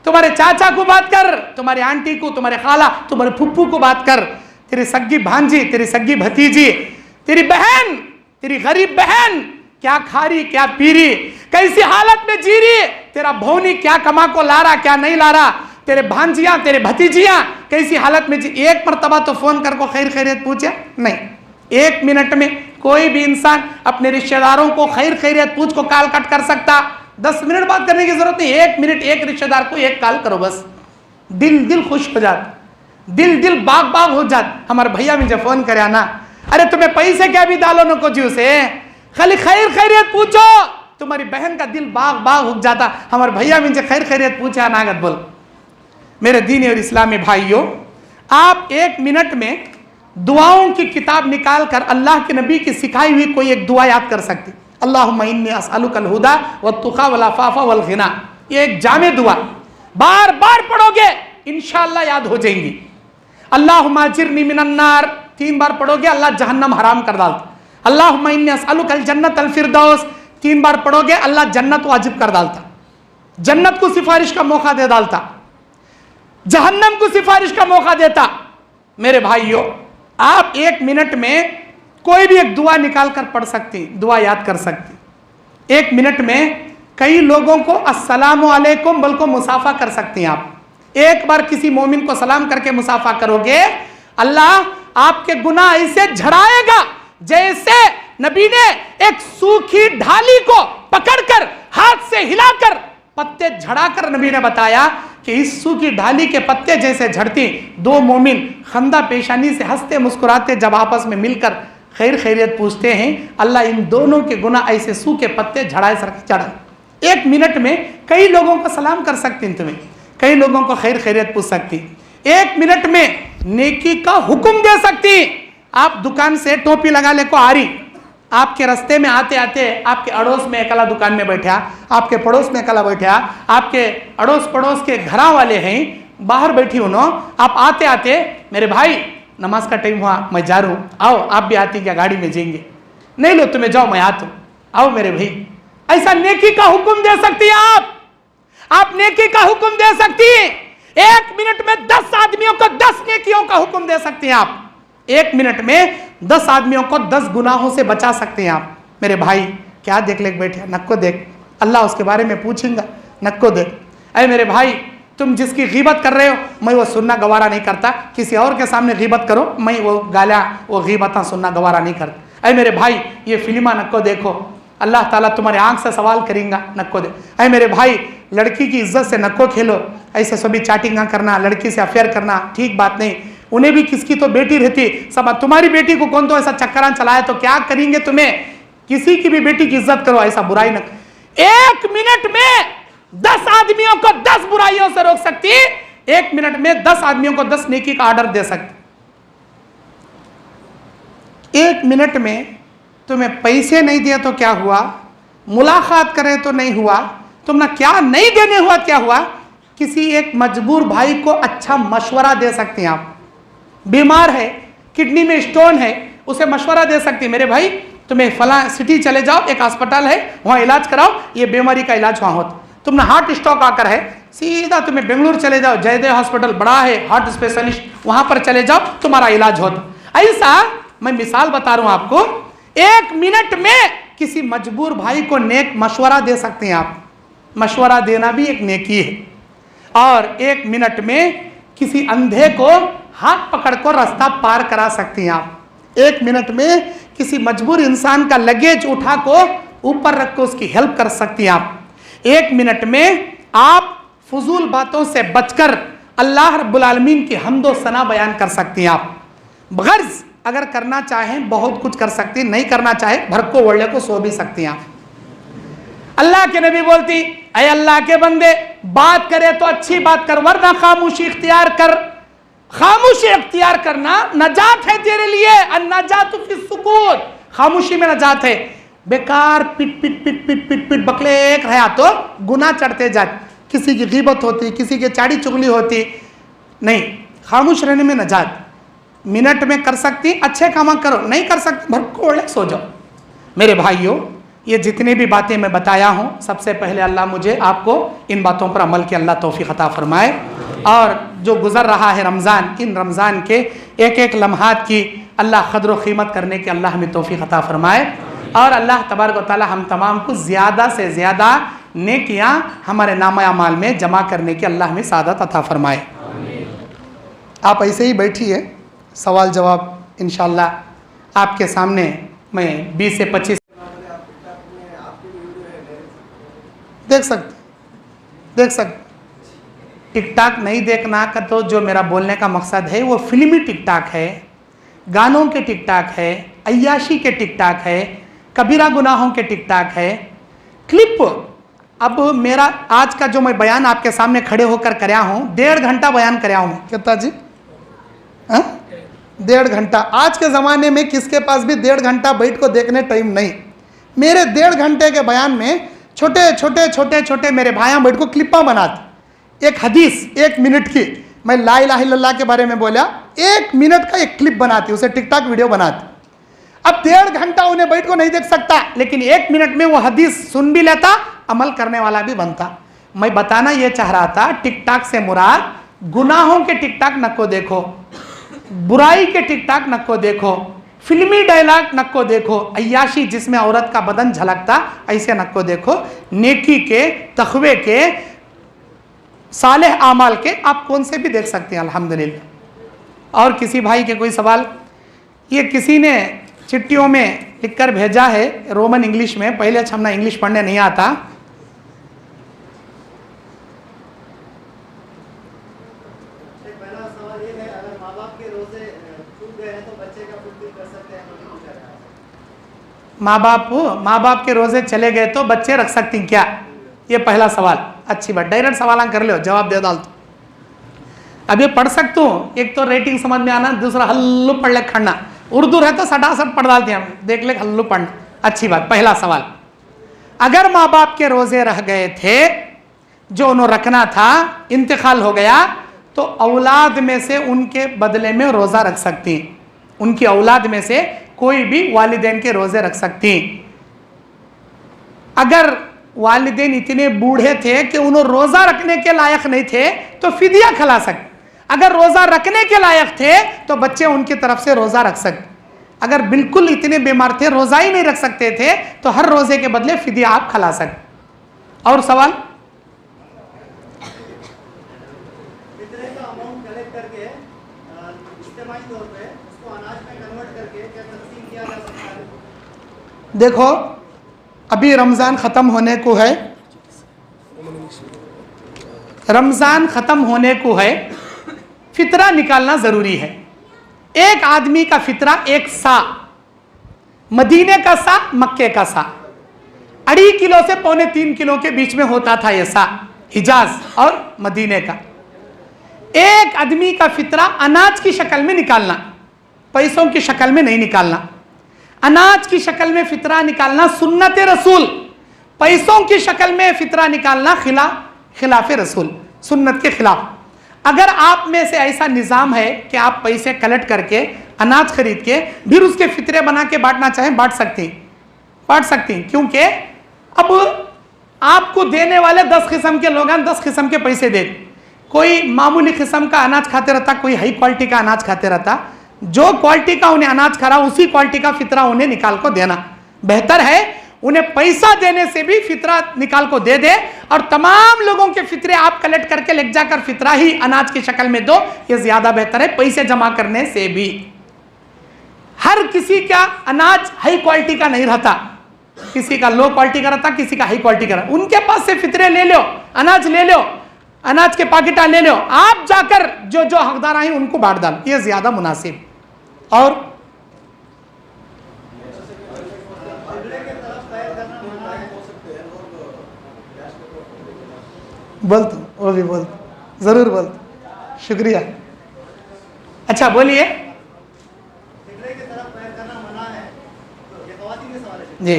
तुम्हारे चाचा को बात कर, तुम्हारे आंटी को, तुम्हारे खाला, तुम्हारे फुप्पू को बात कर, तेरी सगी भांजी, तेरी सगी भतीजी, तेरी बहन, तेरी गरीब बहन क्या खा रही क्या पी रही, कैसी हालत में जी रही, तेरा भौनी क्या कमा को ला रहा क्या नहीं ला रहा, तेरे भांजियां तेरे भतीजियां कैसी हालत में जी। 1 मरतबा तो फोन कर को खैर खैरियत पूछे नहीं। 1 मिनट में कोई भी इंसान अपने रिश्तेदारों को खैर खैरियत पूछ को कॉल कट कर सकता। 10 मिनट बात करने की जरूरत नहीं, 1 मिनट एक रिश्तेदार को 1 कॉल करो बस, दिल खुश हो जाता, दिल बाग बाग हो जाता। हमारे भैया मुझे फोन करे ना, अरे तुम्हें पैसे क्या भी डालो न को जी उसे, खाली खैर खैरियत पूछो, तुम्हारी बहन का दिल बाग बाग हो जाता। हमारे भैया मुझे खैर खैरियत पूछा नागत बोल। मेरे दीनी और इस्लामी भाइयों, आप 1 मिनट में दुआओं की किताब निकाल कर अल्लाह के नबी की सिखाई हुई कोई एक दुआ याद कर सकते। अल्लाहुम्मा इन्नी अस्अलुकल हुदा वत्तुका वल अफ़ाफ़ा वल गिना, ये एक जामे दुआ, बार बार पढ़ोगे इंशाअल्लाह याद हो जाएंगी। अल्लाहुम्मा अजिरनी मिनन नार 3 बार पढ़ोगे अल्लाह जहन्नम हराम कर डालता। अल्लाहुम्मा इन्नी अस्अलुकल जन्नतल फिरदौस 3 बार पढ़ोगे अल्लाह जन्नत वाजिब कर डालता, जन्नत को सिफारिश का मौका दे डालता, जहन्नम को सिफारिश का मौका देता। मेरे भाइयों, आप 1 मिनट में कोई भी एक दुआ निकाल कर पढ़ सकती, दुआ याद कर सकती। 1 मिनट में कई लोगों को अस्सलामु अलैकुम बोल को मुसाफा कर सकती हैं आप। एक बार किसी मोमिन को सलाम करके मुसाफा करोगे, अल्लाह आपके गुनाह ऐसे झड़ाएगा जैसे नबी ने एक सूखी ढाली को पकड़कर हाथ से हिलाकर पत्ते झड़ाकर नबी ने बताया कि इस सूखी ढाली के पत्ते जैसे झड़ती 2 मोमिन खंदा पेशानी से हंसते मुस्कुराते जब आपस में मिलकर खैर खैरियत पूछते हैं, अल्लाह इन दोनों के गुनाह ऐसे सूखे पत्ते झड़ाए सर चढ़ा। 1 मिनट में कई लोगों को सलाम कर सकती हैं, तुम्हें कई लोगों को खैर खैरियत पूछ सकती। 1 मिनट में नेकी का हुक्म दे सकती। आप दुकान से टोपी लगा ले को आ रही, आपके रास्ते में आते आते आपके अड़ोस में अकेला दुकान में बैठा, आपके पड़ोस में अकेला बैठा, आपके अड़ोस पड़ोस के घरा वाले हैं बाहर बैठी उन्होंने, आप आते आते मेरे भाई नमाज का टाइम हुआ मैं जा रहा हूँ, आओ आप भी आती क्या गाड़ी में जाएंगे, नहीं लो तुम्हें जाओ मैं आता हूँ, आओ मेरे भाई। ऐसा नेकी का हुक्म दे सकती है आप नेकी का हुक्म दे सकती हैं। 1 मिनट में 10 आदमियों को 10 नेकियों का हुक्म दे सकते हैं आप। 1 मिनट में 10 आदमियों को 10 गुनाहों से बचा सकते हैं आप। मेरे भाई क्या देख ले बैठे, नक्को देख, अल्लाह उसके बारे में पूछेगा, नक्को देख। अरे मेरे भाई तुम जिसकी गीबत कर रहे हो मैं वो सुनना गवारा नहीं करता, किसी और के सामने गीबत करो, मैं वो गालियाँ वो गीबता सुनना गवारा नहीं करता। अरे मेरे भाई ये फिल्मा नक्को देखो, अल्लाह ताला तुम्हारे आंख से सवाल करेंगा, नक्को दे। अरे मेरे भाई लड़की की इज्जत से नक्को खेलो, ऐसे सभी चैटिंग ना करना, लड़की से अफेयर करना ठीक बात नहीं। उन्हें भी किसकी तो बेटी रहती, सब तुम्हारी बेटी को कौन तो ऐसा चक्करान चलाए तो क्या करेंगे तुम्हें, किसी की भी बेटी की इज्जत करो, ऐसा बुराई न। 1 मिनट में 10 आदमियों को 10 बुराइयों से रोक सकती, 1 मिनट में 10 आदमियों को 10 नेकी का ऑर्डर दे सकती। 1 मिनट में तुम्हें पैसे नहीं दिए तो क्या हुआ, मुलाकात करे तो नहीं हुआ, तुमने क्या नहीं देने हुआ क्या हुआ, किसी एक मजबूर भाई को अच्छा मशवरा दे सकते हैं आप। बीमार है, किडनी में स्टोन है, उसे मशवरा दे सकती, मेरे भाई तुम्हें फला सिटी चले जाओ, एक अस्पताल है वहाँ इलाज कराओ, ये बीमारी का इलाज वहाँ होता। तुमने हार्ट स्ट्रोक आकर है, सीधा तुम्हें बेंगलुरु चले जाओ, जयदेव हॉस्पिटल बड़ा है, हार्ट स्पेशलिस्ट, वहाँ पर चले जाओ, तुम्हारा इलाज होता। ऐसा मैं मिसाल बता रहा हूँ आपको, 1 मिनट में किसी मजबूर भाई को नेक मशवरा दे सकते हैं आप। मशवरा देना भी एक नेकी है। और 1 मिनट में किसी अंधे को हाथ पकड़ कर रास्ता पार करा सकते हैं आप। 1 मिनट में किसी मजबूर इंसान का लगेज उठा को ऊपर रख कर उसकी हेल्प कर सकती हैं आप। 1 मिनट में आप फजूल बातों से बचकर अल्लाह रब्बुल आलमीन की हम्दो सना बयान कर सकती हैं आप। गर्ज अगर करना चाहें बहुत कुछ कर सकती, नहीं करना चाहे भरको वड़े को सो भी सकती हैं आप। अल्लाह के नबी बोलती, अय अल्लाह के बंदे बात करे तो अच्छी बात कर, वरना खामोशी इख्तियार कर। खामोशी इख्तियार करना नजात है तेरे लिए, अन्नजातु फी सुकूत, खामोशी में नजात है। बेकार पिट पिट पिट पिट पिट पिट बकले एक रहा तो गुनाह चढ़ते जाते, किसी की गीबत होती, किसी की चाड़ी चुगली होती, नहीं, खामोश रहने में नजात। मिनट में कर सकती अच्छे काम करो, नहीं कर सकती भरको सो जाओ। मेरे भाइयों ये जितनी भी बातें मैं बताया हूँ, सबसे पहले अल्लाह मुझे आपको इन बातों पर अमल की अल्लाह तौफीक अता फरमाए। और जो गुज़र रहा है रमज़ान, इन रमज़ान के एक एक लम्हात की अल्लाह क़द्र व क़ीमत करने की अल्लाह हमें तौफीक अता फरमाए। और अल्लाह तबारक व तआला हम तमाम को ज़्यादा से ज़्यादा नेकियां हमारे नामा अमाल में जमा करने की अल्लाह हमें सादत अता फरमाए। आप ऐसे ही बैठिए, सवाल जवाब इंशाअल्लाह आपके सामने मैं 20 से 25 देख सकते। टिकटॉक नहीं देखना का तो जो मेरा बोलने का मकसद है वो फिल्मी टिकटॉक है, गानों के टिकटॉक है, अय्याशी के टिकटॉक है, कबीरा गुनाहों के टिकटॉक है, क्लिप। अब मेरा आज का जो मैं बयान आपके सामने खड़े होकर कराया हूँ, 1.5 घंटा बयान कराया हूँ। कितना जी? 1.5 घंटा। आज के ज़माने में किसके पास भी 1.5 घंटा बैठ को देखने टाइम नहीं। मेरे 1.5 घंटे के बयान में छोटे छोटे मेरे भाइयाँ बैठ को क्लिप्पा बनाते। एक हदीस 1 मिनट की, मैं ला इलाहा इल्लल्लाह के बारे में बोला, 1 मिनट का एक क्लिप बनाती, उसे टिकटॉक वीडियो बनाती। अब 1.5 घंटा उन्हें बैठ को नहीं देख सकता, लेकिन 1 मिनट में वो हदीस सुन भी लेता, अमल करने वाला भी बनता। मैं बताना ये चाह रहा था, टिकटॉक से मुराद गुनाहों के टिकटॉक नको देखो, बुराई के टिकटॉक नको देखो, फिल्मी डायलॉग नको देखो, अय्याशी जिसमें औरत का बदन झलकता ऐसे नको देखो, नेकी के, तक़वे के, सालेह आमाल के आप कौन से भी देख सकते हैं अल्हम्दुलिल्लाह। और किसी भाई के कोई सवाल, ये किसी ने चिट्ठियों में लिखकर भेजा है रोमन इंग्लिश में, पहले हमने इंग्लिश पढ़ने नहीं आता। माँ बाप के रोजे चले गए तो बच्चे रख सकती क्या? ये पहला सवाल। अच्छी बात, डायरेक्ट सवाल कर लो, जवाब दे डाल। अब ये पढ़ सकता हूँ, एक तो रेटिंग समझ में आना, दूसरा हल्लू पढ़ ले खड़ना, उर्दू है तो सटासट पढ़ डालते हैं, देख ले हल्लू पढ़ना। अच्छी बात, पहला सवाल, अगर माँ बाप के रोजे रह गए थे जो उन्हें रखना था, इंतकाल हो गया, तो औलाद में से उनके बदले में रोज़ा रख सकती। उनकी औलाद में से कोई भी वालिदैन के रोज़े रख सकती। अगर वालिदैन इतने बूढ़े थे कि उन्हें रोज़ा रखने के लायक नहीं थे तो फिदिया खिला सकते। अगर रोज़ा रखने के लायक थे तो बच्चे उनकी तरफ से रोज़ा रख सकते। अगर बिल्कुल इतने बीमार थे, रोज़ा ही नहीं रख सकते थे, तो हर रोज़े के बदले फिदिया आप खिला सकते। और सवाल? देखो, अभी रमज़ान ख़त्म होने को है, रमज़ान ख़त्म होने को है, फितरा निकालना ज़रूरी है। एक आदमी का फितरा एक सा, मदीने का सा, मक्के का सा, 2.5 किलो से 2.25 किलो के बीच में होता था ये सा, हिजाज और मदीने का। एक आदमी का फितरा अनाज की शक्ल में निकालना, पैसों की शक्ल में नहीं निकालना। अनाज की शक्ल में फितरा निकालना सुन्नत रसूल, पैसों की शक्ल में फितरा निकालना खिलाफ रसूल, सुन्नत के खिलाफ। अगर आप में से ऐसा निज़ाम है कि आप पैसे कलेक्ट करके अनाज खरीद के फिर उसके फितरे बना के बांटना चाहें, बांट सकती हैं, क्योंकि अब आपको देने वाले 10 किस्म के लोग हैं, 10 किस्म के पैसे दे। कोई मामूली किस्म का अनाज खाते रहता, कोई हाई क्वालिटी का अनाज खाते रहता। जो क्वालिटी का उन्हें अनाज खा रहा, उसी क्वालिटी का फितरा उन्हें निकाल को देना बेहतर है। उन्हें पैसा देने से भी फितरा निकाल को दे दे, और तमाम लोगों के फितरे आप कलेक्ट करके ले जाकर फितरा ही अनाज की शक्ल में दो, ये ज्यादा बेहतर है पैसे जमा करने से भी। हर किसी का अनाज हाई क्वालिटी का नहीं रहता, किसी का लो क्वालिटी का रहता, किसी का हाई क्वालिटी का रहता। उनके पास से फितरे ले लो, अनाज ले लो, अनाज के पाकिटा ले लो, आप जाकर जो जो हकदार हैं उनको बांट डाल, ये ज्यादा मुनासिब। और बोल तो, वो भी बोल, जरूर बोल, शुक्रिया। अच्छा बोलिए जी।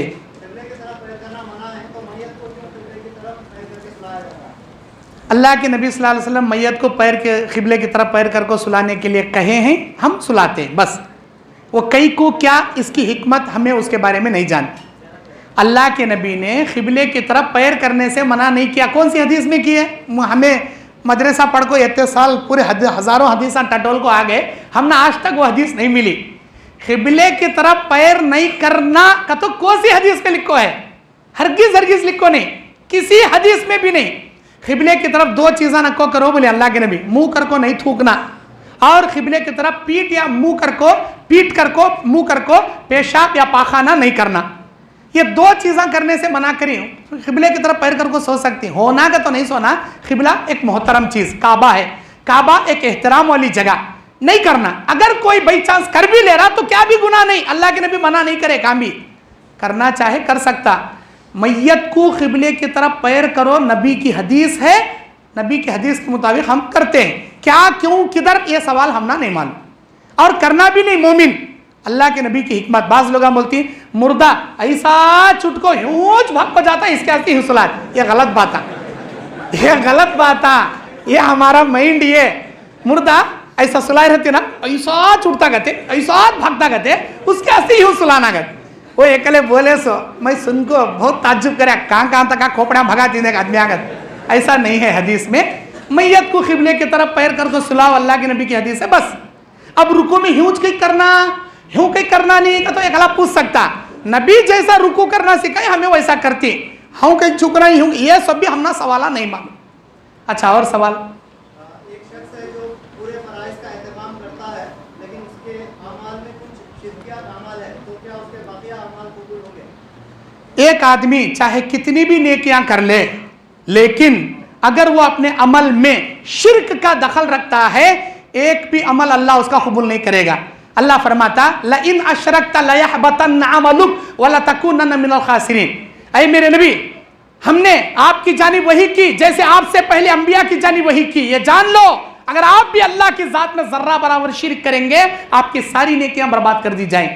अल्लाह के नबी सल्लल्लाहु अलैहि वसल्लम मैयत को पैर के क़िबले की तरफ पैर कर को सुलाने के लिए कहे हैं, हम सुलाते हैं बस। वो कई को क्या इसकी हिकमत हमें उसके बारे में नहीं जानती। अल्लाह के नबी ने क़िबले की तरफ पैर करने से मना नहीं किया। कौन सी हदीस में की है? हमें मदरसा पढ़ को इतने साल पूरे हज़ारों हदीसा टटोल को आ गए, हमने आज तक वो हदीस नहीं मिली। क़िबले की तरफ पैर नहीं करना का तो कौन सी हदीस में लिखो है? हरगिज़ लिखो नहीं, किसी हदीस में भी नहीं। क़िबले की तरफ 2 चीज़ें नको करो बोले अल्लाह के नबी, मुंह कर को नहीं थूकना, और क़िबले की तरफ पीठ या मुंह कर को, पीठ कर को, मुंह कर को पेशाब या पाखाना नहीं करना। ये 2 चीज़ें करने से मना करी। क़िबले की तरफ पैर कर को सो सकती, होना का तो नहीं सोना। क़िबला एक मोहतरम चीज़, काबा है, काबा एक एहतराम वाली जगह, नहीं करना। अगर कोई बाई चांस कर भी ले रहा तो क्या भी गुनाह नहीं, अल्लाह के नबी मना नहीं करे, काम भी करना चाहे कर सकता। मैयत को क़िबले की तरफ पैर करो, नबी की हदीस है, नबी की हदीस के मुताबिक हम करते हैं। क्या, क्यों, किधर, ये सवाल हमना नहीं मालूम, और करना भी नहीं। मोमिन अल्लाह के नबी की हिकमत। बाज़ लोग बोलती मुर्दा ऐसा चुटको यूं भाग को जाता है, इसके आती हुसलात, ये गलत बात है, ये गलत बात है। ये हमारा माइंड, ये मुर्दा ऐसा सुलाए रहते ना, ऐसा छुटता गते, ऐसा भागता गते, उसके आती ही सुलाना गते। वो एकले बोले सो मैं सुनको बहुत ताज्जुब करे, कहाँ तक खोपड़ा भगा देने का आदमी आगत। ऐसा नहीं है हदीस में। मैयत को क़िबले की तरफ पैर कर को सुलाओ, अल्लाह के नबी की हदीस है बस। अब रुकू में यूं कहीं करना, यूं कहीं करना नहीं का तो एक गला पूछ सकता, नबी जैसा रुकू करना सिखाए हमें वैसा करती, हम कहीं झुकना ही, ये सब भी हमना सवाल नहीं मालूम। अच्छा, और सवाल? एक शख्स है जो पूरे फराइज का एहतमाम करता है, लेकिन उसके अमाल में कुछ शिरकियात अमाल है, तो क्या उसके बाकी अमाल कबूल होंगे? एक आदमी चाहे कितनी भी नेकियां कर ले, लेकिन अगर वो अपने अमल में शिर्क का दखल रखता है, एक भी अमल अल्लाह उसका कबूल नहीं करेगा। अल्लाह फरमाता लइन अशरकता लयहबतन्न अमलुक व लतकूनन्न मिनल खासिरीन। ऐ मेरे नबी, हमने आपकी जानिब वही की जैसे आपसे पहले अंबिया की जानिब वही की। ये जान लो, अगर आप भी अल्लाह की जात में जर्रा बराबर शिर्क करेंगे, आपकी सारी नेकियां बर्बाद कर दी जाएं।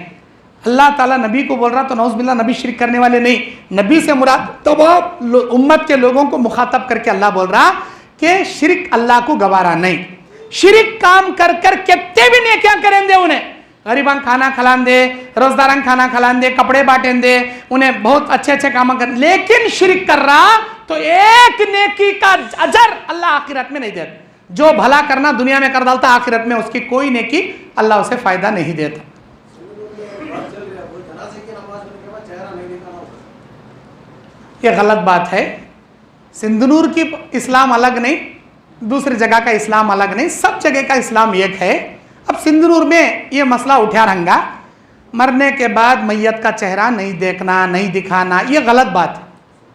अल्लाह ताला नबी को बोल रहा, तो नौज़ बिल्लाह नबी शिर्क करने वाले नहीं, नबी से मुराद तमाम उम्मत के लोगों को मुखातब करके अल्लाह बोल रहा कि शिर्क अल्लाह को गवारा नहीं। शिरिक काम कर कर कितने भी नेकियां करें दे, उन्हें गरीबां खाना खिलान दे, रोजदारां खाना खिलान दे, कपड़े बांटें दे, उन्हें बहुत अच्छे अच्छे काम कर, लेकिन शिरिक कर रहा तो एक नेकी का अजर अल्लाह आखिरत में नहीं देता। जो भला करना दुनिया में कर डालता, आखिरत में उसकी कोई नेकी अल्लाह उसे फायदा नहीं देता। ये गलत बात है। सिंधनूर की इस्लाम अलग नहीं, दूसरी जगह का इस्लाम अलग नहीं, सब जगह का इस्लाम एक है। अब सिंधनूर में ये मसला उठा रंगा, मरने के बाद मैयत का चेहरा नहीं देखना, नहीं दिखाना, ये गलत बात है।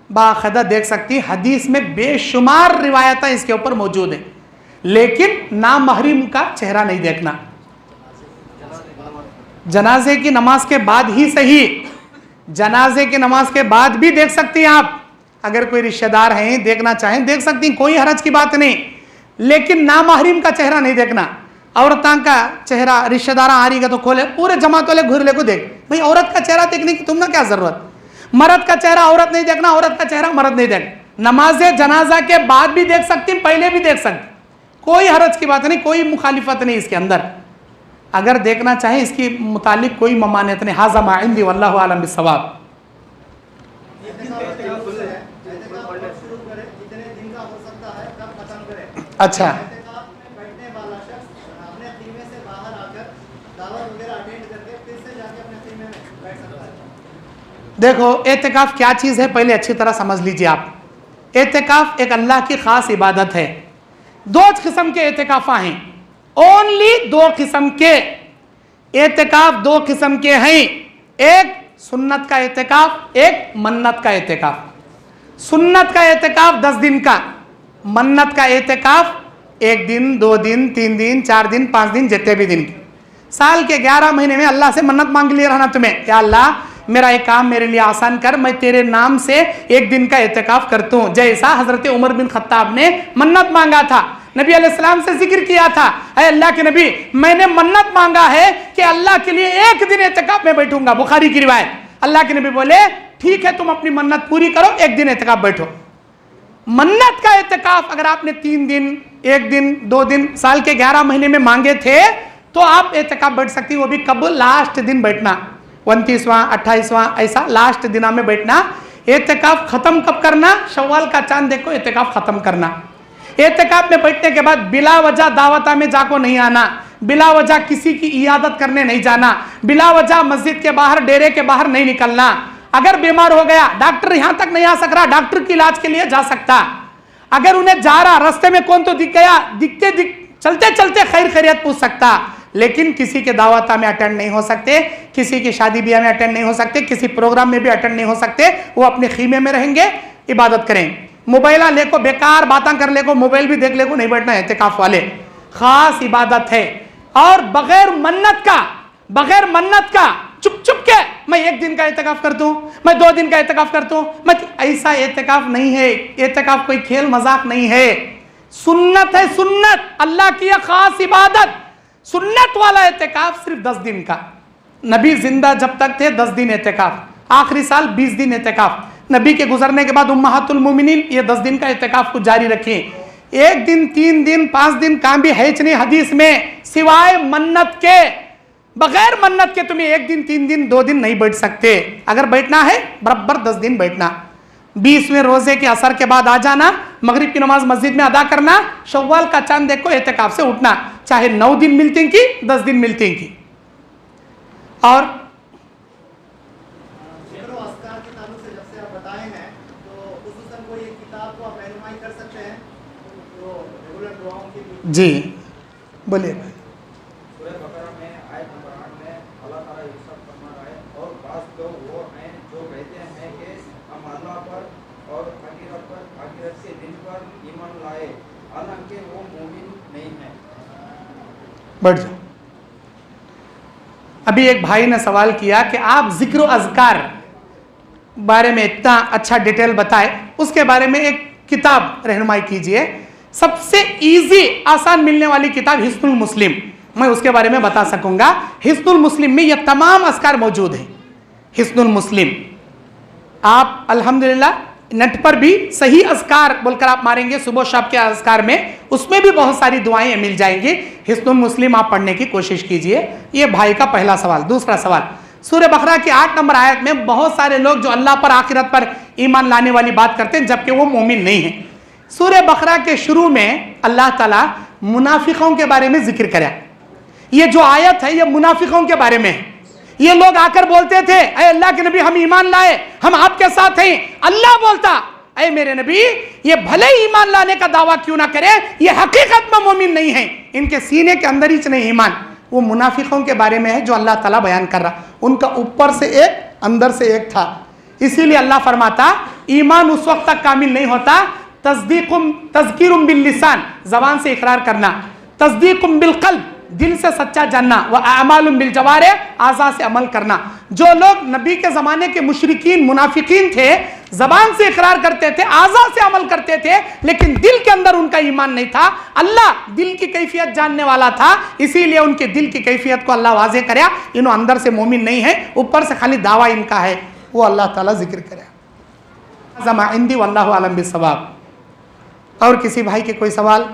बाखदा देख सकती, हदीस में बेशुमार रिवायतें इसके ऊपर मौजूद है, लेकिन नामहरीम का चेहरा नहीं देखना। जनाजे की नमाज के बाद ही सही, जनाजे की नमाज के बाद भी देख सकती हैं आप, अगर कोई रिश्तेदार हैं देखना चाहें देख सकती, कोई हरज की बात नहीं, लेकिन नामहरीम का चेहरा नहीं देखना। औरतां का चेहरा रिश्तेदार आ रही है तो खोले, पूरे जमात वाले घूर ले को देख, भाई औरत का चेहरा देखने की तुमने क्या जरूरत। मर्द का चेहरा औरत नहीं देखना, औरत का चेहरा मर्द नहीं देखना। नमाज जनाजा के बाद भी देख सकती, पहले भी देख सकती, कोई हरज की बात नहीं, कोई मुखालिफत नहीं इसके अंदर। अगर देखना चाहे इसकी मुतालिक कोई ममानियत नहीं। हाज़ा मा इंदी वल्लाहु आलम बिस्सवाब। अच्छा, देखो एतिकाफ क्या चीज़ है पहले अच्छी तरह समझ लीजिए आप। एतिकाफ एक अल्लाह की ख़ास इबादत है। दो किस्म के एतिकाफ़ा हैं, ओनली दो किस्म के एतिकाफ, दो किस्म के हैं। एक सुन्नत का एतिकाफ, एक मन्नत का एतिकाफ। सुन्नत का एतिकाफ 10 दिन का, मन्नत का एतिकाफ 1 दिन, 2 दिन, 3 दिन, 4 दिन, 5 दिन, जितने भी दिन की। साल के 11 महीने में अल्लाह से मन्नत मांग लिए रहना तुम्हें, या अल्लाह मेरा एक काम मेरे लिए आसान कर, मैं तेरे नाम से 1 दिन का एतिकाफ करता हूँ। जैसा हजरत उमर बिन खत्ताब ने मन्नत मांगा था, नबी अलैहिस्सलाम से जिक्र किया था, अरे अल्लाह के नबी मैंने मन्नत मांगा है कि अल्लाह के लिए 1 दिन एतिकाफ में बैठूंगा, बुखारी की रिवायत। अल्लाह के नबी बोले ठीक है तुम अपनी मन्नत पूरी करो, 1 दिन एतिकाफ बैठो। मन्नत का एतिकाफ अगर आपने 3 दिन, 1 दिन, 2 दिन साल के 11 महीने में मांगे थे तो आप एतिकाफ बैठ सकती, वो भी कब? लास्ट दिन बैठना, 29वां, 28वां, ऐसा लास्ट दिना में बैठना। एतिकाफ खत्म कब करना? शव्वाल का चांद देखो एतिकाफ खत्म करना। एतिकाफ में बैठने के बाद बिला वजह दावता में जाको नहीं आना, बिला वजह किसी की इयादत करने नहीं जाना, बिला वजह मस्जिद के बाहर, डेरे के बाहर नहीं निकलना। अगर बीमार हो गया, डॉक्टर यहां तक नहीं आ सक रहा, डॉक्टर के इलाज के लिए जा सकता। अगर उन्हें जा रहा रास्ते में कौन तो दिख गया, चलते चलते खैर खैरियत पूछ सकता, लेकिन किसी के दावता में अटेंड नहीं हो सकते, किसी की शादी ब्याह में अटेंड नहीं हो सकते, किसी प्रोग्राम में भी अटेंड नहीं हो सकते। वो अपने खीमे में रहेंगे, इबादत करें। मोबाइल लेको बेकार बातें कर लेको, मोबाइल भी देख लेको, नहीं बैठना है। एतिकाफ वाले खास इबादत है, और बगैर मन्नत का चुप चुप के मैं 1 दिन का एतिकाफ करता हूँ, मैं 2 दिन का एतिकाफ करता हूँ, मैं ऐसा एतिकाफ नहीं है। एतिकाफ कोई खेल मजाक नहीं है, सुन्नत है, सुन्नत अल्लाह की खास इबादत। सुन्नत वाला एतिकाफ सिर्फ 10 दिन का। नबी जिंदा जब तक थे 10 दिन एतिकाफ, आखिरी साल 20 दिन एतिकाफ। नबी के गुजरने के बाद उम्महातुल मोमिनीन ये 10 दिन का एतिकाफ को जारी रखे। 1 दिन, 3 दिन, 5 दिन काम भी है नहीं हदीस में, सिवाय मन्नत के। बगैर मन्नत के तुम्हें 1 दिन, 3 दिन, 2 दिन नहीं बैठ सकते। अगर बैठना है बराबर 10 दिन बैठना। 20वें रोजे के असर के बाद आ जाना, मगरिब की नमाज मस्जिद में अदा करना, शव्वाल का चांद देखो एतिकाफ से उठना, चाहे 9 दिन मिलती की 10 दिन मिलती की। और जी बोलिए भाई। बढ़ जाओ। अभी एक भाई ने सवाल किया कि आप जिक्र अज़कार बारे में इतना अच्छा डिटेल बताए, उसके बारे में एक किताब रहनुमाई कीजिए। सबसे इजी आसान मिलने वाली किताब हिस्नुल मुस्लिम, मैं उसके बारे में बता सकूंगा। हिस्नुल मुस्लिम में ये तमाम अज़कार मौजूद है। हिस्नुल मुस्लिम आप अल्हम्दुलिल्लाह नेट पर भी सही अज़कार बोलकर आप मारेंगे सुबह शाम के अज़कार में, उसमें भी बहुत सारी दुआएं मिल जाएंगी। हिस्नुल मुस्लिम आप पढ़ने की कोशिश कीजिए। ये भाई का पहला सवाल। दूसरा सवाल, सूरह बकरा की 8 नंबर आयत में बहुत सारे लोग जो अल्लाह पर, आखिरत पर ईमान लाने वाली बात करते हैं जबकि वो मोमिन नहीं है। सूरह बकरा के शुरू में अल्लाह ताला मुनाफिकों के बारे में जिक्र करा। ये जो आयत है ये मुनाफिकों के बारे में है। ये लोग आकर बोलते थे अरे अल्लाह के नबी हम ईमान लाए, हम आपके साथ हैं। अल्लाह बोलता अरे मेरे नबी ये भले ही ईमान लाने का दावा क्यों ना करे, ये हकीकत में मोमिन नहीं है, इनके सीने के अंदर ही नहीं ईमान। वो मुनाफिकों के बारे में है जो अल्लाह ताला बयान कर रहा, उनका ऊपर से एक अंदर से एक था। इसीलिए अल्लाह फरमाता ईमान उस वक्त तक कामिल नहीं होता, तज़कीरुम बिल लिसान, जबान से इकरार करना, तस्दीकुम बिल क़ल्ब, दिल से सच्चा जानना, व अमालुम बिल जवारे, आज़ा से अमल करना। जो लोग नबी के ज़माने के मुशरिकीन मुनाफिकीन थे, ज़बान से इकरार करते थे, आज़ा से अमल करते थे, लेकिन दिल के अंदर उनका ईमान नहीं था। अल्लाह दिल की कैफियत जानने वाला था, इसीलिए उनके दिल की कैफियत को अल्लाह वाज़े कराया, इन्हों अंदर से मोमिन नहीं है, ऊपर से खाली दावा इनका है, वो अल्लाह ताला जिक्र कराया। ज़मा इंदी वल्लाहु आलम बिस्सवाब। और किसी भाई के कोई सवाल?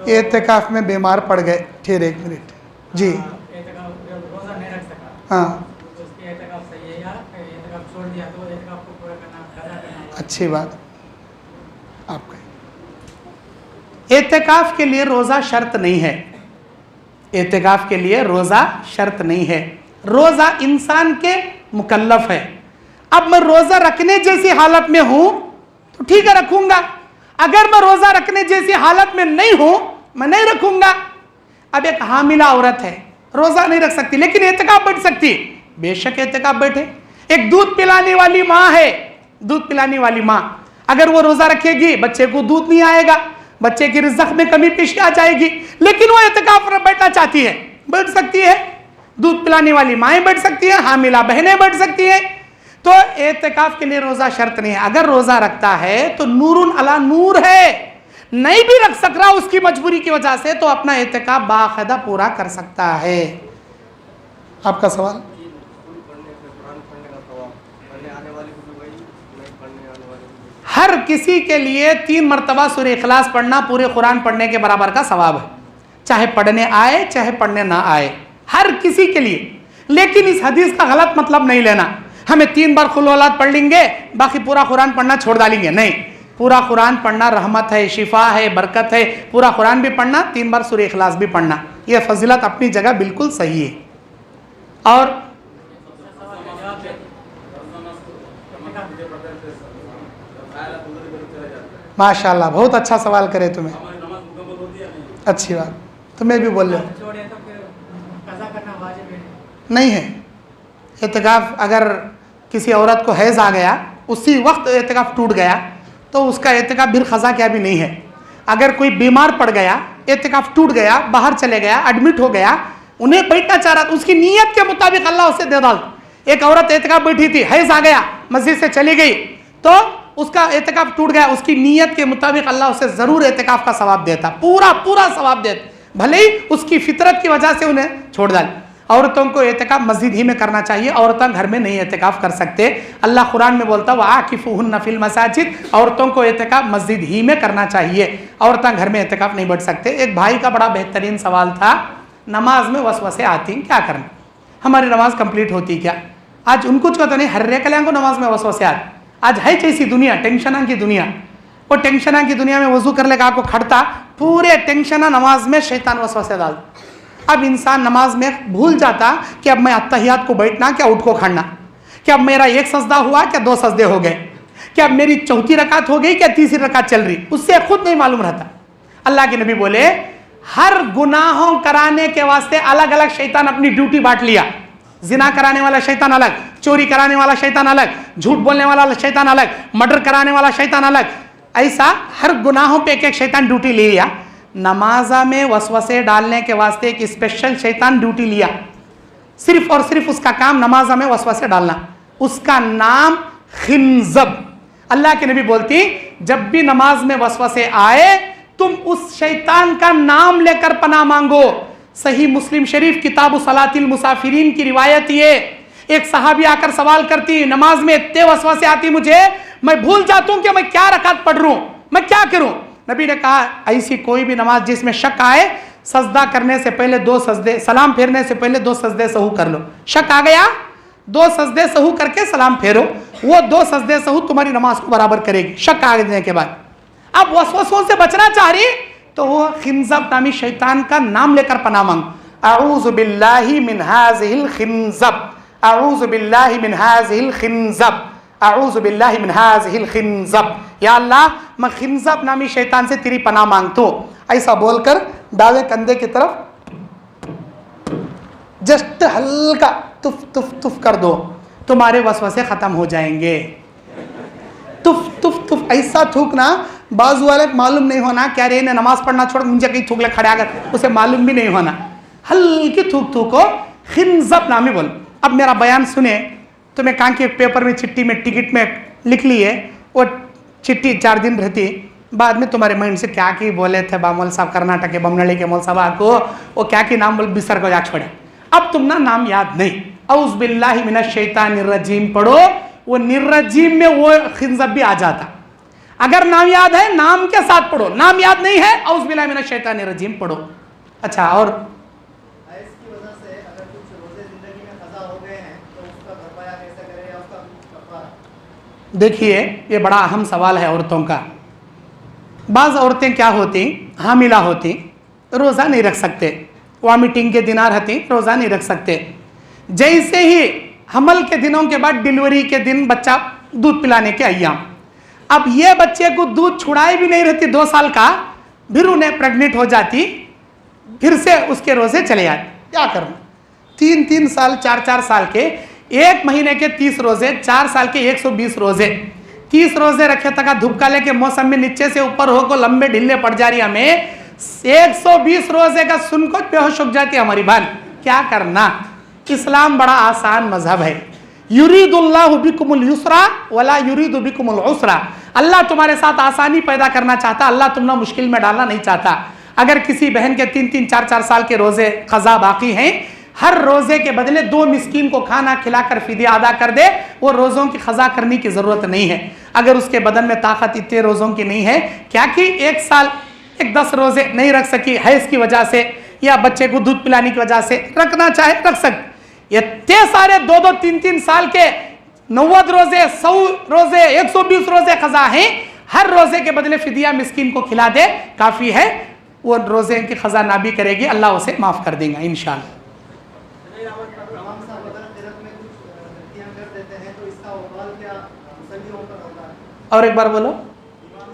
एतेकाफ में बीमार पड़ गए, ठहरे एक मिनट जी। हाँ अच्छी बात आपका। एतेकाफ के लिए रोज़ा शर्त नहीं है, एतेकाफ के लिए रोज़ा शर्त नहीं है, रोज़ा इंसान के मुकल्लफ है। अब मैं रोज़ा रखने जैसी हालत में हूँ तो ठीक है रखूँगा, अगर मैं रोज़ा रखने जैसी हालत में नहीं हूँ मैं नहीं रखूँगा। अब एक हामिला औरत है, रोज़ा नहीं रख सकती लेकिन एतेकाफ बैठ सकती है, बेशक एतेकाफ बैठे। एक दूध पिलाने वाली माँ है, दूध पिलाने वाली माँ अगर वो रोज़ा रखेगी बच्चे को दूध नहीं आएगा, बच्चे की रिज़्क़ में कमी पेशी आ जाएगी, लेकिन वो एतेकाफ बैठना चाहती है, बैठ सकती है। दूध पिलाने वाली माएँ बैठ सकती है, हामिला बहनें बैठ सकती हैं। तो एतेकाफ के लिए रोज़ा शर्त नहीं है। अगर रोज़ा रखता है तो नूरुन अला नूर है, नहीं भी रख सक रहा उसकी मजबूरी की वजह से तो अपना एतेकाफ बाकायदा पूरा कर सकता है। आपका सवाल? हर किसी के लिए 3 मरतबा सूरह इखलास पढ़ना पूरे कुरान पढ़ने के बराबर का सवाब है, चाहे पढ़ने आए चाहे पढ़ने ना आए, हर किसी के लिए। लेकिन इस हदीस का गलत मतलब नहीं लेना, हमें 3 बार कुल औलाद पढ़ लेंगे बाकी पूरा कुरान पढ़ना छोड़ डालेंगे, नहीं। पूरा कुरान पढ़ना रहमत है, शिफा है, बरकत है। पूरा कुरान भी पढ़ना, 3 बार सूरह इखलास भी पढ़ना, यह फजीलत अपनी जगह बिल्कुल सही है। और माशाल्लाह बहुत अच्छा सवाल करे तुम्हें, अच्छी बात। तुम्हें भी बोल लो नहीं है एतेकाफ। अगर किसी औरत को हैज़ आ गया उसी वक्त एतेकाफ टूट गया तो उसका एतेकाफ बिल ख़ज़ा क्या भी नहीं है। अगर कोई बीमार पड़ गया, एतेकाफ टूट गया, बाहर चले गया, एडमिट हो गया, उन्हें बैठना चाह रहा था, उसकी नीयत के मुताबिक अल्लाह उसे दे डाल। एक औरत एतेकाफ बैठी थी, हैज़ आ गया, मस्जिद से चली गई तो उसका एतेकाफ टूट गया, उसकी नीयत के मुताबिक अल्लाह उसे ज़रूर एतेकाफ का सवाब देता, पूरा पूरा सवाब देता, भले ही उसकी फितरत की वजह से उन्हें छोड़ डाल। औरतों को एतेकाफ मस्जिद ही में करना चाहिए, औरतें घर में नहीं एतेकाफ कर सकते। अल्लाह कुरान में बोलता है वाकिफुहुन्ना फिल मसाजिद, औरतों को एतेकाफ मस्जिद ही में करना चाहिए, औरतें घर में एतेकाफ नहीं बैठ सकते। एक भाई का बड़ा बेहतरीन सवाल था, नमाज में वसवसे आती क्या करना, हमारी नमाज कंप्लीट होती क्या? आज उनको तो नहीं, हर कल्याण को नमाज में वसवसे आती। आज है कैसी दुनिया, टेंशना की दुनिया, वो टेंशना की दुनिया में वजू कर लेगा आपको खड़ता, पूरे टेंशना नमाज में शैतान वसवसे डाल। अब इंसान नमाज में भूल जाता कि अब मैं अत्तहियात को बैठना क्या उठ को खड़ना, क्या अब मेरा 1 सजदा हुआ क्या 2 सजदे हो गए, क्या अब मेरी 4थी रकात हो गई क्या 3री रकात चल रही, उससे खुद नहीं मालूम रहता। अल्लाह के नबी बोले हर गुनाहों कराने के वास्ते अलग अलग शैतान अपनी ड्यूटी बांट लिया। जिना कराने वाला शैतान अलग, चोरी कराने वाला शैतान अलग, झूठ बोलने वाला शैतान अलग, मर्डर कराने वाला शैतान अलग, ऐसा हर गुनाहों पे एक शैतान ड्यूटी ले लिया। नमाजा में वसवसे डालने के वास्ते एक स्पेशल शैतान ड्यूटी लिया, सिर्फ और सिर्फ उसका काम नमाजा में वसवसे डालना, उसका नाम खिंजब। अल्लाह के नबी बोलती जब भी नमाज में वसवसे आए तुम उस शैतान का नाम लेकर पनाह मांगो। सही मुस्लिम शरीफ किताबु सलातिल मुसाफिरीन की रिवायत ये, एक सहाबी आकर सवाल करती नमाज में इतने वसवसे आती मुझे, मैं भूल जाता हूं कि मैं क्या रकात पढ़ रहा हूं, मैं क्या करूं। नबी ने कहा ऐसी कोई भी नमाज जिसमें शक आए, सजदा करने से पहले 2 सजदे, सलाम फेरने से पहले 2 सजदे सहू कर लो। शक आ गया 2 सजदे सहू करके सलाम फेरो, वो 2 सजदे सहू तुम्हारी नमाज को बराबर करेगी शक आने के बाद। अब वसवसों से बचना चाह रही तो वो खिंजब नामी शैतान का नाम लेकर पनाह मांग, अऊज़ु बिल्लाहि मिन हाज़िहिल खिंजब, अऊज़ु बिल्लाहि मिन हाज़िहिल खिंजब, अऊज़ु बिल्लाहि मिन हाज़िहिल खिंजब। या अल्लाह मैं खिंजब नामी शैतान से तेरी पनाह मांगता हूँ। ऐसा बोलकर दावे कंधे की तरफ जस्ट हल्का तुफ तुफ तुफ कर दो, तुम्हारे वसवसे खत्म हो जाएंगे। तुफ तुफ तुफ ऐसा थूकना, बाजू वाले मालूम नहीं होना क्या रे ने नमाज पढ़ना छोड़ मुझे कहीं थूक ले खड़ा कर, उसे मालूम भी नहीं होना। हल्की थूक थूको, खिंजब नामी बोल। अब मेरा बयान सुने, तो मैं कहाँ के पेपर में चिट्ठी में टिकट में लिख लिए, वो चिट्ठी 4 दिन रहती, बाद में तुम्हारे माइंड से क्या की बोले थे बामोल साहब कर्नाटक के बमनड़ी के मोल साहब को, वो क्या की नाम बोल बिसर को जा छोड़े। अब तुम ना नाम याद नहीं, औज़ु बिल्लाहि मिनश शैतानिर रजीम पढ़ो, वो निर्रजीम में वो खिंजब भी आ जाता। अगर नाम याद है नाम के साथ पढ़ो, नाम याद नहीं है औज़ु बिल्लाहि मिनश शैतानिर रजीम पढ़ो। अच्छा, और हैज़ की वजह से अगर कुछ रोजे जिंदगी में कज़ा हो गए हैं तो उसका भरपाया कैसे करें या उसका कफ़ारा? देखिए, ये बड़ा अहम सवाल है औरतों का। बाज़ औरतें क्या होती, हामिला होती, रोज़ा नहीं रख सकते, वॉमिटिंग के दिनार रहती, रोज़ा नहीं रख सकते। जैसे ही हमल के दिनों के बाद डिलीवरी के दिन बच्चा दूध पिलाने के अय्याम, अब ये बच्चे को दूध छुड़ाई भी नहीं रहती 2 साल का, फिर उन्हें प्रेग्नेंट हो जाती, फिर से उसके रोज़े चले जाते। क्या करना? 3-3 साल 4-4 साल के 1 महीने के 30 रोज़े, 4 साल के 120 रोज़े, 30 रोज़े रखे तक धूपकाले के मौसम में नीचे से ऊपर हो को लंबे ढीले पड़ जा रही, हमें 120 रोज़े का सुनकर बेहोश हो जाती हमारी बहन। क्या करना? इस्लाम बड़ा आसान मजहब है। युरीदुल्लाहु बिकुमुल युसरा वला युरीदु बिकुमुल उसरा। अल्लाह तुम्हारे साथ आसानी पैदा करना चाहता, अल्लाह तुमने मुश्किल में डालना नहीं चाहता। अगर किसी बहन के 3-3 4-4 साल के रोजे खजा बाकी हैं, हर रोजे के बदले 2 मिस्कीन को खाना खिलाकर फिदिया अदा कर दे, वो रोजों की खजा करने की जरूरत नहीं है। अगर उसके बदन में ताकत इतने रोजों की नहीं है, क्या कि 1 साल 10 रोजे नहीं रख सकी हैज़ की वजह से या बच्चे को दूध पिलाने की वजह से, रखना चाहे रख सकते। ये इतने सारे 2-2 3-3 साल के 90 रोजे, 100 रोजे, 120 रोजे खजा हैं, हर रोजे के बदले फिदिया मिस्कीन को खिला दे, काफी है। वो रोजे की खजा ना भी करेगी, अल्लाह उसे माफ कर देगा इंशाअल्लाह। इमाम साहब अगर तिरक में कुछ गलतियां कर देते हैं तो इसका वबाल क्या मुसल्लियों पर होता है? और एक बार बोलो। इमाम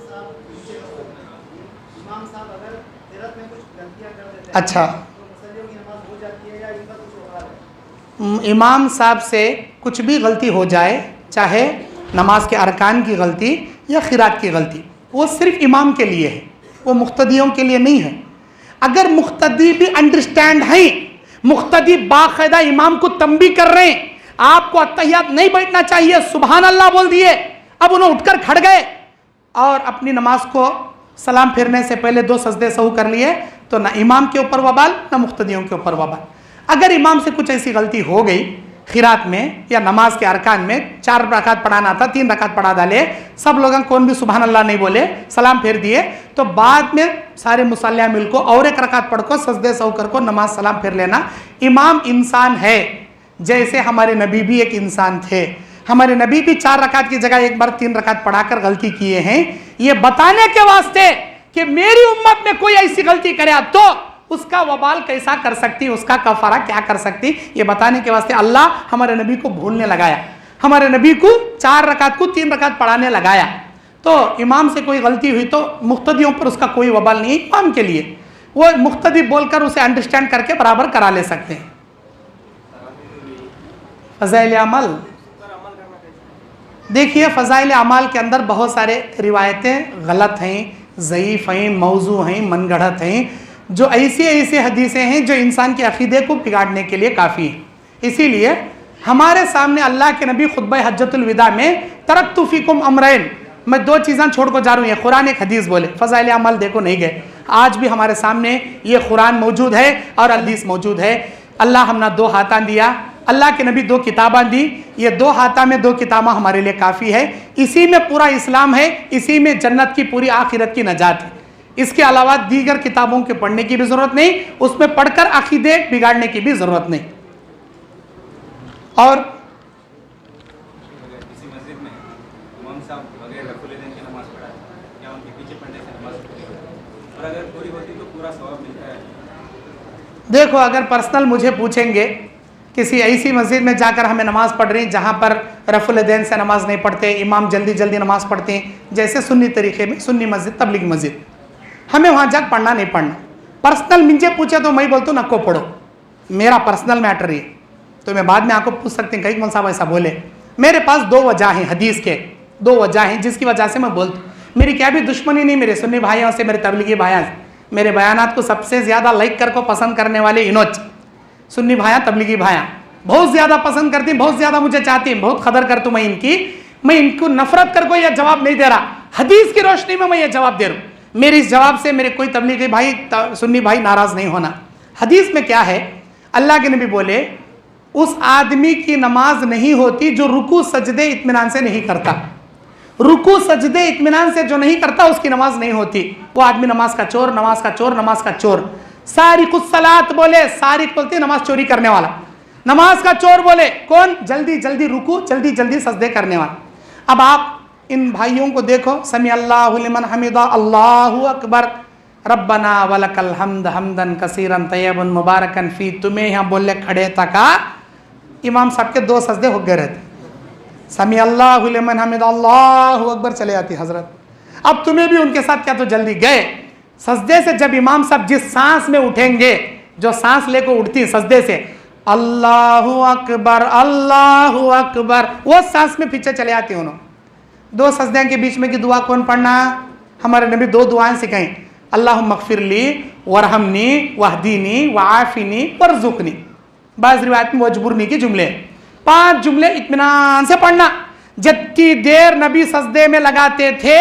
साहब अगर तिरक में कुछ गलतियां कर देते हैं, अच्छा, तो मुसल्लियों की नमाज हो जाती है या इनका कुछ वबाल है? इमाम साहब से कुछ भी गलती हो जाए, चाहे नमाज के अरकान की गलती या खिरात की गलती, वो सिर्फ इमाम के लिए है, वो मुख्तदियों के लिए नहीं है। अगर मुख्तदी भी अंडरस्टैंड है, मुख्तदी बाकायदा इमाम को तंबी कर रहे हैं, आपको अत्तहियात नहीं बैठना चाहिए, सुबहान अल्लाह बोल दिए, अब उन्हें उठकर खड़ गए और अपनी नमाज को सलाम फिरने से पहले 2 सजदे सहू कर लिए, तो ना इमाम के ऊपर वबाल ना मुख्तदियों के ऊपर वबाल। अगर इमाम से कुछ ऐसी गलती हो गई खिरात में या नमाज के अरकान में, 4 रकात पढ़ाना था 3 रकात पढ़ा डाले, सब लोग कौन भी सुबहान अल्लाह नहीं बोले, सलाम फेर दिए, तो बाद में सारे मुसल्लिया मिल को और 1 रकात पढ़ को सजदे सहू कर को नमाज सलाम फिर लेना। इमाम इंसान है, जैसे हमारे नबी भी एक इंसान थे। हमारे नबी भी 4 रकात की जगह 1 बार 3 रकात पढ़ाकर गलती किए हैं, ये बताने के वास्ते कि मेरी उम्मत में कोई ऐसी गलती करे तो उसका वबाल कैसा कर सकती, उसका कफारा क्या कर सकती, ये बताने के वास्ते अल्लाह हमारे नबी को भूलने लगाया, हमारे नबी को 4 रकात को 3 रकात पढ़ाने लगाया। तो इमाम से कोई गलती हुई तो मुख्तदियों पर उसका कोई वबाल नहीं है, इमाम के लिए वो मुख्तदी बोलकर उसे अंडरस्टैंड करके बराबर करा ले सकते हैं। फ़ज़ाइल अमल, देखिए फ़ज़ाइल अमाल के अंदर बहुत सारे रिवायतें गलत हैं, ज़ईफ़ हैं, मौजू हैं, मनगढ़ंत हैं, जो ऐसी हदीसें हैं जो इंसान के अक़ीदे को बिगाड़ने के लिए काफ़ी है। इसीलिए हमारे सामने अल्लाह के नबी खुतबा हज्जतुल विदा में तरक्तु फ़ीकुम अमरैन, मैं 2 चीज़ें छोड़ को जा रहा हूँ, ये कुरान एक हदीस बोले, फ़ज़ाइल अमल देखो नहीं गए। आज भी हमारे सामने ये कुरान मौजूद है और हदीस मौजूद है। अल्लाह हमने 2 हाथा दिया, अल्लाह के नबी 2 किताबें दी, ये 2 हाथा में 2 किताबें हमारे लिए काफ़ी है। इसी में पूरा इस्लाम है, इसी में जन्नत की पूरी आखिरत की नजात है। इसके अलावा दीगर किताबों के पढ़ने की भी ज़रूरत नहीं, उसमें पढ़कर अक़ीदे बिगाड़ने की भी ज़रूरत नहीं। और किसी मस्जिद में इमाम साहब वगैरह रसूल की नमाज पढ़ा, क्या उनके पीछे पढ़ने से नमाज और अगर पूरी होती तो पूरा सवाब मिलता है। देखो, अगर पर्सनल मुझे पूछेंगे, किसी ऐसी मस्जिद में जाकर हमें नमाज़ पढ़ रही जहाँ पर रफ़ुल दैन से नमाज़ नहीं पढ़ते, इमाम जल्दी जल्दी नमाज़ पढ़ते हैं, जैसे सुन्नी तरीके में सुन्नी मस्जिद, तबलीग मस्जिद, हमें वहाँ जाकर पढ़ना नहीं पढ़ना। पर्सनल मुझे पूछे तो मैं बोलता हूँ नको पढ़ो, मेरा पर्सनल मैटर ये। तो मैं बाद में आपको पूछ सकते हैं कई कौन साहब ऐसा बोले। मेरे पास 2 वजह हैं, हदीस के 2 वजह हैं जिसकी वजह से मैं बोलता हूँ। मेरी क्या भी दुश्मनी नहीं मेरे सुन्नी भाइयों से, मेरे तबलीगी भाइयों से। मेरे बयानात को सबसे ज़्यादा लाइक कर को पसंद करने वाले इनोच सुन्नी भाया, तबलीगी भाया बहुत ज़्यादा पसंद करती, बहुत ज़्यादा मुझे चाहती, बहुत कदर करता हूँ मैं इनकी। मैं इनको नफरत कर को यह जवाब नहीं दे रहा, हदीस की रोशनी में मैं ये जवाब दे रहा हूँ। मेरे इस जवाब से मेरे कोई तबलीगी भाई, सुन्नी भाई नाराज़ नहीं होना। हदीस में क्या है, अल्लाह के नबी बोले उस आदमी की नमाज नहीं होती जो रुकू सजदे इत्मीनान से नहीं करता। रुकू सजदे इत्मीनान से जो नहीं करता उसकी नमाज नहीं होती। वो आदमी नमाज का चोर, नमाज का चोर, नमाज का चोर। सारिकुस सलात बोले, सारिक बोलते नमाज चोरी करने वाला। नमाज का चोर बोले कौन, जल्दी जल्दी रुकू, जल्दी जल्दी सजदे करने वाला। अब आप इन भाइयों को देखो, समी अल्लाहु लिमन हमिदा, अल्लाहु अकबर, रब्बना वलकल हम्द हम्दन कसीरन तय्यबन मुबारकन फी। तुम्हें यहाँ बोले खड़े तका इमाम साहब के 2 सजदे हो गए रहते, समी अल्लाहु लिमन हमिदा, अल्लाहु अकबर चले आती हजरत। अब तुम्हें भी उनके साथ क्या तो जल्दी गए सजदे से। जब इमाम साहब जिस सांस में उठेंगे, जो सांस लेकर उठती सजदे से, अल्लाहु अकबर अल्लाहु अकबर, वो सांस में पीछे चले आती उन्होंने। 2 सजदे के बीच में की दुआ कौन पढ़ना, हमारे नबी 2 दुआएं सिखाई, अल्लाहुम्मा मगफिरली वरहमनी वहदीनी वआफिनी वरजुकनी। बाज़ रिवायत में वजबुरनी के जुमले, 5 जुमले इत्मीनान से पढ़ना। जितनी देर नबी सजदे में लगाते थे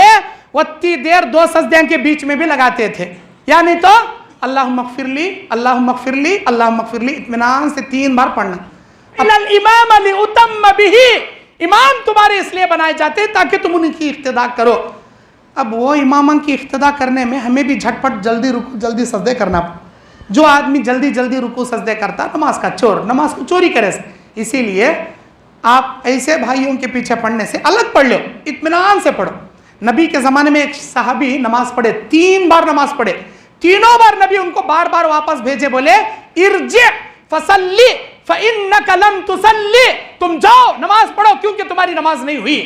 उतनी देर 2 सजदे के बीच में भी लगाते थे। या नहीं तो अल्लाहुम्मा मगफिरली अल्लाहुम्मा मगफिरली अल्लाहुम्मा मगफिरली इत्मीनान से 3 बार पढ़ना। अल इमाम अली उतम्म बिही, इमाम तुम्हारे इसलिए बनाए जाते हैं ताकि तुम उनकी इक्तिदा करो। अब वो इमामन की इक्तिदा करने में हमें भी झटपट जल्दी रुकू जल्दी सजदे करना। जो आदमी जल्दी जल्दी रुकू सजदे करता नमाज का चोर, नमाज को चोरी करे। इसीलिए आप ऐसे भाइयों के पीछे पढ़ने से अलग पढ़ लो, इत्मीनान से पढ़ो। नबी के ज़माने में एक सहाबी नमाज पढ़े, 3 बार नमाज पढ़े, तीनों बार नबी उनको बार बार वापस भेजे, बोले इरजे फसल्ली फइन्नका लम तुसल्ली, तुम जाओ नमाज पढ़ो क्योंकि तुम्हारी नमाज नहीं हुई।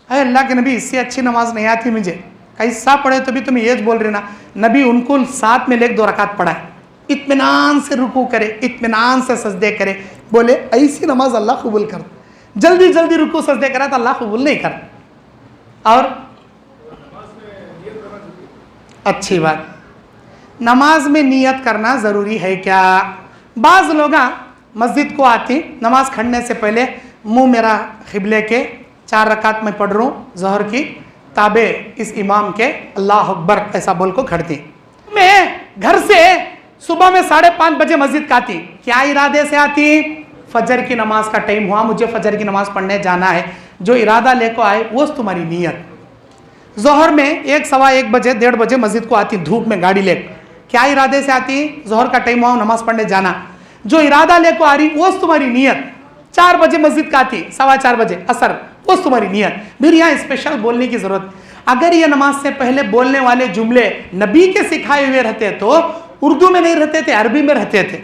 अल्लाह के नबी इससे अच्छी नमाज नहीं आती मुझे, कैसा पढ़े तो भी तुम ये बोल रहे ना। नबी उनको साथ में लेकर 2 रकात पढ़ाए, इत्मीनान से रुकू करे, इत्मीनान से सजदे करे। बोले ऐसी नमाज अल्लाह कबूल कर, जल्दी जल्दी रुकू सजदे करा तो अल्लाह कबूल नहीं कर। और अच्छी बात, नमाज में नियत करना ज़रूरी है क्या? बाज़ लोग मस्जिद को आती नमाज खड़ने से पहले मुंह मेरा क़िबले के 4 रकात में पढ़ रहा हूँ ज़ोहर की, ताबे इस इमाम के, अल्लाह अकबर ऐसा बोल को खड़ती। मैं घर से सुबह में 5:30 बजे मस्जिद का आती, क्या इरादे से आती? फजर की नमाज का टाइम हुआ, मुझे फजर की नमाज पढ़ने जाना है। जो इरादा लेकर आए वो तुम्हारी नीयत। जोहर में 1, सवा 1 बजे, 1:30 बजे मस्जिद को आती धूप में गाड़ी ले, क्या इरादे से आती? जोहर का टाइम हुआ, नमाज पढ़ने जाना। जो इरादा लेकर आ रही वो तुम्हारी नीयत। 4 बजे मस्जिद का आती, 4:15 बजे असर, वो तुम्हारी नीयत। फिर यहाँ स्पेशल बोलने की जरूरत, अगर ये नमाज से पहले बोलने वाले जुमले नबी के सिखाए हुए रहते तो उर्दू में नहीं रहते थे, अरबी में रहते थे,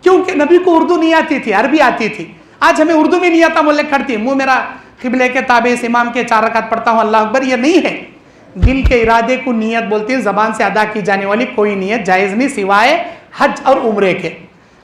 क्योंकि नबी को उर्दू नहीं आती थी, अरबी आती थी। आज हमें उर्दू में नहीं आता बोलने खड़ती, मुंह मेरा क़िबले के ताबे इस इमाम के 4 रकात पढ़ता हूँ, अल्लाह अकबर। ये नहीं है, दिल के इरादे को नियत बोलती है। ज़बान से अदा की जाने वाली कोई नियत जायज़ नहीं सिवाय हज और उम्रे के।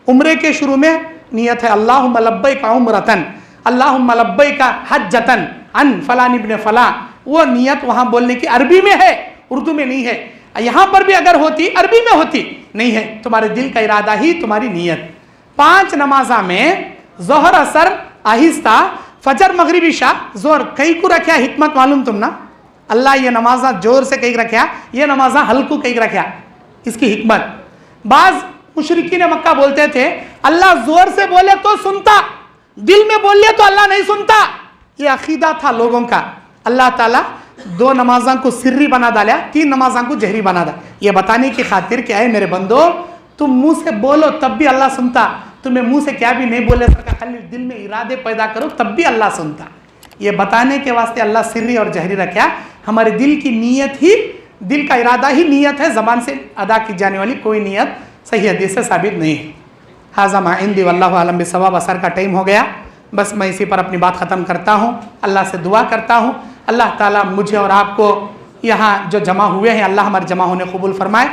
उम्रे के शुरू में नियत है अल्लाहुम्मा लब्बैका उम्रतन, अल्लाहुम्मा लब्बैका हज्जतन अन फलान इब्न फलां। वो नियत वहाँ बोलने की अरबी में है, उर्दू में नहीं है। यहाँ पर भी अगर होती अरबी में होती, नहीं है, तुम्हारे दिल का इरादा ही तुम्हारी नियत। 5 नमाजा में जोहर असर आहिस्ता, फजर मगरिब इशा जोर कई को रखा, हिकमत मालूम तुम ना। अल्लाह ये नमाजा जोर से कई रखा, ये नमाजा हल्कू कई रखा, इसकी हिकमत। बाज मुशरिकीन मक्का बोलते थे अल्लाह जोर से बोले तो सुनता, दिल में बोले तो अल्लाह नहीं सुनता। ये अकीदा था लोगों का। अल्लाह ताला 2 नमाजा को सिर्री बना डाला, 3 नमाजा को जहरी बना डाला, ये बताने की खातिर क्या है मेरे बंदो, तुम मुंह से बोलो तब भी अल्लाह सुनता, तुम्हें मुंह से क्या भी नहीं बोले सका, खाली दिल में इरादे पैदा करो तब भी अल्लाह सुनता। ये बताने के वास्ते अल्लाह सिर्री और जहरी रखा। हमारे दिल की नीयत ही दिल का इरादा ही नीयत है, ज़बान से अदा की जाने वाली कोई नीयत सही हदीस से साबित नहीं है। हाज़ा मा इंदी वल्लाहु आलम बिस्सवाब। असर का टाइम हो गया, बस मैं इसी पर अपनी बात ख़त्म करता हूँ। अल्लाह से दुआ करता हूँ अल्लाह ताला मुझे और आपको यहाँ जो जमा हुए हैं, अल्लाह हमारे जमा होने कबूल फरमाए।